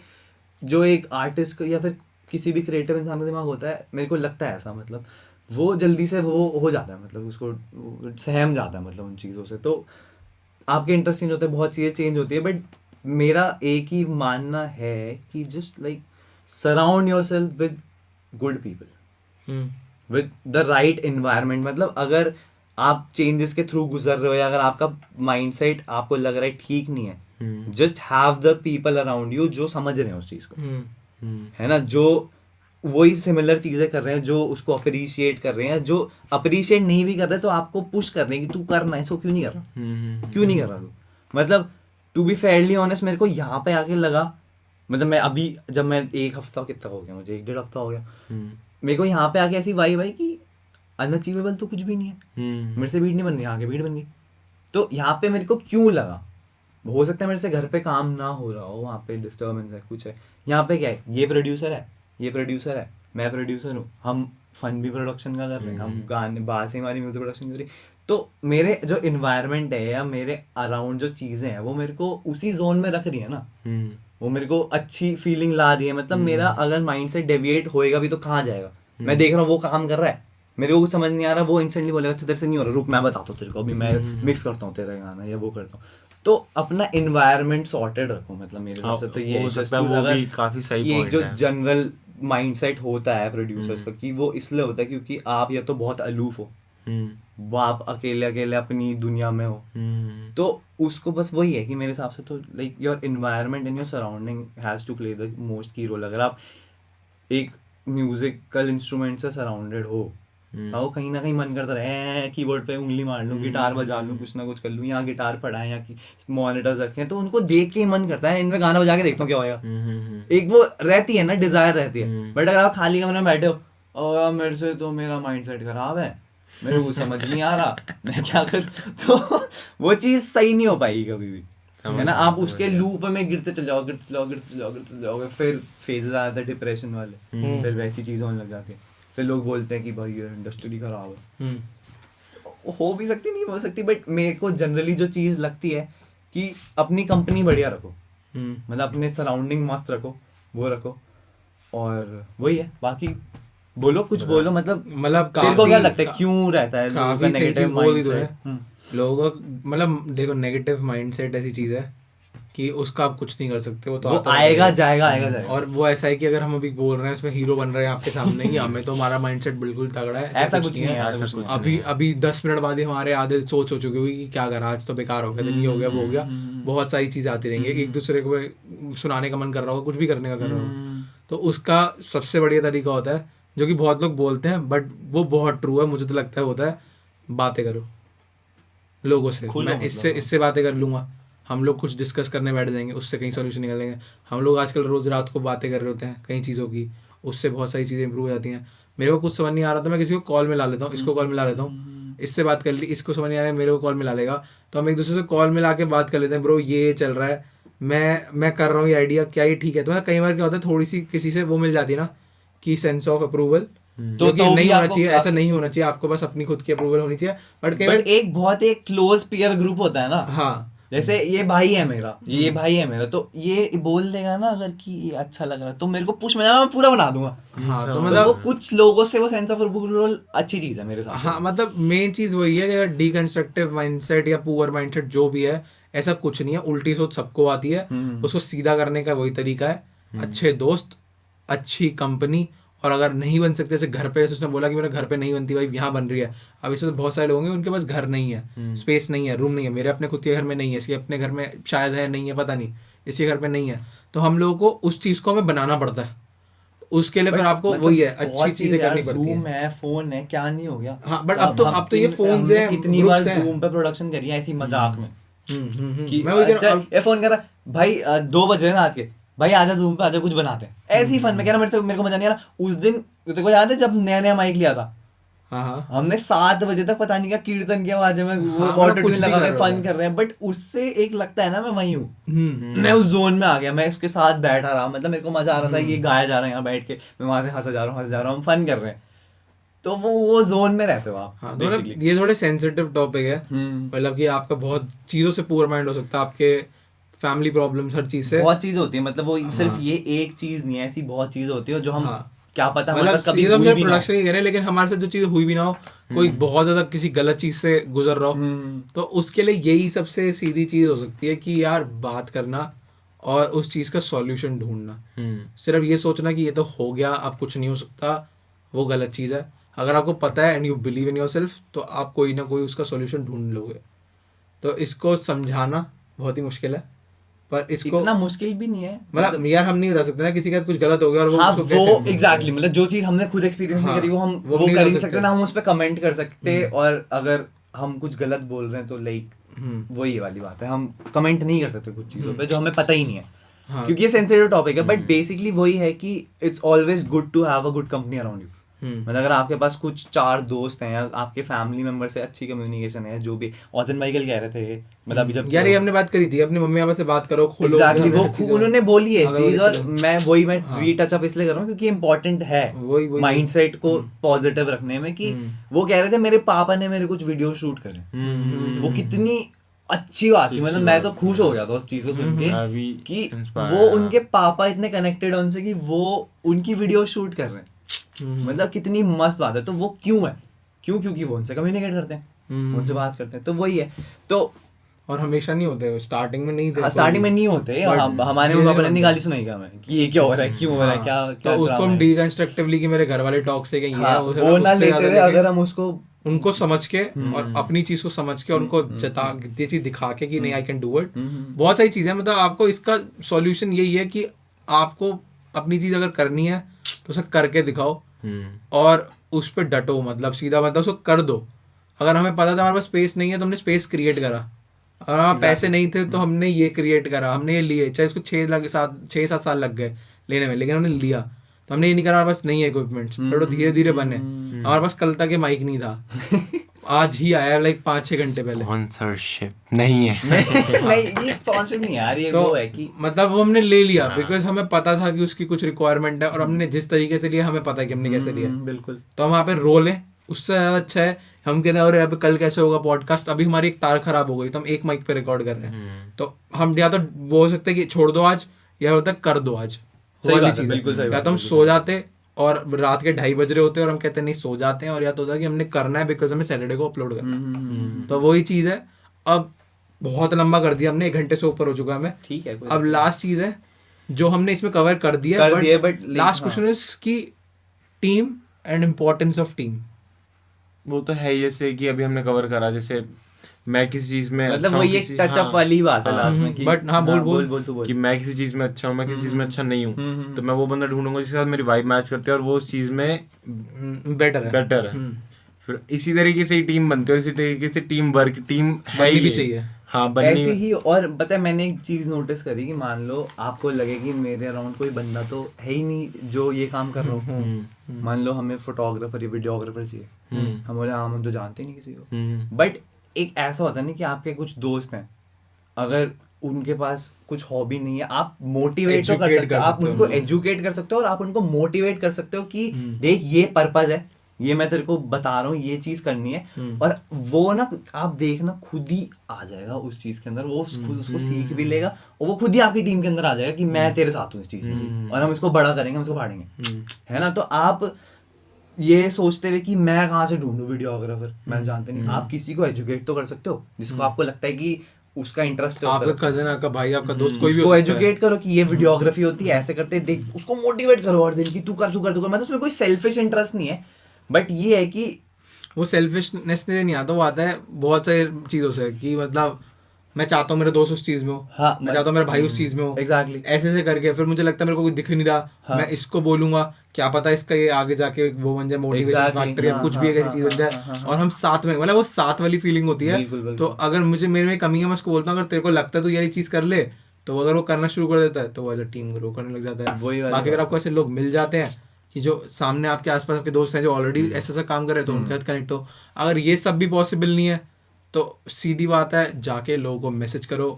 जो एक आर्टिस्ट या फिर किसी भी क्रिएटिव इंसान का दिमाग होता है, मेरे को लगता है ऐसा, मतलब वो जल्दी से वो हो जाता है, मतलब उसको सहम जाता है, मतलब उन चीज़ों से। तो आपके इंटरेस्ट चेंज होते हैं, बहुत चीज़ें चेंज होती है, बट मेरा एक ही मानना है कि just like surround yourself with good people, with the right environment. मतलब अगर आप चेंजेस के थ्रू गुजर रहे हो, या अगर आपका माइंडसेट आपको लग रहा है ठीक नहीं है, just have the people around you जो समझ रहे हैं उस चीज़ को, है ना, जो वही सिमिलर चीज़ें कर रहे हैं, जो उसको अप्रिशिएट कर रहे हैं, जो अप्रिशिएट नहीं भी कर रहे तो आपको पुश कर रहे हैं कि तू करना है, इसको क्यों नहीं कर रहा, क्यों नहीं कर रहा तू। मतलब टू बी फेयरली ऑनेस्ट, मेरे को यहाँ पे आके लगा, मतलब मैं अभी जब मैं 1 हफ्ता कितना हो गया, मुझे 1-1.5 हफ्ता हो गया, मेरे को यहाँ पे आके ऐसी वाई कि अनअचीवेबल तो कुछ भी नहीं है, मेरे से भीड़ नहीं बन रही, आगे भीड़ बन गई। तो यहाँ पे मेरे को क्यों लगा, हो सकता है मेरे से घर पे काम ना हो रहा हो, वहाँ पे डिस्टर्बेंस है, कुछ है, यहाँ पे क्या है, ये प्रोड्यूसर है, ये प्रोड्यूसर है, मैं प्रोड्यूसर हूँ, हम फन भी प्रोडक्शन का कर रहे हैं, हम गाने बाहर से हमारी म्यूजिक प्रोडक्शन कर रही, तो मेरे जो इन्वायरमेंट है या मेरे अराउंड जो चीज़ें हैं वो मेरे को उसी जोन में रख रही है ना, वो मेरे को अच्छी फीलिंग ला रही है। मतलब मेरा अगर माइंड से डेविएट होएगा भी तो कहाँ जाएगा, मैं देख रहा हूँ वो काम कर रहा है, मेरे को कुछ समझ नहीं आ रहा, वो इंस्टेंटली बोलेगा अच्छा तेरे से नहीं हो रहा, रुक मैं बताता हूँ तेरे को, अभी मैं मिक्स करता हूँ तेरा गाना या वो करता हूँ। तो अपना इन्वायरमेंट सॉर्टेड रखो, मतलब मेरे हिसाब से तो ये हो है। सकता है, वो भी काफी सही ये पॉइंट जो है। जनरल माइंडसेट होता है प्रोड्यूसर्स का कि वो इसलिए होता है क्योंकि आप या तो बहुत अलूफ हो, वो आप अकेले अकेले अपनी दुनिया में हो, तो उसको बस वही है कि मेरे हिसाब से तो like your environment and your surrounding has to play the most key role. अगर आप एक म्यूजिकल इंस्ट्रूमेंट से सराउंडेड हो तो वो कहीं ना कहीं मन करता रहे कीबोर्ड पे उंगली मार लूँ, गिटार बजा लूँ, कुछ ना कुछ कर लूँ, यहाँ गिटार पड़ा है, यहाँ की मॉनिटर्स रखे हैं, तो उनको देख के ही मन करता है इनमें गाना बजा के देखता हूँ क्या होगा। एक वो रहती है ना, डिजायर रहती है। बट अगर आप खाली कमरे में बैठे हो और यार मेरे से तो मेरा माइंडसेट खराब है, मेरे को समझ नहीं आ रहा मैं क्या करूँ, तो वो चीज़ सही नहीं हो पाएगी कभी भी, है ना। आप उसके लूप में गिरते चल जाओगे, फिर फेजेस आ जाते हैं डिप्रेशन वाले, फिर वैसी चीज़ें होने लग जाती हैं, फिर लोग बोलते हैं कि भाई ये इंडस्ट्री खराब है। हो भी सकती, नहीं हो सकती, बट मेरे को जनरली जो चीज़ लगती है कि अपनी कंपनी बढ़िया रखो, मतलब अपने सराउंडिंग मस्त रखो, वो रखो, और वही है। बाकी बोलो कुछ बोलो, मतलब तेरे को क्या लगता है क्यों रहता है लोगों का नेगेटिव माइंडसेट? लोगों का मतलब देखो, नेगेटिव माइंडसेट ऐसी चीज है कि उसका आप कुछ नहीं कर सकते, वो तो वो आता आएगा रहेगा। जाएगा। और वो ऐसा है कि अगर हम अभी बोल रहे हैं उसमें हीरो बन रहे हैं आपके सामने कि हमें तो हमारा माइंडसेट बिल्कुल तगड़ा है, ऐसा कुछ नहीं है, ऐसा कुछ नहीं। अभी 10 मिनट बाद ही हमारे आधे सोच हो चुकी होगी कि क्या करा, आज तो बेकार हो गया, दिन ये हो गया, वो हो गया, बहुत सारी चीजें आती रहेंगी, एक दूसरे को सुनाने का मन कर रहा होगा, कुछ भी करने का कर रहा होगा। तो उसका सबसे बढ़िया तरीका होता है जो कि बहुत लोग बोलते हैं बट वो बहुत ट्रू है, मुझे तो लगता है होता है, बातें करो लोगों से। मैं इससे बातें कर लूंगा, हम लोग कुछ डिस्कस करने बैठ जाएंगे, उससे कहीं सॉल्यूशन निकलेंगे। हम लोग आजकल रोज रात को बातें कर रहे होते हैं कई चीज़ों की, उससे बहुत सारी चीज़ें इंप्रूव हो जाती हैं। मेरे को कुछ समझ नहीं आ रहा तो मैं किसी को कॉल मिला लेता हूँ, इसको कॉल मिला लेता हूँ, इससे बात कर ली, इसको समझ नहीं आ रहा है मेरे को कॉल मिला लेगा, तो हम एक दूसरे से कॉल मिला के बात कर लेते हैं, ब्रो ये चल रहा है, मैं कर रहा हूँ ये आइडिया, क्या ये ठीक है? तो कई बार क्या होता है, थोड़ी सी किसी से वो मिल जाती है ना कि सेंस ऑफ अप्रूवल, तो नहीं होना चाहिए, ऐसा नहीं होना चाहिए, आपको बस अपनी खुद की अप्रूवल होनी चाहिए। बट एक बहुत एक क्लोज पीयर ग्रुप होता है ना, हाँ, जैसे ये भाई है मेरा, ये भाई है मेरा, तो ये बोल देगा ना अगर कि ये अच्छा लग रहा है तो मेरे को पुश में मैं पूरा बना दूंगा। हाँ, तो मतलब वो कुछ लोगों से वो सेंस ऑफ अप्रूवल अच्छी चीज है मेरे साथ। हाँ, मतलब मेन चीज वही है कि डीकंस्ट्रक्टिव माइंडसेट या पुअर माइंडसेट जो भी है, ऐसा कुछ नहीं है, उल्टी सोच सबको आती है, उसको सीधा करने का वही तरीका है, अच्छे दोस्त, अच्छी कंपनी, और अगर नहीं बन सकते, जैसे घर पे, जैसे उसने बोला कि मेरे घर पे नहीं बनती, भाई यहाँ बन रही है, अब इसमें तो बहुत सारे लोग होंगे उनके पास घर नहीं है, स्पेस नहीं है, रूम नहीं है, मेरे अपने खुद के घर में नहीं है, इसके अपने घर में शायद है, नहीं है, पता नहीं, इसके घर पे नहीं है, तो हम लोगों को उस चीज को हमें बनाना पड़ता है, उसके लिए फिर आपको वही है, अच्छी चीजें करनी पड़ती है। Zoom है, फोन है, क्या नहीं हो गया। हाँ, बट अब तो ये फोन है, कितनी बार Zoom पे प्रोडक्शन करी है ऐसी मजाक में कि मैं वही अच्छा ये फोन कर रहा भाई 2 बज रहे हैं रात के, भाई आजा Zoom पे, आजा कुछ बनाते हैं, ऐसे ही फन में। कह रहा मेरे को मजा नहीं आ रहा। उस दिन तेरे को याद है जब नया माइक लिया था, हाँ, हमने 7 बजे तक पता नहीं क्या कीर्तन की आवाज में वो ऑटो ट्यून लगा के फन कर रहे हैं, बट उससे एक लगता है ना मैं वही हूँ, मैं उस जोन में आ गया, मैं उसके साथ बैठा रहा, मतलब मेरे को मजा आ रहा था, ये गाया जा रहा है यहाँ बैठ के, मैं वहां से हंसा जा रहा हूँ, हम फन कर रहे हैं, तो वो जोन में रहते हो आप। हाँ, ये थोड़े सेंसिटिव टॉपिक है, मतलब कि आपका बहुत चीजों से पुअर माइंड हो सकता है, आपके फैमिली प्रॉब्लम, हर चीज से बहुत चीज होती है, मतलब वो सिर्फ ये एक चीज नहीं है, ऐसी बहुत चीज होती है जो हम क्या पता मतलब कभी हुई भी प्रोडक्शन ही करें, लेकिन हमारे साथ जो चीज हुई भी ना हो, कोई बहुत ज्यादा किसी गलत चीज से गुजर रहा हो, तो उसके लिए यही सबसे सीधी चीज हो सकती है कि यार बात करना और उस चीज का सॉल्यूशन ढूंढना। सिर्फ ये सोचना कि ये तो हो गया, अब कुछ नहीं हो सकता, वो गलत चीज है। अगर आपको पता है and you believe in yourself, तो आप कोई ना कोई उसका सॉल्यूशन ढूंढ लोगे। तो इसको समझाना बहुत ही मुश्किल है, पर इसको इतना मुश्किल भी नहीं है, मतलब यार हम नहीं बता सकते ना किसी का कुछ गलत हो गया और वो एग्जैक्टली मतलब जो चीज हमने खुद एक्सपीरियंस नहीं करी वो हम वो कर नहीं सकते ना, हम उस पर कमेंट कर सकते, और अगर हम कुछ गलत बोल रहे हैं तो लाइक वही वाली बात है, हम कमेंट नहीं कर सकते कुछ चीजों पे जो हमें पता ही नहीं है, क्योंकि ये सेंसिटिव टॉपिक है। बट बेसिकली वही है कि it's always good to have a good company around you. मतलब अगर आपके पास कुछ 4 दोस्त हैं या आपके फैमिली मेंबर से अच्छी कम्युनिकेशन है, जो भी ऑथन माइकल कह रहे थे, मतलब अभी जब यार ये हमने बात करी थी, अपनी मम्मी पापा से बात करो, खोलो एग्जैक्टली हर वो चीज़ उन्होंने बोली है अगर चीज, वो और दिक्कत मैं रीटच अप इसलिए कर रहा हूँ क्योंकि इंपॉर्टेंट है वही माइंडसेट को पॉजिटिव रखने में, कि वो कह रहे थे मेरे पापा ने मेरे कुछ वीडियो शूट करे, वो कितनी अच्छी बात थी, मतलब मैं तो खुश हो गया था उस चीज को सुन के कि वो उनके पापा इतने कनेक्टेड है उनसे कि वो उनकी वीडियो शूट कर रहे हैं, मतलब कितनी मस्त बात है। तो वो क्यों है, क्योंकि वो उनसे कम्युनिकेट करते हैं, उनसे बात करते हैं, तो वही है। तो और हमेशा नहीं होते, स्टार्टिंग में नहीं थे, स्टार्टिंग में नहीं होते, हमारे मम्मी पापा ने निकाली सुनाई क्या हमें कि ये क्या हो रहा है, क्यों हो रहा है, क्या तो क्या उसको ड्रामा हम है। डीकंस्ट्रक्टिवली कि मेरे घर वाले टॉक्सिक है, ये है, वो ना लेते हुए अगर हम उसको उनको समझ के और अपनी चीज को समझ के और उनको ये चीज दिखा के कि नहीं आई कैन डू इट, बहुत सारी चीजें, मतलब आपको इसका सॉल्यूशन यही है कि आपको अपनी चीज अगर करनी है तो उसे करके दिखाओ और उस पर डटो, मतलब सीधा, मतलब उसको कर दो। अगर हमें पता था हमारे पास स्पेस नहीं है तो हमने स्पेस क्रिएट करा, अगर हमारे पैसे नहीं थे तो हमने ये क्रिएट करा, हमने ये लिए, चाहे उसको 6-7 साल लग गए लेने में, लेकिन हमने लिया। तो हमने ये नहीं करा हमारे पास नहीं है इक्विपमेंट्स, बट वो धीरे धीरे बने। हमारे पास कल तक ये माइक नहीं था, आज ही आया, लाइक 5-6 घंटे पहले। स्पॉन्सरशिप नहीं है। नहीं, ये स्पॉन्सर नहीं यार, ये तो वो है कि मतलब वो हमने ले लिया बिकॉज हमें पता था कि उसकी कुछ रिक्वायरमेंट है, और हमने जिस तरीके से लिया हमें पता है कि हमने कैसे लिया। बिल्कुल। तो हम वहाँ पे रो लें, उससे ज़्यादा अच्छा है हम कहते हैं अरे अब कल कैसे होगा पॉडकास्ट, अभी हमारी एक तार खराब हो गई तो हम एक माइक पे रिकॉर्ड कर रहे हैं। तो हम या तो वो हो सकता है कि छोड़ दो आज, या होता है कर दो आज। सही बात है, बिल्कुल सही या बात तो हम सो जाते और रात के 2:30 बज रहे होते और हम कहते नहीं सो जाते हैं, और या तो होता है कि हमने करना है बिकॉज हमें सैटरडे को अपलोड करना है। तो वही चीज़ है। अब बहुत लंबा कर दिया हमने, 1 घंटे से ऊपर हो चुका है हमें, ठीक है। अब लास्ट चीज़ है जो हमने इसमें कवर कर दिया, बट लास्ट क्वेश्चन इज की team and importance of team. वो तो है ही, जैसे कि अभी हमने कवर करा, जैसे मैं किसी चीज में मतलब अच्छा वही हूँ, एक टच अप वाली बात है लास्ट में कि बट हाँ बोल तू बोल कि मैं किसी चीज में अच्छा हूँ, मैं किसी चीज में अच्छा नहीं हूँ, तो मैं वो बंदा ढूंढूंगा जिसके साथ मेरी वाइब मैच करती है और वो उस चीज में बेटर है। फिर इसी तरीके से ही टीम बनती है, और इसी तरीके से टीम वर्क, टीम है ही चाहिए। हाँ ऐसे ही। और पता है मैंने एक चीज नोटिस करी कि मान लो आपको लगे कि मेरे अराउंड कोई बंदा तो है ही नहीं जो ये काम कर रहा हो, मान लो हमें फोटोग्राफर या वीडियोग्राफर चाहिए, हम बोले हम तो जानते नहीं किसी को, बट एक ऐसा होता है ना कि आपके कुछ दोस्त हैं, अगर उनके पास कुछ हॉबी नहीं है, आप मोटिवेट तो कर सकते हो, आप उनको एजुकेट कर सकते हो और आप उनको मोटिवेट कर सकते हो कि देख ये पर्पज है, ये मैं तेरे को बता रहा हूँ, ये चीज करनी है, और वो ना आप देखना खुद ही आ जाएगा उस चीज के अंदर, वो खुद उसको सीख भी लेगा और वो खुद ही आपकी टीम के अंदर आ जाएगा कि मैं तेरे साथ हूँ इस चीज में, और हम इसको बड़ा करेंगे, हम इसको फाड़ेंगे, है ना। तो आप ये सोचते हुए कि मैं कहाँ से ढूंढूं वीडियोग्राफर, मैं जानते नहीं, आप किसी को एजुकेट तो कर सकते हो जिसको आपको लगता है कि उसका इंटरेस्ट है, आपका कजन, आपका भाई, आपका दोस्त, कोई भी उसको एजुकेट करो कि ये वीडियोग्राफी होती है, ऐसे करते हैं, देख उसको मोटिवेट करो और दिन की तू कर मतलब उसमें कोई सेल्फिश इंटरेस्ट नहीं है, बट ये है कि वो सेल्फिशनेस से नहीं आता, वो आता है बहुत सारी चीज़ों से कि मतलब मैं चाहता हूँ मेरे दोस्त उस चीज़ में हो, हाँ, मैं चाहता हूँ मेरा भाई उस चीज़ में हो, एग्जैक्टली ऐसे ऐसे करके फिर मुझे लगता है मेरे को कोई दिख नहीं रहा, मैं इसको बोलूंगा, क्या पता इसका ये आगे जाके वो बन जाए मोटिवेशन फैक्टर या कुछ भी एक ऐसी चीज़ बन जाए, और हम साथ में, मतलब वो साथ वाली फीलिंग होती है। तो अगर मुझे मेरे में कमी है, मैं उसको बोलता हूँ अगर तेरे को लगता है तो यही चीज़ कर ले, तो अगर वो करना शुरू कर देता है तो वो एज अ टीम ग्रो करने लग जाता है। बाकी अगर आपको ऐसे लोग मिल जाते हैं कि जो सामने आपके आसपास आपके दोस्त हैं जो ऑलरेडी ऐसा ऐसा काम कर रहे हैं, तो उनके साथ कनेक्ट हो। अगर ये सब भी पॉसिबल नहीं है तो सीधी बात है, जाके लोगों को मैसेज करो,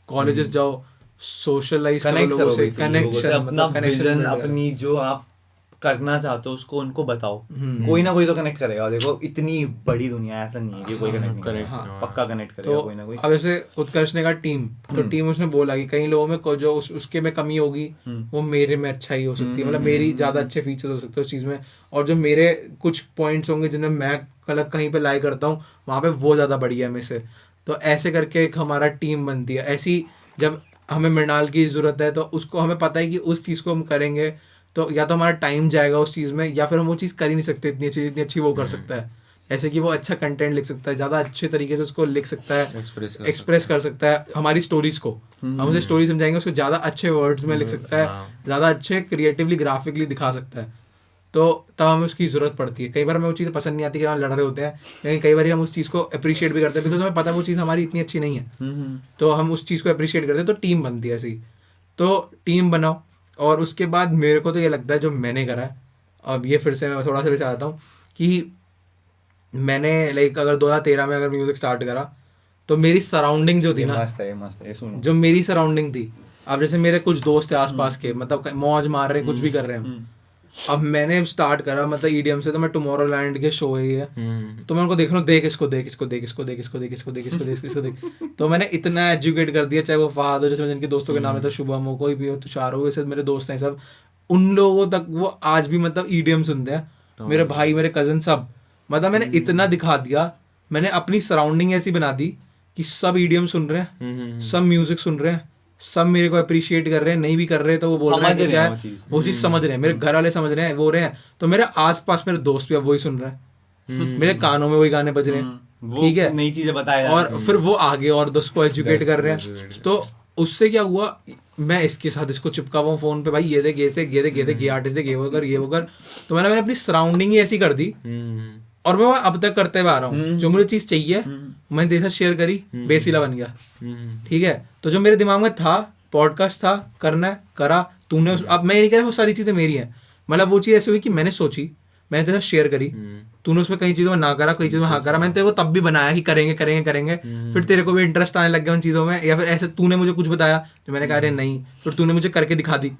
कॉलेजेस जाओ, सोशलाइज करो लोगों से, कनेक्शन, अपना विजन, अपनी जो आप करना चाहते हो उसको उनको बताओ, कोई ना कोई तो कनेक्ट करेगा। देखो इतनी बड़ी दुनिया है, ऐसा नहीं है कि कोई कनेक्ट नहीं करेगा, पक्का कनेक्ट करेगा कोई ना कोई। अब जैसे उत्कर्ष ने कहा टीम, तो टीम उसने बोला कि कई लोगों में जो उसके में कमी होगी वो मेरे में अच्छा ही हो सकती है, मतलब मेरी ज्यादा अच्छे फीचर्स हो सकते हैं उस चीज में, और जो मेरे कुछ पॉइंट्स होंगे जिन्हें मैं गलत कहीं पे लाई करता हूँ वहाँ पे वो ज्यादा बढ़िया है मेरे से। तो ऐसे करके एक हमारा टीम बनती है। ऐसी जब हमें मृणाल की ज़रूरत है तो उसको हमें पता है कि उस चीज़ को हम करेंगे तो या तो हमारा टाइम जाएगा उस चीज़ में, या फिर हम वो चीज़ कर ही नहीं सकते इतनी अच्छी वो कर सकता है। ऐसे कि वो अच्छा कंटेंट लिख सकता है, ज़्यादा अच्छे तरीके से उसको लिख सकता है, एक्सप्रेस कर सकता है हमारी स्टोरीज को, हम उसे स्टोरी समझाएंगे उसको ज़्यादा अच्छे वर्ड्स में लिख सकता है, ज़्यादा अच्छे क्रिएटिवली ग्राफिकली दिखा सकता है। तो तब हमें उसकी ज़रूरत पड़ती है। कई बार हमें वो चीज़ पसंद नहीं आती कि हम लड़ रहे होते हैं, लेकिन कई बार हम उस चीज़ को अप्रिशिएट भी करते हैं बिकॉज हमें पता है वो चीज़ हमारी इतनी अच्छी नहीं है, तो हम उस चीज़ को अप्रिशिएट करते हैं। तो टीम बनती है ऐसी। तो टीम बनाओ, और उसके बाद मेरे को तो ये लगता है जो मैंने करा है, अब ये फिर से मैं थोड़ा सा वैसे आता हूँ कि मैंने लाइक अगर 2013 में अगर म्यूजिक स्टार्ट करा तो मेरी सराउंडिंग जो थी ना, मस्त है ये सुनो। जो मेरी सराउंडिंग थी, अब जैसे मेरे कुछ दोस्त थे आसपास के, मतलब मौज मार रहे हैं, कुछ भी कर रहे हैं, अब मैंने स्टार्ट करा मतलब ईडीएम से, तो मैं टुमारोलैंड के शो ही है, तो मैं उनको देख रहा हूँ, देख इसको देख इसको देख इसको देख इसको देख इसको देख इसको देख इसको देख, तो मैंने इतना एजुकेट कर दिया, चाहे वो फहद हो, जैसे जिनके दोस्तों के नाम है, तो शुभम हो, कोई भी हो, तुषार हो, वैसे मेरे दोस्त हैं सब, उन लोगों तक वो आज भी मतलब ईडीएम सुनते हैं, मेरे भाई मेरे कजन सब, मतलब मैंने इतना दिखा दिया, मैंने अपनी सराउंडिंग ऐसी बना दी कि सब ईडीएम सुन रहे हैं, सब म्यूजिक सुन रहे हैं, सब मेरे को अप्रिशिएट कर रहे हैं, नहीं भी कर रहे तो वो बोल रहे हैं कि क्या है, वो चीज समझ रहे हैं, मेरे घर वाले समझ रहे हैं, वो रहे हैं, तो मेरे आसपास मेरे दोस्त भी अब वही सुन रहे हैं, मेरे कानों में वही गाने बज रहे हैं, ठीक है, नई चीजें बताया, और फिर वो आगे और दोस्त को एजुकेट कर रहे हैं, तो उससे क्या हुआ, मैं इसके साथ इसको चिपका हुआ फोन पे, भाई ये देख ये देख ये देख ये देख ये आर्टिस्ट देख ये वो कर, तो मैंने अपनी सराउंडिंग ही ऐसी कर दी, और मैं अब तक करते हुए आ रहा हूँ, जो मुझे चीज चाहिए मैंने देखा, शेयर करी, बेसिला बन गया, ठीक है, तो जो मेरे दिमाग में था, पॉडकास्ट था, करना है, करा, तूने अब मैं ये नहीं कह रहा वो सारी चीजें मेरी हैं, मतलब वो चीज ऐसी हुई कि मैंने सोची, मैंने तेरे साथ शेयर करी, तूने उसमें कई चीजों में ना करा, कई चीजों में हाँ करा, मैंने तेरे को तब भी बनाया कि करेंगे करेंगे करेंगे, फिर तेरे को भी इंटरेस्ट आने लग गया उन चीजों में, या फिर ऐसे तूने मुझे कुछ बताया तो मैंने कहा अरे नहीं, फिर तूने मुझे करके दिखा दी,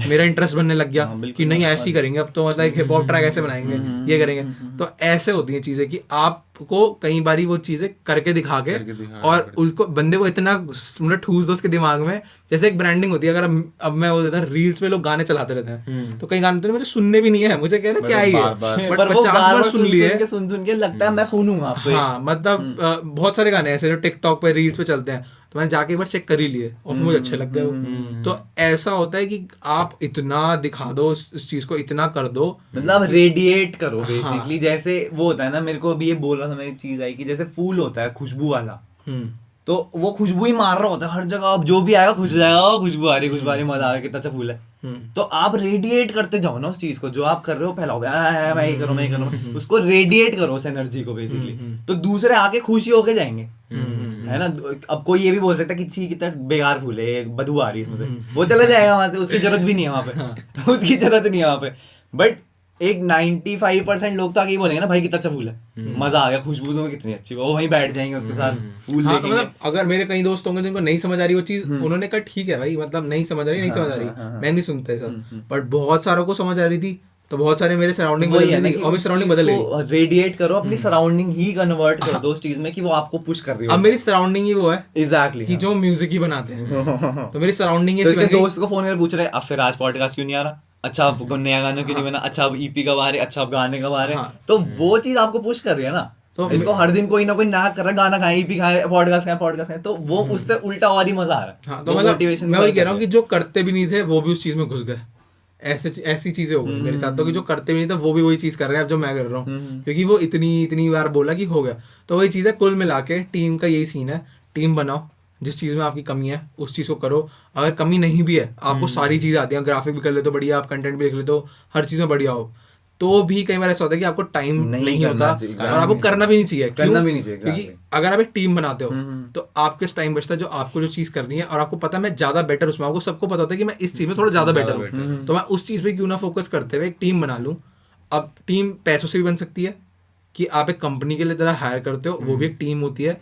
मेरा इंटरेस्ट बनने लग गया कि नहीं ऐसे ही करेंगे, अब तो मतलब एक हिप हॉप ट्रैक ऐसे बनाएंगे, ये करेंगे, तो ऐसे होती हैं चीजें कि आपको कई बारी वो चीजें करके दिखा के, और उसको बंदे को इतना मतलब ठूस दो उसके दिमाग में, जैसे एक ब्रांडिंग होती है, अगर अब मैं वो देता हूँ रील्स पे लोग गाने चलाते रहते हैं, तो कई गाने तो मुझे सुनने भी नहीं है, मुझे कह रहा क्या ही है, बट 50 बार सुन लिए, सुन के लगता है मैं सुनूंगा आप, हाँ मतलब बहुत सारे गाने ऐसे जो टिकटॉक पे रील्स पे चलते हैं, तो मैंने जाके एक बार चेक कर ही लिए और फिर मुझे अच्छे लग गए वो, तो ऐसा होता है कि आप इतना दिखा दो इस चीज को, इतना कर दो, मतलब रेडिएट करो बेसिकली, जैसे वो होता है ना, मेरे को अभी ये बोल रहा था, मेरी चीज आई कि जैसे फूल होता है खुशबू वाला, तो वो खुशबू ही मार रहा होता है हर जगह, अब जो भी आएगा खुश जाएगा, खुशबू आ रही मजा आ रहा, कितना अच्छा फूल है, तो आप रेडिएट करते जाओ ना उस चीज को, जो आप कर रहे हो फैलाओ, मैं ये करूँ मैं ये करूँ, उसको रेडिएट करो उस एनर्जी को बेसिकली, तो दूसरे आके खुशी होके जाएंगे, है ना। अब कोई ये भी बोल सकता है कि छी कितना बेकार फूल है, बदबू आ रही है इसमें से, वो चला जाएगा वहां से, उसकी जरूरत भी नहीं है वहां पे, उसकी जरूरत नहीं है वहां पे, बट एक 95% लोग तो आगे ही बोलेंगे ना, भाई कितना अच्छा फूल है, मजा आ गया, खुशबू तो कितनी अच्छी, वो वहीं बैठ जाएंगे उसके साथ फूल हाँ, देखेंगे। मतलब अगर मेरे कई दोस्त होंगे जिनको नहीं समझ आ रही वो चीज, उन्होंने कहा ठीक है भाई, मतलब नहीं समझ आ रही, नहीं समझ आ रही, मैं नहीं सुनता ऐसा, बट बहुत सारों को समझ आ रही थी, तो बहुत सारे मेरे सराउंडिंग बदल गई, और मेरी सराउंडिंग बदल गई, रेडिएट करो अपनी सराउंडिंग ही कन्वर्ट कर दो उस चीज में कि वो आपको पुश कर रही हो, अब मेरी सराउंडिंग ही वो है एग्जैक्टली कि जो म्यूजिक ही बनाते हैं, तो मेरी सराउंडिंग तो इसके दोस्त को फोन करके पूछ रहे, अब फिर आज पॉडकास्ट क्यों नहीं आ रहा, अच्छा अब नया गाना क्यों नहीं बना, अच्छा अब ईपी कब आ रहे, अच्छा अब गाने कब आ रहे, तो वो चीज आपको पुश कर रही है ना, तो इसको हर दिन कोई ना कोई नाक कर रहा है, गाना खाए, ईपी खाए, पॉडकास्ट खाए, तो वो उससे उल्टा और ही मजा आ रहा है। हाँ, तो मतलब मैं वही कह रहा हूँ कि जो करते भी नहीं थे वो भी उस चीज में घुस गए, ऐसी चीजें हो गई मेरे साथ, तो कि जो करते भी नहीं थे वो भी वही चीज कर रहे हैं अब जो मैं कर रहा हूँ, क्योंकि वो इतनी बार बोला कि हो गया, तो वही चीज है, कुल मिला के टीम का यही सीन है, टीम बनाओ, जिस चीज़ में आपकी कमी है उस चीज़ को करो, अगर कमी नहीं भी है, आपको सारी चीज़ें आती हैं, ग्राफिक भी कर लेते हो बढ़िया, आप कंटेंट भी लिख लेते हो, हर चीज़ में बढ़िया हो, तो भी कई बार ऐसा होता है कि आपको टाइम नहीं होता, और आपको करना भी नहीं चाहिए, क्योंकि अगर आप एक टीम बनाते हो तो आपके टाइम बचता है, जो आपको जो चीज़ करनी है, और आपको पता है मैं ज़्यादा बेटर उसमें, आपको सबको पता होता है कि मैं इस चीज़ में थोड़ा ज़्यादा बेटर हूँ, तो मैं उस चीज़ पे क्यों ना फोकस करते हुए एक टीम बना लूँ। अब टीम पैसों से भी बन सकती है कि आप एक कंपनी के लिए तरह हायर करते हो, वो भी एक टीम होती है,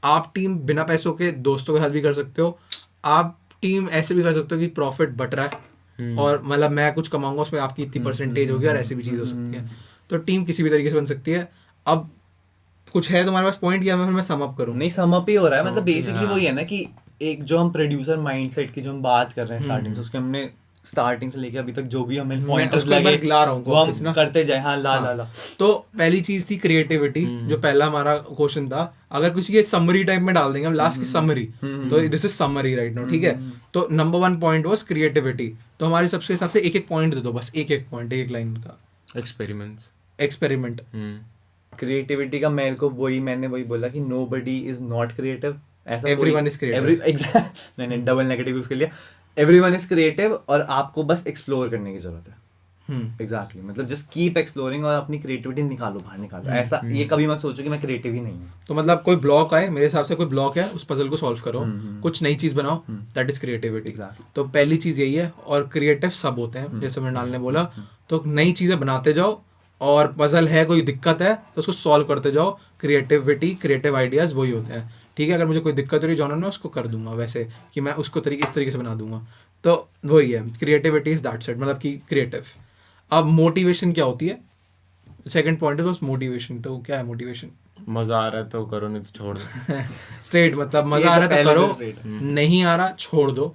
आप टीम बिना पैसों के दोस्तों के साथ भी कर सकते हो, आप टीम ऐसे भी कर सकते हो कि प्रॉफिट बट रहा है और मतलब मैं कुछ कमाऊंगा उसमें आपकी इतनी परसेंटेज होगी, और ऐसी भी चीज़ हो सकती है, तो टीम किसी भी तरीके से बन सकती है। अब कुछ है तुम्हारे पास पॉइंट, या मैं सम अप करूं? नहीं, सम अप ही हो रहा है, मतलब बेसिकली वही है ना कि एक जो हम प्रोड्यूसर माइंडसेट की जो हम बात कर रहे हैं स्टार्टिंग से, उसके हमने स्टार्टिंग से लेके अभी तक जो भी हमें पॉइंटर्स लगे वो हम करते जाए। हाँ, ला। तो पहली चीज थी क्रिएटिविटी, जो पहला हमारा क्वेश्चन था, अगर कुछ ये समरी टाइप में डाल देंगे हम लास्ट की समरी, तो this is summary right now, ठीक है। तो नंबर 1 पॉइंट वाज क्रिएटिविटी, तो हमारे सबसे हिसाब से एक पॉइंट दे दो बस, एक पॉइंट, एक लाइन का। एक्सपेरिमेंट क्रिएटिविटी का मेरे को मैंने वही बोला कि नोबडी इज नॉट क्रिएटिव, ऐसा एवरीवन इज क्रिएटिव। मैंने डबल नेगेटिव उसके लिए, एवरीवन इज क्रिएटिव और आपको बस एक्सप्लोर करने की जरूरत है। एग्जैक्टली मतलब जस्ट कीप एक्सप्लोरिंग और अपनी क्रिएटिविटी निकालो, बाहर निकालो। ऐसा ये कभी मत सोचो कि मैं क्रिएटिव ही नहीं हूँ। तो मतलब कोई ब्लॉक आए, मेरे हिसाब से कोई ब्लॉक है, उस पजल को सॉल्व करो, कुछ नई चीज बनाओ, दैट इज क्रिएटिविटी। Exactly. तो पहली चीज यही है। और क्रिएटिव सब होते हैं, जैसे मृणाल ने बोला, तो नई चीजें बनाते जाओ, और पजल है, कोई दिक्कत है तो उसको सॉल्व करते जाओ। क्रिएटिविटी, क्रिएटिव आइडियाज वही होते हैं। ठीक है, अगर मुझे कोई दिक्कत हो रही जॉनर में, उसको कर दूंगा वैसे कि मैं उसको इस तरीके से बना दूंगा। तो वही है, क्रिएटिविटी इज दैट सेट, मतलब कि क्रिएटिव। अब मोटिवेशन क्या होती है, सेकंड पॉइंट है मोटिवेशन। तो क्या है मोटिवेशन? मजा आ रहा है तो करो, नहीं तो छोड़ दो। स्ट्रेट, मतलब मजा आ रहा है तो करो, नहीं आ रहा छोड़ दो।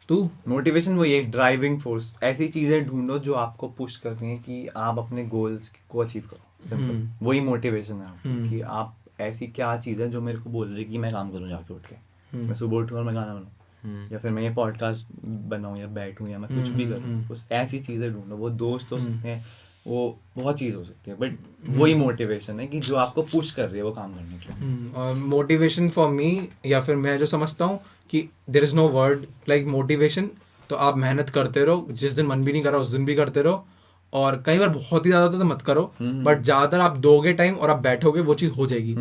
तू मोटिवेशन वही एक ड्राइविंग फोर्स, ऐसी चीजें ढूंढो जो आपको पुश कर रही हैं कि आप अपने गोल्स को अचीव करो। सिंपल वही मोटिवेशन है आपको, कि आप ऐसी क्या चीज़ है जो मेरे को बोल रही है कि मैं काम करूँ जाके उठ के। मैं सुबह उठूँ और मैं गाना बनाऊँ, या फिर मैं ये पॉडकास्ट बनाऊँ, या बैठूँ, या मैं कुछ भी करूँ। उस ऐसी चीज़ें ढूंढो। वो दोस्त हो सकते हैं, वो बहुत चीज़ हो सकती है, बट वही मोटिवेशन है कि जो आपको पुश कर रही है वो काम करने के लिए। और मोटिवेशन फॉर मी, या फिर मैं जो समझता हूँ कि there is no word like motivation. तो आप मेहनत करते रहो, जिस दिन मन भी नहीं कर रहा उस दिन भी करते रहो, और कई बार बहुत ही ज़्यादा तो मत करो, बट ज़्यादातर आप दोगे टाइम और आप बैठोगे, वो चीज़ हो जाएगी।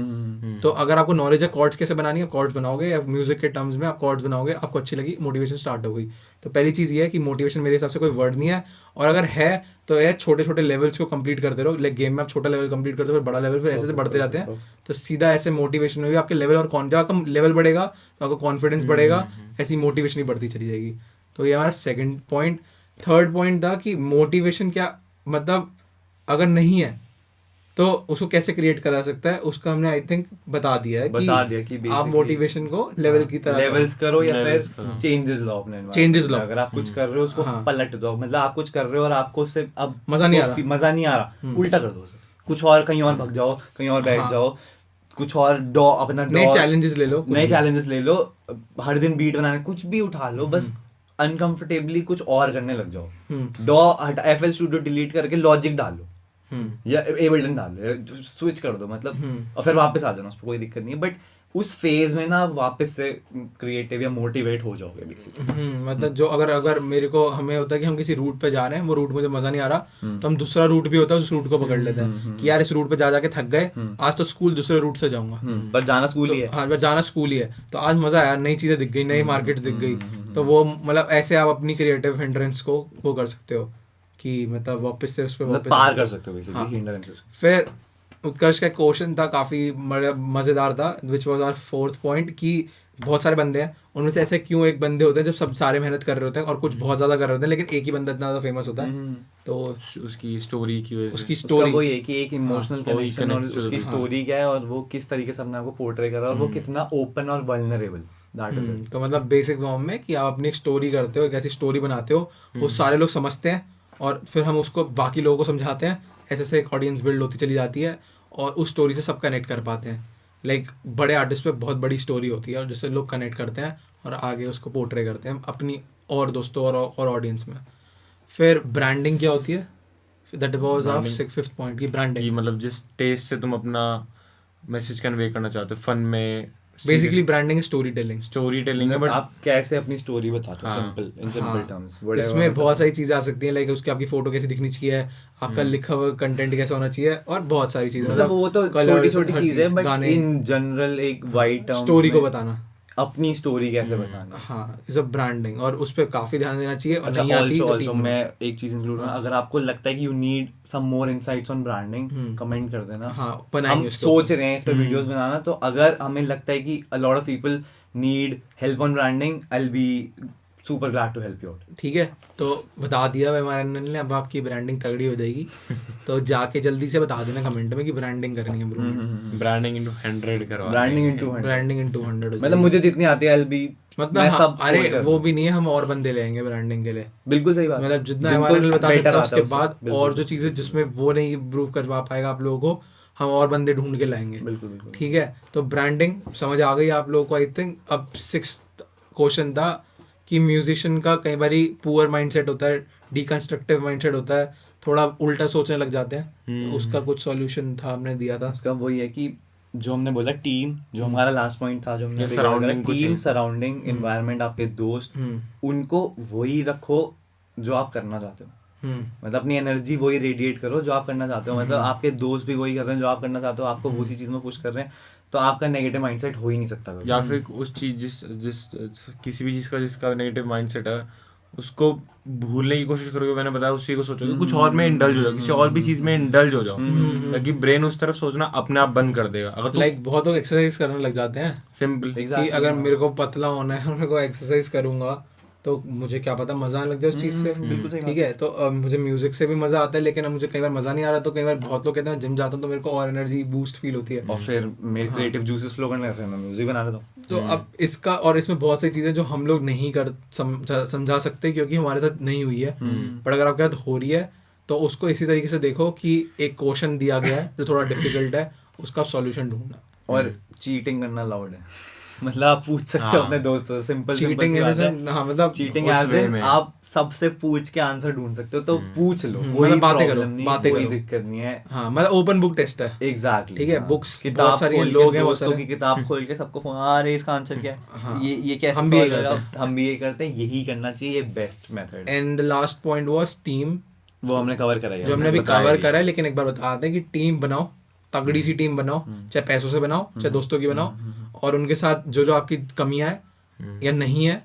तो अगर आपको नॉलेज है कॉर्ड्स कैसे बनानी है, कॉर्ड्स बनाओगे, या म्यूजिक के टर्म्स में आप कॉर्ड्स बनाओगे, आपको अच्छी लगी, मोटिवेशन स्टार्ट हो गई। तो पहली चीज़ ये है कि मोटिवेशन मेरे हिसाब से कोई वर्ड नहीं है, और अगर है तो ये छोटे छोटे लेवल्स को कंप्लीट करते रहो। लाइक गेम में आप छोटा लेवल कंप्लीट करते हो, फिर बड़ा लेवल, फिर ऐसे से बढ़ते जाते हैं। तो सीधा ऐसे मोटिवेशन में भी आपके लेवल, और जब आपका लेवल बढ़ेगा तो आपका कॉन्फिडेंस बढ़ेगा, ऐसी मोटिवेशन ही बढ़ती चली जाएगी। तो ये हमारा सेकंड पॉइंट। थर्ड पॉइंट था कि मोटिवेशन क्या, मतलब अगर नहीं है तो उसको कैसे क्रिएट करा सकता है, उसका हमने आई थिंक बता दिया है कि आप मोटिवेशन को लेवल की तरह लेवल्स करो, या फिर चेंजेस लो अपने चेंजेस लो। अगर आप कुछ कर रहे हो उसको पलट दो, मतलब आप कुछ कर रहे हो और आपको उससे अब मजा नहीं आ रहा, उल्टा कर दो उसे, कुछ और कहीं और भग जाओ, कहीं और बैठ जाओ, कुछ और अपना नए चैलेंजेस ले लो, हर दिन बीट बनाने कुछ भी उठा लो, बस अनकंफर्टेबली कुछ और करने लग जाओ। FL स्टूडियो डिलीट करके लॉजिक डालो, या एबल्टन डाल लो, स्विच कर दो, मतलब और फिर वापस आ जाना, उस पर कोई दिक्कत नहीं है। बट उस फेज में ना वापस से क्रिएटिव या मोटिवेट हो जाओगे बेसिकली। मतलब जो अगर मेरे को, हमें होता है कि हम किसी रूट पे जा रहे हैं, वो रूट मुझे मजा नहीं आ रहा, तो हम दूसरा रूट भी होता है, उस रूट को पकड़ लेते हैं कि यार इस रूट पे जा जाके थक गए, आज तो स्कूल दूसरे रूट से जाऊंगा, पर जाना स्कूल ही है। हाँ, बस जाना स्कूल ही है, तो आज मजा आया, नई चीजें दिख गई, नई मार्केट्स दिख गई। तो वो मतलब ऐसे आप अपनी क्रिएटिव हिंड्रेंस को वो कर सकते हो कि मतलब वापस से उस पर वापस पार कर सकते हो बेसिकली हिंड्रेंसेस। फिर उत्कर्ष का क्वेश्चन था, काफ़ी मज़ेदार था, which was our fourth point, कि बहुत सारे बंदे हैं, उनमें से ऐसे क्यों एक बंदे होते हैं जब सब सारे मेहनत कर रहे होते हैं और कुछ बहुत ज़्यादा कर रहे होते हैं, लेकिन एक ही बंदा इतना ज़्यादा फेमस होता है। तो उसकी स्टोरी की वजह से, उसकी स्टोरी वही है कि एक इमोशनल कनेक्शन, और उसकी स्टोरी क्या है, और वो किस तरीके से अपने आप को पोर्ट्रे कर रहा है, और वो कितना ओपन और वल्नरेबल। तो मतलब बेसिक फॉर्म में कि आप अपनी एक स्टोरी करते हो, एक ऐसी स्टोरी बनाते हो, वो सारे लोग समझते हैं, और फिर हम उसको बाकी लोगों को समझाते हैं, ऐसे से एक ऑडियंस बिल्ड होती चली जाती है, और उस स्टोरी से सब कनेक्ट कर पाते हैं। लाइक बड़े आर्टिस्ट पे बहुत बड़ी स्टोरी होती है, और जिससे लोग कनेक्ट करते हैं और आगे उसको पोर्ट्रे करते हैं अपनी और दोस्तों और ऑडियंस में। फिर ब्रांडिंग क्या होती है, that was our fifth point की ब्रांडिंग, मतलब जिस टेस्ट से तुम अपना मैसेज कन्वे करना चाहते हो, फन में बेसिकली ब्रांडिंग स्टोरी टेलिंग है, बट आप कैसे अपनी स्टोरी बताते हो सिंपल टर्म्स। इसमें बहुत सारी चीजें आ सकती हैं, लाइक उसकी आपकी फोटो कैसी दिखनी चाहिए, आपका लिखा हुआ कंटेंट कैसा होना चाहिए, और बहुत सारी चीजें, मतलब वो तो छोटी छोटी चीजें हैं, बट इन जनरल एक वाइड टर्म स्टोरी को बताना, अपनी स्टोरी कैसे बताना। हाँ, इज अ ब्रांडिंग, और उस पर काफी ध्यान देना चाहिए। और अच्छा, also मैं एक चीज इंक्लूड करूँ, अगर आपको लगता है कि you need some more insights on branding, comment कर देना। हाँ, हम सोच रहे हैं इस पे वीडियोस बनाना, तो अगर हमें लगता है कि a lot of people need help on branding, I will be super glad to help you out. ठीक है, तो बता दिया हमारे ने, अब आपकी ब्रांडिंग तगड़ी हो जाएगी, तो जाके जल्दी से बता देना कमेंट में कि ब्रांडिंग करनी है ब्रो। ब्रांडिंग इनटू 100 करवा, ब्रांडिंग इनटू 100 मतलब मुझे जितनी आती है, आई विल बी, मतलब अरे वो भी नहीं है, हम और बंदे लेंगे ब्रांडिंग के लिए। बिल्कुल सही बात, मतलब जितना हमारे लिए बता सकता है, उसके बाद और जो चीजें जिसमें वो नहीं प्रूव करवा पाएगा आप लोगों को, हम और बंदे ढूंढ के लाएंगे। बिल्कुल। ठीक है, तो ब्रांडिंग समझ आ गई आप लोगों को आई थिंक। अब सिक्स्थ क्वेश्चन था कि म्यूजिशियन का कई बार पुअर माइंडसेट होता है, डिकंस्ट्रक्टिव माइंडसेट होता है, थोड़ा उल्टा सोचने लग जाते हैं, तो उसका कुछ सॉल्यूशन था, हमने दिया था। उसका वही है कि जो हमने बोला टीम, जो हमारा लास्ट पॉइंट था, जो हमने सराउंडिंग टीम, सराउंडिंग, एनवायरनमेंट, आपके दोस्त, उनको वही रखो जो आप करना चाहते हो। मतलब अपनी एनर्जी वही रेडिएट करो जो आप करना चाहते हो, मतलब आपके दोस्त भी वही कर रहे हैं जो आप करना चाहते हो, आपको उसी चीज में पुश कर रहे हैं, तो आपका नेगेटिव माइंडसेट हो ही नहीं सकता कभी। या फिर उस चीज जिस जिस किसी भी चीज का जिसका नेगेटिव माइंडसेट है उसको भूलने की कोशिश करोगे, मैंने बताया उसी को सोचोगे, कुछ और में इंडल्ज हो जाओ, किसी और भी चीज में इंडल्ज हो जाओ, ताकि ब्रेन उस तरफ सोचना अपने आप बंद कर देगा। अगर लाइक बहुत लोग एक्सरसाइज करने लग जाते हैं सिंपल कि अगर मेरे को पतला होना है, मेरे को एक्सरसाइज करूंगा तो मुझे क्या पता मजा आने लग जाए उस चीज से, ठीक है। तो मुझे म्यूजिक से भी मजा आता है, लेकिन अब मुझे कई बार मजा नहीं आ रहा, तो कई बार बहुत लोग कहते हैं जिम जाता हूँ तो मेरे को और एनर्जी बूस्ट फील होती है, और फिर मेरे क्रिएटिव जूसेस फ्लो करने लगते हैं, मैं म्यूजिक बना लेता हूँ। तो अब इसका और इसमें बहुत सारी चीजें जो हम लोग नहीं कर समझा सकते क्योंकि हमारे साथ नहीं हुई है, पर अगर आपके साथ हो रही है तो उसको इसी तरीके से देखो कि एक क्वेश्चन दिया गया है जो थोड़ा डिफिकल्ट है, उसका सॉल्यूशन ढूंढना। और चीटिंग करना अलाउड है, मतलब आप पूछ सकते हो अपने दोस्तों से, सिंपल चीटिंग मतलब चीटिंग एज इन आप सबसे पूछ के आंसर ढूंढ सकते हो, तो पूछ लो, कोई मतलब बातें करो, प्रॉब्लम नहीं, बातें कोई करो। दिक्कत नहीं है। हाँ मतलब ओपन बुक टेस्ट है, एग्जैक्टली, ठीक है। बुक्स किताब बहुत सारी खोल लोग के, हैं बहुत दोस्तों सारे, की किताब खोल के सबको फोन, अरे इसका आंसर क्या है, ये कैसे हम भी यही solve करते होगा? हम भी ये करते हैं, यही करना चाहिए, ये बेस्ट मेथड है। And the last point was team, वो हमने कवर करा है, जो हमने अभी कवर करा है, लेकिन एक बार बता दें कि टीम बनाओ, तगड़ी सी टीम बनाओ, चाहे पैसों से बनाओ चाहे दोस्तों की बनाओ, और उनके साथ जो जो आपकी कमियां है या नहीं है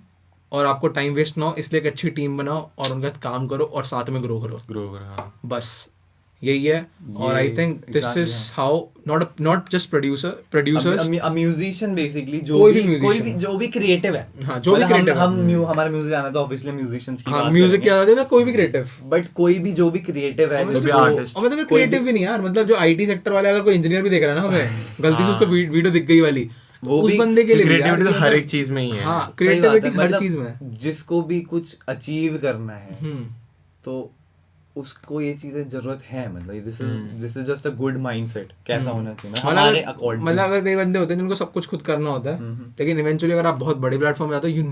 और आपको टाइम वेस्ट ना हो, इसलिए एक अच्छी टीम बनाओ और उनके साथ काम करो और साथ में ग्रो करो। हाँ। बस यही है। और I think this is how not just producers, musician basically, कोई भी कोई भी musician। जो भी क्रिएटिव है, हाँ, जो भी मतलब creative है। हमारा म्यूजिक आना तो ऑब्वियसली म्यूजिशियंस की हाँ बात म्यूजिक करेंगे, क्या होता है ना, कोई भी क्रिएटिव, बट कोई भी जो भी क्रिएटिव है, जो भी जिसको- artist। और मतलब क्रिएटिव भी नहीं यार, मतलब जो आईटी सेक्टर वाले, अगर कोई इंजीनियर भी देख रहा है ना हमें, गलती से उसको वीडियो दिख गई वाली, वो उस भी बंदे के लिए भी यार, क्रिएटिविटी तो कि हर मतलब- एक चीज में ही है। हाँ सही बात क्रिएटिविटी है, हर मतलब चीज में है। जिसको भी कुछ अचीव करना है तो उसको ये चीजें जरूरत है, मतलब this is just a good mindset, कैसा होना चाहिए ना हमारे अकॉर्डिंग। मतलब अगर कई बंदे होते हैं जिनको सब कुछ खुद करना होता है, लेकिन इवेंचुअली अगर आप बहुत बड़े प्लेटफॉर्म पे जाते हो, यू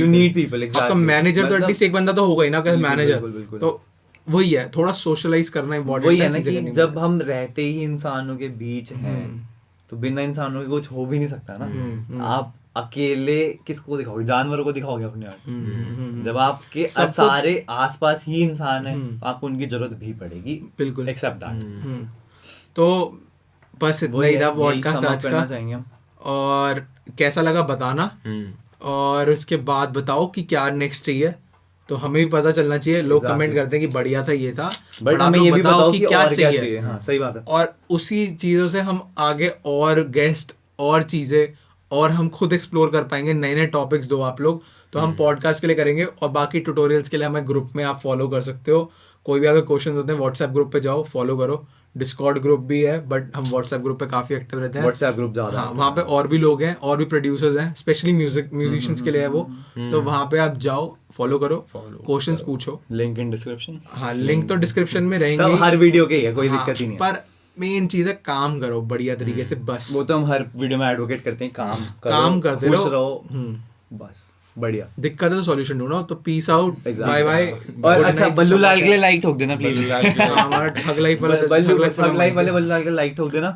नीड पीपल, आपका एग्जैक्टली, मैनेजर तो एटलीस्ट एक बंदा तो होगा ही ना, कैसे मैनेजर, बिल्कुल। तो वही है, थोड़ा सोशलाइज करना इम्पोर्टेंट वही है ना कि जब हम रहते ही इंसानों के बीच हैं तो बिना इंसानों के कुछ हो भी नहीं सकता ना। आप अकेले किसको दिखाओगे, जानवरों को दिखाओगे अपने आप, जब आपके सारे आसपास ही इंसान है आपको उनकी जरूरत भी पड़ेगी, बिल्कुल एक्सेप्ट दैट। तो बस इतना ही था पॉडकास्ट आज का, चाहेंगे हम। और कैसा लगा बताना, और उसके बाद बताओ कि क्या नेक्स्ट चाहिए, तो हमें भी पता चलना चाहिए। लोग कमेंट करते हैं कि बढ़िया था, ये था, बट आप हमें लोग ये भी बताओ कि क्या और क्या चाहिए। चाहिए। हाँ सही बात है। और उसी चीज़ों से हम आगे और गेस्ट और चीज़ें और हम खुद एक्सप्लोर कर पाएंगे, नए नए टॉपिक्स दो आप लोग, तो हम पॉडकास्ट के लिए करेंगे, और बाकी ट्यूटोरियल्स के लिए हमें ग्रुप में आप फॉलो कर सकते हो। कोई भी अगर क्वेश्चन होते हैं व्हाट्सएप ग्रुप पे जाओ, फॉलो करो। डिस्कॉर्ड ग्रुप भी है, बट हम व्हाट्सएप ग्रुप पे काफ़ी एक्टिव रहते हैं। व्हाट्सएप ग्रुप ज़्यादा, हाँ वहाँ पे और भी लोग हैं, और भी प्रोड्यूसर्स हैं, स्पेशली म्यूजिशियंस के लिए है वो, तो वहाँ पे आप जाओ, फॉलो करो, क्वेश्चंस पूछो। Link in description. हाँ लिंक तो डिस्क्रिप्शन में रहेंगे, सब हर वीडियो के ही है, कोई हाँ, दिक्कत ही नहीं है। पर मेन चीज़ है काम करो बढ़िया तरीके से, बस वो तो हम हर वीडियो में एडवोकेट करते हैं, काम करते खुश रहो। रहो, बस बढ़िया। दिक्कत है तो सॉल्यूशन ढूंढो। तो पीस आउट, बाय बाय। और अच्छा बल्लू लाल के लिए लाइक ठोक देना प्लीज, हमारा ठग लाइफ वाला ठग लाइफ वाले बल्लू लाल के लाइक ठोक देना।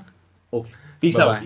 Okay, peace out.